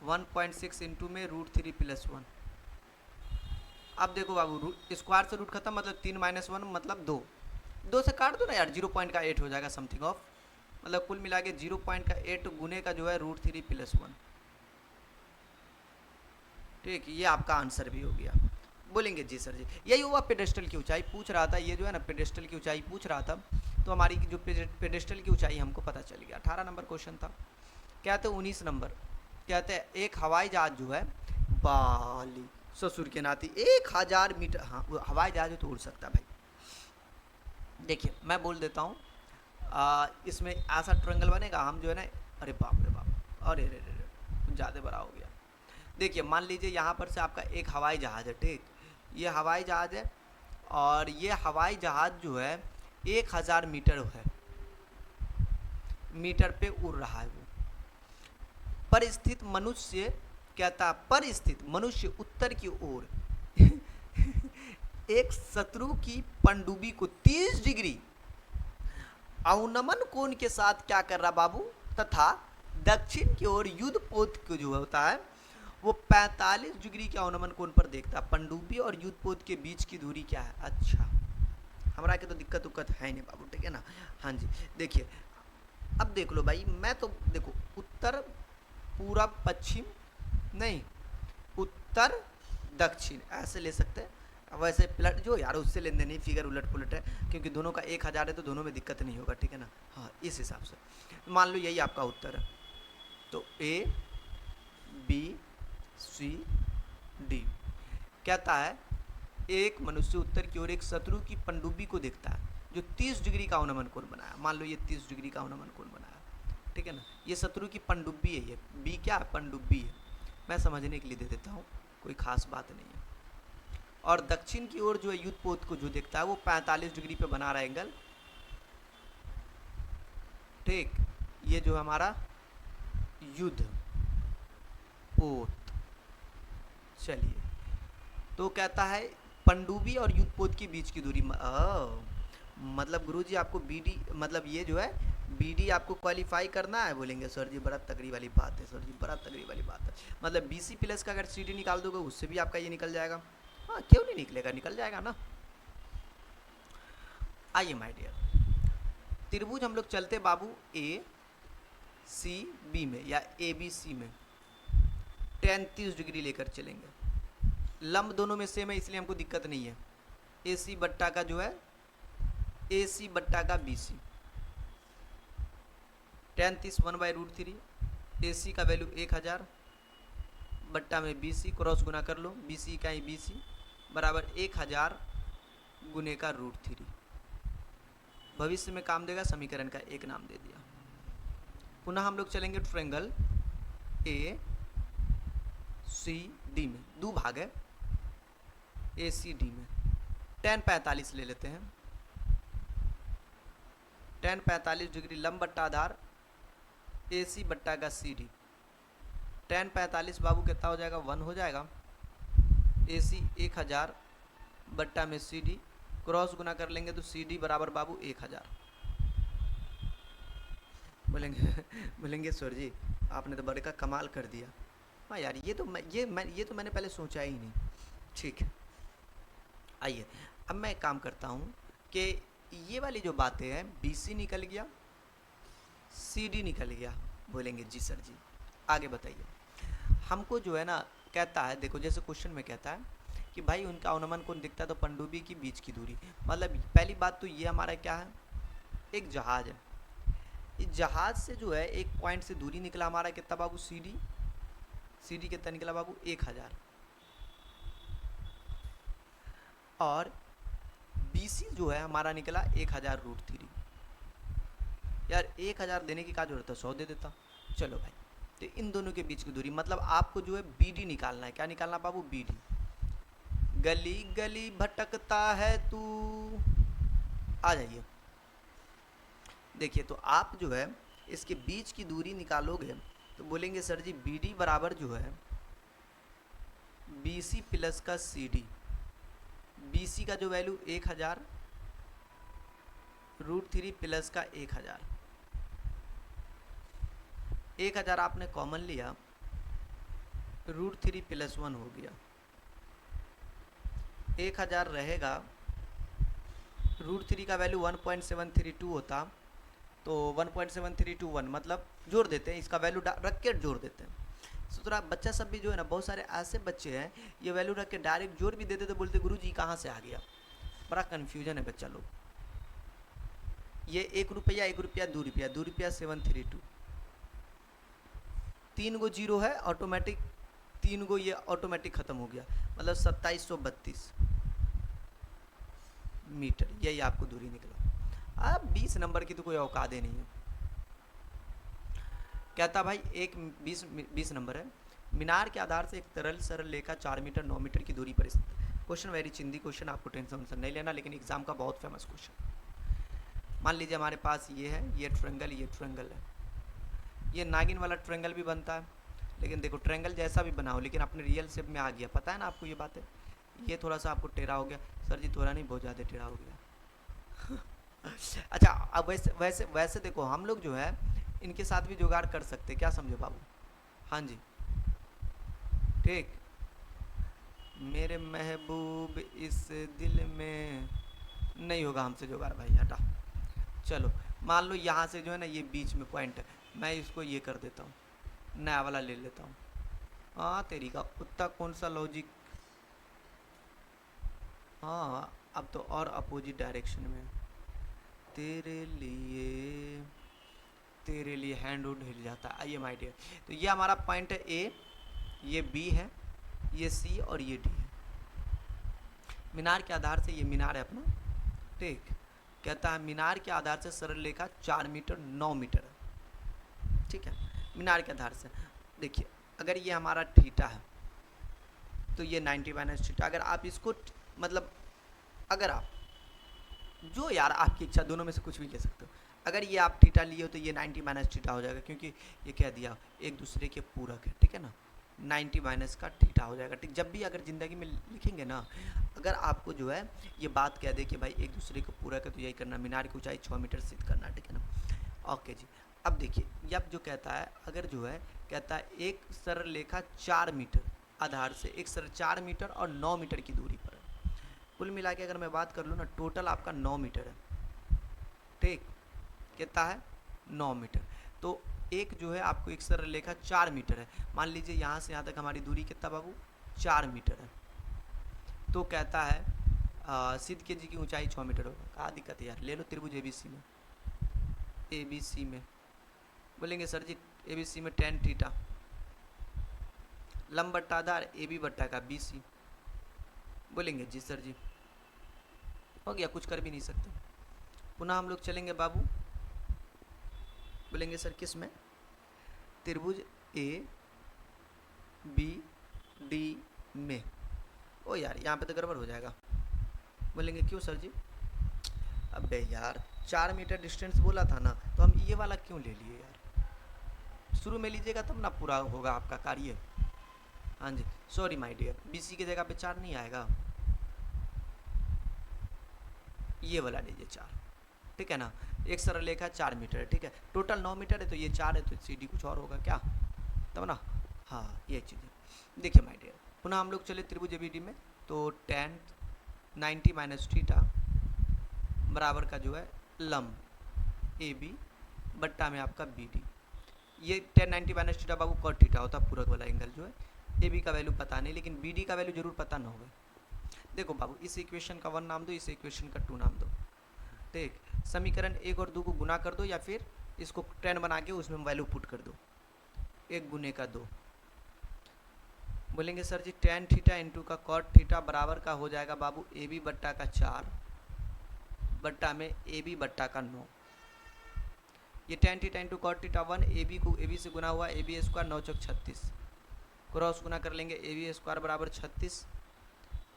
1.6 इंटू में √3 + 1। अब देखो बाबू स्क्वायर से रूट खत्म, मतलब 3 - 1 मतलब 2, 2 से काट दो ना यार, 0.8 हो जाएगा समथिंग ऑफ, मतलब कुल मिला के 0.8 गुने का जो है √3 + 1। ठीक, ये आपका आंसर भी हो गया। बोलेंगे जी सर जी, यही हुआ पेडेस्टल की ऊंचाई पूछ रहा था, ये जो है ना पेडेस्टल की ऊंचाई पूछ रहा था, तो हमारी जो पेडेस्टल की ऊंचाई हमको पता चल गया। 18 नंबर क्वेश्चन था। कहते 19 नंबर, कहते हैं एक हवाई जहाज जो है बाली ससुर के नाती 1000 मीटर, हाँ वो हवाई जहाज तो उड़ सकता है भाई। देखिए मैं बोल देता हूँ, इसमें ऐसा ट्रंगल बनेगा, हम जो है ना, अरे बाप रे बाप, अरे रे रे कुछ ज़्यादा बड़ा हो गया। देखिए मान लीजिए यहाँ पर से आपका एक हवाई जहाज़ है, ठीक, ये हवाई जहाज़ है, और ये हवाई जहाज़ जो है 1000 मीटर है, मीटर पे उड़ रहा है वो। पर स्थित मनुष्य, कहता पर स्थित मनुष्य उत्तर की ओर एक शत्रु की पनडुब्बी को 30 डिग्री अवनमन कोण के साथ क्या कर रहा बाबू, तथा दक्षिण की ओर युद्ध पोत को जो होता है वो 45 डिग्री के अवनमन कोण पर देखता है। पनडुब्बी और युद्ध पोत के बीच की दूरी क्या है? अच्छा, हमारा के तो दिक्कत उक्कत है नहीं बाबू, ठीक है ना। हाँ जी, देखिए अब देख लो भाई, मैं तो देखो उत्तर पूरब पश्चिम नहीं, उत्तर दक्षिण ऐसे ले सकते हैं। वैसे प्लट जो यार उससे लेन देन नहीं, फिगर उलट पुलट है, क्योंकि दोनों का 1000 है तो दोनों में दिक्कत नहीं होगा, ठीक है ना। हाँ इस हिसाब से मान लो यही आपका उत्तर है, तो ए बी सी डी। कहता है एक मनुष्य उत्तर की ओर एक शत्रु की पनडुब्बी को देखता है जो 30 डिग्री का अवनमन कोण बनाया। मान लो ये 30 डिग्री का अवनमन कोण बनाया, ठीक है ना। ये शत्रु की पनडुब्बी है, ये बी क्या है, पनडुब्बी है, मैं समझने के लिए दे देता हूँ, कोई खास बात नहीं है। और दक्षिण की ओर जो है युद्ध पोत को जो देखता है वो 45 डिग्री पे बना रहा है एंगल, ठीक। ये जो हमारा युद्ध पोत, चलिए तो कहता है पनडुब्बी और युद्ध पोत के बीच की दूरी, मतलब गुरुजी आपको बीडी, मतलब ये जो है बीडी आपको क्वालिफाई करना है। बोलेंगे सर जी बड़ा तगड़ी वाली बात है, सर जी बड़ा तगड़ी वाली बात है, मतलब बीसी प्लस का अगर सीडी निकाल दोगे उससे भी आपका ये निकल जाएगा। हाँ क्यों नहीं निकलेगा, निकल जाएगा ना। आइए माय डियर, त्रिभुज हम लोग चलते बाबू ए सी बी में या ए बी सी में 30 डिग्री लेकर चलेंगे। लंब दोनों में सेम है इसलिए हमको दिक्कत नहीं है। ए सी बट्टा का जो है ए सी बट्टा का बी सी, 30 1/√3, ए सी का वैल्यू 1000 बट्टा में बी सी, क्रॉस गुना कर लो, बी सी का ही बी सी बराबर 1000 गुने का √3। भविष्य में काम देगा, समीकरण का एक नाम दे दिया। पुनः हम लोग चलेंगे ट्रायंगल ए सी डी में, दो भाग है ए सी डी में, tan 45 ले लेते हैं। tan 45 डिग्री लंब बट्टा आधार ए सी बट्टा का सी डी, tan 45 बाबू कितना हो जाएगा, 1 हो जाएगा। ए सी 1000 बट्टा में सी डी, क्रॉस गुना कर लेंगे तो सी डी बराबर बाबू 1000। बोलेंगे सर जी आपने तो बड़े का कमाल कर दिया। हाँ यार ये तो मैंने पहले सोचा ही नहीं, ठीक है। आइए अब मैं एक काम करता हूँ कि ये वाली जो बातें हैं बी सी निकल गया, सी डी निकल गया। बोलेंगे जी सर जी आगे बताइए। हमको जो है ना कहता है, देखो जैसे क्वेश्चन में कहता है कि भाई उनका अवनमन कोण दिखता है तो पनडुब्बी की बीच की दूरी, मतलब पहली बात तो ये हमारा क्या है, एक जहाज है। इस जहाज से जो है एक पॉइंट से दूरी निकला हमारा कितना बाबू, सी डी कितना निकला बाबू 1000, और BC जो है हमारा निकला 1000√3। यार 1000 देने की क्या जरूरत है, 100 दे देता। चलो भाई, तो इन दोनों के बीच की दूरी, मतलब आपको जो है BD निकालना है। क्या निकालना बाबू, BD। गली गली भटकता है तू, आ जाइए। देखिए तो आप जो है इसके बीच की दूरी निकालोगे तो बोलेंगे सर जी BD बराबर जो है BC प्लस का CD। BC का जो वैल्यू 1000 √3 प्लस का 1000 आपने कॉमन लिया, √3 प्लस 1 हो गया, 1000 रहेगा, √3 का वैल्यू 1.732 होता, तो 1.732 1 मतलब जोड़ देते हैं, इसका वैल्यू रख के जोड़ देते हैं। सुतरा बच्चा सब भी जो है ना, बहुत सारे ऐसे बच्चे हैं ये वैल्यू रख के डायरेक्ट जोड़ भी देते तो बोलते गुरुजी कहाँ से आ गया। बड़ा कन्फ्यूजन है बच्चा लोग। ये 1 रुपया 1 रुपया 2 रुपया 2 रुपया 732, 3 गो जीरो है ऑटोमेटिक, 3 गो ये ऑटोमेटिक खत्म हो गया, मतलब 2732 मीटर, यही आपको दूरी निकला। अब 20 नंबर की तो कोई औकात ही नहीं है। कहता भाई एक 20 नंबर है, मीनार के आधार से एक तरल सरल रेखा 4 मीटर 9 मीटर की दूरी पर स्थित। क्वेश्चन वेरी चिंदी क्वेश्चन, आपको टेंशन वेंशन नहीं लेना, लेकिन एग्जाम का बहुत फेमस क्वेश्चन। मान लीजिए हमारे पास ये है, ये ट्रायंगल है, ये नागिन वाला ट्रायंगल भी बनता है, लेकिन देखो ट्रायंगल जैसा भी बनाओ लेकिन अपने रियल शेप में आ गया, पता है ना आपको ये बात है। ये थोड़ा सा आपको टेढ़ा हो गया, सर जी थोड़ा नहीं बहुत ज़्यादा टेढ़ा हो गया। अच्छा अब वैसे वैसे वैसे देखो हम लोग जो है इनके साथ भी जुगाड़ कर सकते, क्या समझो बाबू। हाँ जी ठीक, मेरे महबूब इस दिल में, नहीं होगा हमसे जुगाड़ भाई, हटा। चलो मान लो यहाँ से जो है ना ये बीच में पॉइंट है, मैं इसको ये कर देता हूँ, नया वाला ले लेता हूँ। हाँ तेरी का उतना कौन सा लॉजिक, हाँ अब तो और अपोजिट डायरेक्शन में, तेरे लिए हैंड उड हिल जाता है। आइए माय डियर, तो ये हमारा पॉइंट है ए, ये बी है, ये सी और ये डी है। मीनार के आधार से, ये मीनार है अपना, ठीक। कहता है मीनार के आधार से सरल रेखा 4 मीटर 9 मीटर है, ठीक है। मीनार के आधार से देखिए, अगर ये हमारा थीटा है तो ये 90 माइनस थीटा, अगर आप इसको मतलब अगर आप जो यार आपकी इच्छा, दोनों में से कुछ भी ले सकते हो। अगर ये आप थीटा लिए हो तो ये 90 माइनस थीटा हो जाएगा, क्योंकि ये क्या दिया, एक दूसरे के पूरक है, ठीक है ना। 90 माइनस का थीटा हो जाएगा, ठीक। जब भी अगर ज़िंदगी में लिखेंगे ना, अगर आपको जो है ये बात कह दे कि भाई एक दूसरे के पूरक है तो यही करना, मीनार की ऊंचाई 6 मीटर सिद्ध करना, ठीक है ना। ओके जी, अब देखिए ये अब जो कहता है, अगर जो है कहता है एक सरल रेखा 4 मीटर आधार से, एक सरल 4 मीटर और 9 मीटर की दूरी पर है। कुल मिला के अगर मैं बात कर लूँ ना, टोटल आपका 9 मीटर है, ठीक। कितना है 9 मीटर। तो एक जो है आपको एक सरल रेखा 4 मीटर है, मान लीजिए यहाँ से यहाँ तक हमारी दूरी कितना बाबू 4 मीटर है, तो कहता है सिद्ध के जी की ऊंचाई 6 मीटर होगा। कहाँ दिक्कत है यार, ले लो त्रिभुज एबीसी में, एबीसी में बोलेंगे सर जी एबीसी में tan थीटा, लंब बट्टा आधार ए बी बट्टा का बी सी, बोलेंगे जी सर जी हो गया, कुछ कर भी नहीं सकते। पुनः हम लोग चलेंगे बाबू, बोलेंगे सर किस में, त्रिभुज ए बी डी में। ओ यार यहाँ पे तो गड़बड़ हो जाएगा, बोलेंगे क्यों सर जी, अबे यार 4 मीटर डिस्टेंस बोला था ना, तो हम ये वाला क्यों ले लिए यार, शुरू में लीजिएगा तब ना पूरा होगा आपका कार्य। हाँ जी सॉरी माय डियर, बीसी की जगह पे 4 नहीं आएगा, ये वाला लीजिए 4, ठीक है ना। एक सरल रेखा 4 मीटर है, ठीक है, टोटल 9 मीटर है तो ये 4 है, तो सी डी कुछ और होगा क्या, तब ना। हाँ ये चीज़ें देखिए माय डियर, पुनः हम लोग चले त्रिभुज एबीडी में, तो tan 90 माइनस थीटा बराबर का जो है लंब ए बी बट्टा में आपका बी डी। ये tan 90 माइनस थीटा बाबू cot थीटा होता है, पूरक वाला एंगल जो है। ए बी का वैल्यू पता नहीं, लेकिन बी डी का वैल्यू जरूर पता ना होगा। देखो बाबू इस इक्वेशन का 1 नाम दो, इस इक्वेशन का 2 नाम दो, ठीक। समीकरण 1 और 2 को गुना कर दो, या फिर इसको tan बना के उसमें वैल्यू पुट कर दो, 1 गुने का 2। बोलेंगे सर जी tan थीटा इंटू का cot थीटा बराबर का हो जाएगा बाबू ए बी बट्टा का 4 बट्टा में ए बी बट्टा का 9। ये tan theta into cot theta 1, A B को ए बी से गुना हुआ, ए बी स्क्वायर 9 चौक 36, क्रॉस गुना कर लेंगे, ए बी स्क्वायर बराबर 36,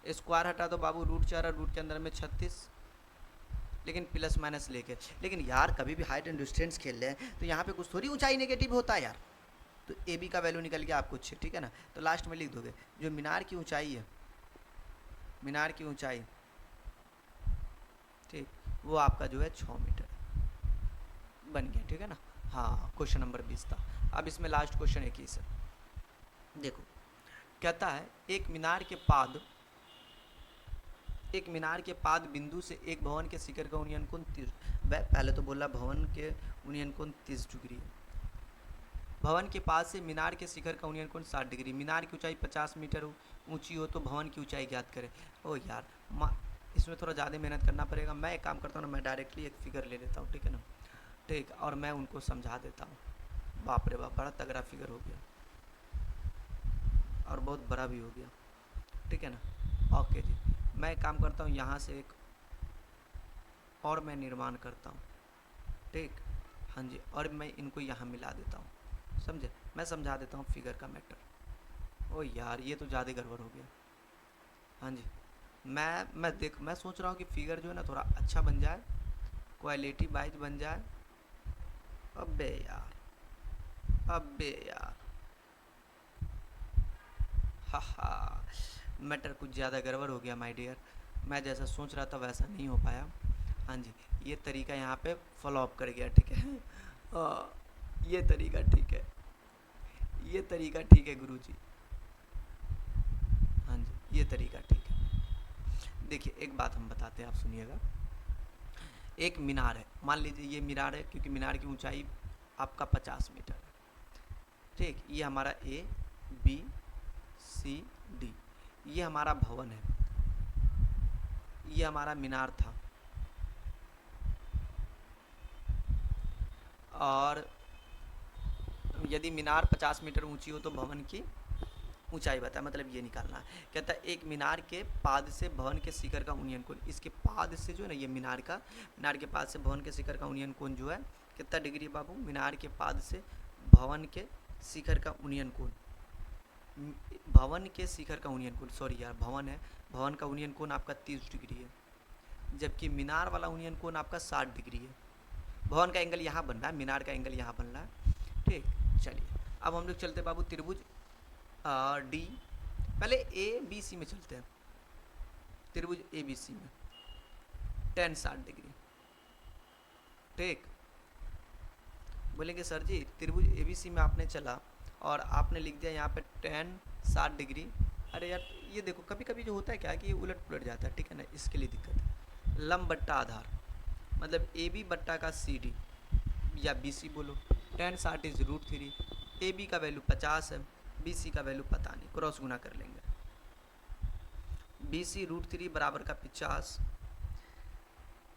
स्क्वायर हटा दो बाबू, √4 और रूट के अंदर में 36, लेकिन प्लस माइनस लेके। लेकिन यार कभी भी हाइट एंड डिस्टेंस खेल रहे हैं तो यहाँ पे कुछ थोड़ी ऊंचाई नेगेटिव होता है यार। तो ए बी का वैल्यू निकल गया आपको 6, ठीक है ना। तो लास्ट में लिख दोगे जो मीनार की ऊंचाई है, मीनार की ऊंचाई, ठीक, वो आपका जो है 6 मीटर बन गया, ठीक है ना। हाँ क्वेश्चन नंबर 20 था। अब इसमें लास्ट क्वेश्चन 21 है। देखो कहता है एक मीनार के पाद बिंदु से एक भवन के शिखर का उन्नयन कोण 30, पहले तो बोला भवन के उन्नयन कोण 30 डिग्री है, भवन के पास से मीनार के शिखर का उन्नयन कोण 60 डिग्री। मीनार की ऊंचाई 50 मीटर ऊंची हो तो भवन की ऊंचाई ज्ञात करें। ओ यार, इसमें थोड़ा ज़्यादा मेहनत करना पड़ेगा। मैं एक काम करता हूँ ना, मैं डायरेक्टली एक फिगर ले लेता हूँ, ठीक है ना, ठीक, और मैं उनको समझा देता हूँ। बाप रे बाप, बड़ा तगड़ा फिगर हो गया और बहुत बड़ा भी हो गया, ठीक है ना। ओके जी, मैं एक काम करता हूँ, यहाँ से एक और मैं निर्माण करता हूँ, ठीक, हाँ जी, और मैं इनको यहाँ मिला देता हूँ, समझे। मैं समझा देता हूँ फिगर का मैटर। ओ यार, ये तो ज़्यादा गड़बड़ हो गया। हाँ जी, मैं सोच रहा हूँ कि फिगर जो है ना थोड़ा अच्छा बन जाए, क्वालिटी वाइज बन जाए। अबे यार, अबे यार, हा हा, मैटर कुछ ज़्यादा गड़बड़ हो गया माय डियर। मैं जैसा सोच रहा था वैसा नहीं हो पाया। हाँ जी, ये तरीका यहाँ पे फ्लॉप कर गया, ठीक है। ये तरीका ठीक है, ये तरीका ठीक है गुरुजी। हाँ जी, ये तरीका ठीक है। देखिए, एक बात हम बताते हैं, आप सुनिएगा। एक मीनार है, मान लीजिए ये मीनार है, क्योंकि मीनार की ऊंचाई आपका 50 मीटर है, ठीक। ये हमारा ए बी सी डी, ये हमारा भवन है, ये हमारा मीनार था। और यदि मीनार 50 मीटर ऊंची हो तो भवन की ऊंचाई बताए, मतलब ये निकालना है। कहता है एक मीनार के पाद से भवन के शिखर का उन्नयन कोण, इसके पाद से जो है ना, ये मीनार के पाद से भवन के शिखर का उन्नयन कोण जो है कितना डिग्री है बाबू। मीनार के पाद से भवन के शिखर का उन्नयन कोण, भवन के शिखर का उन्नयन कोण, सॉरी यार, भवन है, भवन का उन्नयन कोण आपका 30 डिग्री है, जबकि मीनार वाला उन्नयन कोण आपका 60 डिग्री है। भवन का एंगल यहाँ बन रहा है, मीनार का एंगल यहाँ बन रहा है, ठीक। चलिए, अब हम लोग चलते बाबू त्रिभुज डी, पहले ए बी सी में चलते हैं। त्रिभुज ए बी सी में tan 60 डिग्री, ठीक। बोलेंगे सर जी त्रिभुज ए बी सी में आपने चला और आपने लिख दिया यहाँ पे tan 60 डिग्री। अरे यार, ये देखो कभी कभी जो होता है क्या है कि ये उलट पुलट जाता है, ठीक है ना, इसके लिए दिक्कत है। लंब बट्टा आधार, मतलब ए बी बट्टा का सी डी या बी सी बोलो। tan 60 इज √3, ए बी का वैल्यू 50 है, बी सी का वैल्यू पता नहीं, क्रॉस गुना कर लेंगे। बी सी √3 बराबर का 50,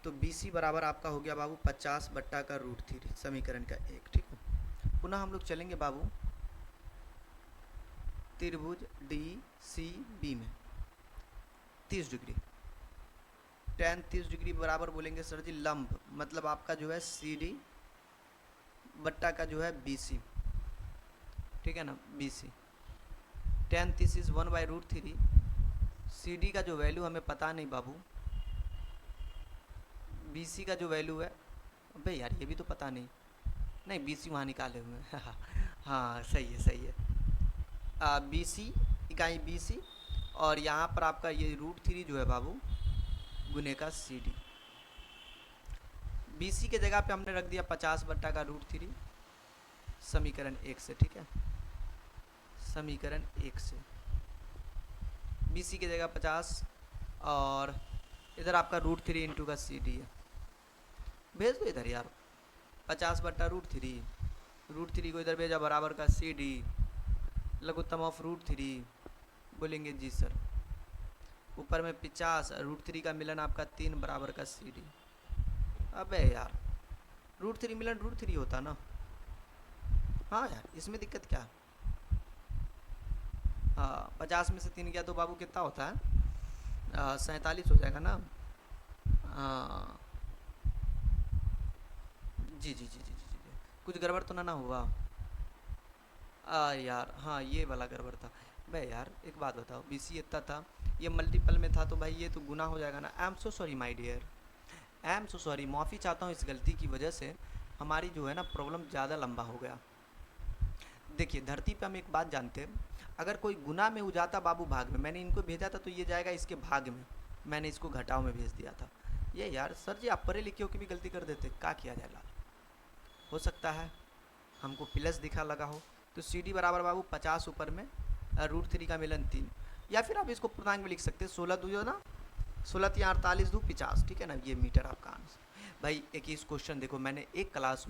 तो बी सी बराबर आपका हो गया बाबू 50 बट्टा का √3, समीकरण का 1, ठीक है। पुनः हम लोग चलेंगे बाबू त्रिभुज डी सी बी में 30 डिग्री, tan 30 डिग्री बराबर बोलेंगे सर जी लंब, मतलब आपका जो है सी डी बट्टा का जो है बी सी, ठीक है ना, B C. tan 30 is 1/√3, C D का जो वैल्यू हमें पता नहीं बाबू, बी सी का जो वैल्यू है, अबे यार ये भी तो पता नहीं, नहीं बी सी वहाँ निकाले हुए हैं। हाँ सही है, सही है। बी सी इकाई बी सी, और यहाँ पर आपका ये √3 जो है बाबू गुने का सी डी। बी सी के जगह पे हमने रख दिया 50 बट्टा का √3, समीकरण 1 से, ठीक है, समीकरण 1 से बी सी की जगह 50 और इधर आपका √3 इंटू का सी डी है, भेज दो इधर यार, 50 बट्टा √3 को इधर भेजा बराबर का सी डी, लघुत्तम ऑफ √3, बोलेंगे जी सर। ऊपर में 50, √3 का मिलन आपका 3 बराबर का सी डी। अबे यार, √3 मिलन √3 होता ना। हाँ यार, इसमें दिक्कत क्या। हाँ, 50 में से 3 गया तो बाबू कितना होता है, 47 हो जाएगा ना। जी जी जी जी जी जी, कुछ गड़बड़ तो ना हुआ। यार हाँ, ये वाला गड़बड़ था भाई। यार एक बात बताओ, बी सी इतना था, ये मल्टीपल में था, तो भाई ये तो गुना हो जाएगा ना। I am so sorry my dear, I am so sorry, माफ़ी चाहता हूँ इस गलती की वजह से हमारी जो है ना प्रॉब्लम ज़्यादा लंबा हो गया। देखिए, धरती पे हम एक बात जानते हैं, अगर कोई गुना में हो जाता बाबू भाग में, मैंने इनको भेजा था तो ये जाएगा इसके भाग में, मैंने इसको घटाव में भेज दिया था। ये यार सर जी, आप पढ़े लिखे हो कि भी गलती कर देते, क्या किया जाए लाल। हो सकता है हमको प्लस दिखा लगा हो, तो सी डी बराबर बाबू 50 ऊपर में √3 का मिलन 3, या फिर आप इसको पूर्णांक में लिख सकते हैं 16 2 ना, 16 3 48 2 50, ठीक है ना, ये मीटर आपका आंसर। भाई एक ही क्वेश्चन देखो, मैंने एक क्लास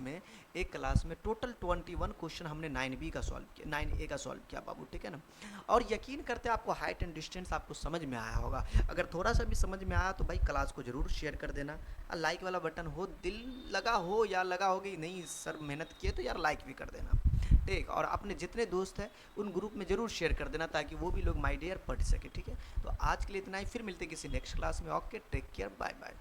में टोटल 21 क्वेश्चन हमने 9B का सॉल्व किया, 9A का सॉल्व किया बाबू, ठीक है ना। और यकीन करते आपको हाइट एंड डिस्टेंस आपको समझ में आया होगा। अगर थोड़ा सा भी समझ में आया तो भाई क्लास को ज़रूर शेयर कर देना। लाइक वाला बटन हो, दिल लगा हो या लगा हो कि नहीं सर मेहनत किए, तो यार लाइक भी कर देना, ठीक। और अपने जितने दोस्त हैं उन ग्रुप में ज़रूर शेयर कर देना ताकि वो भी लोग माई डियर पढ़ सके, ठीक है। तो आज के लिए इतना ही, फिर मिलते हैं किसी नेक्स्ट क्लास में। Okay, take care, bye bye.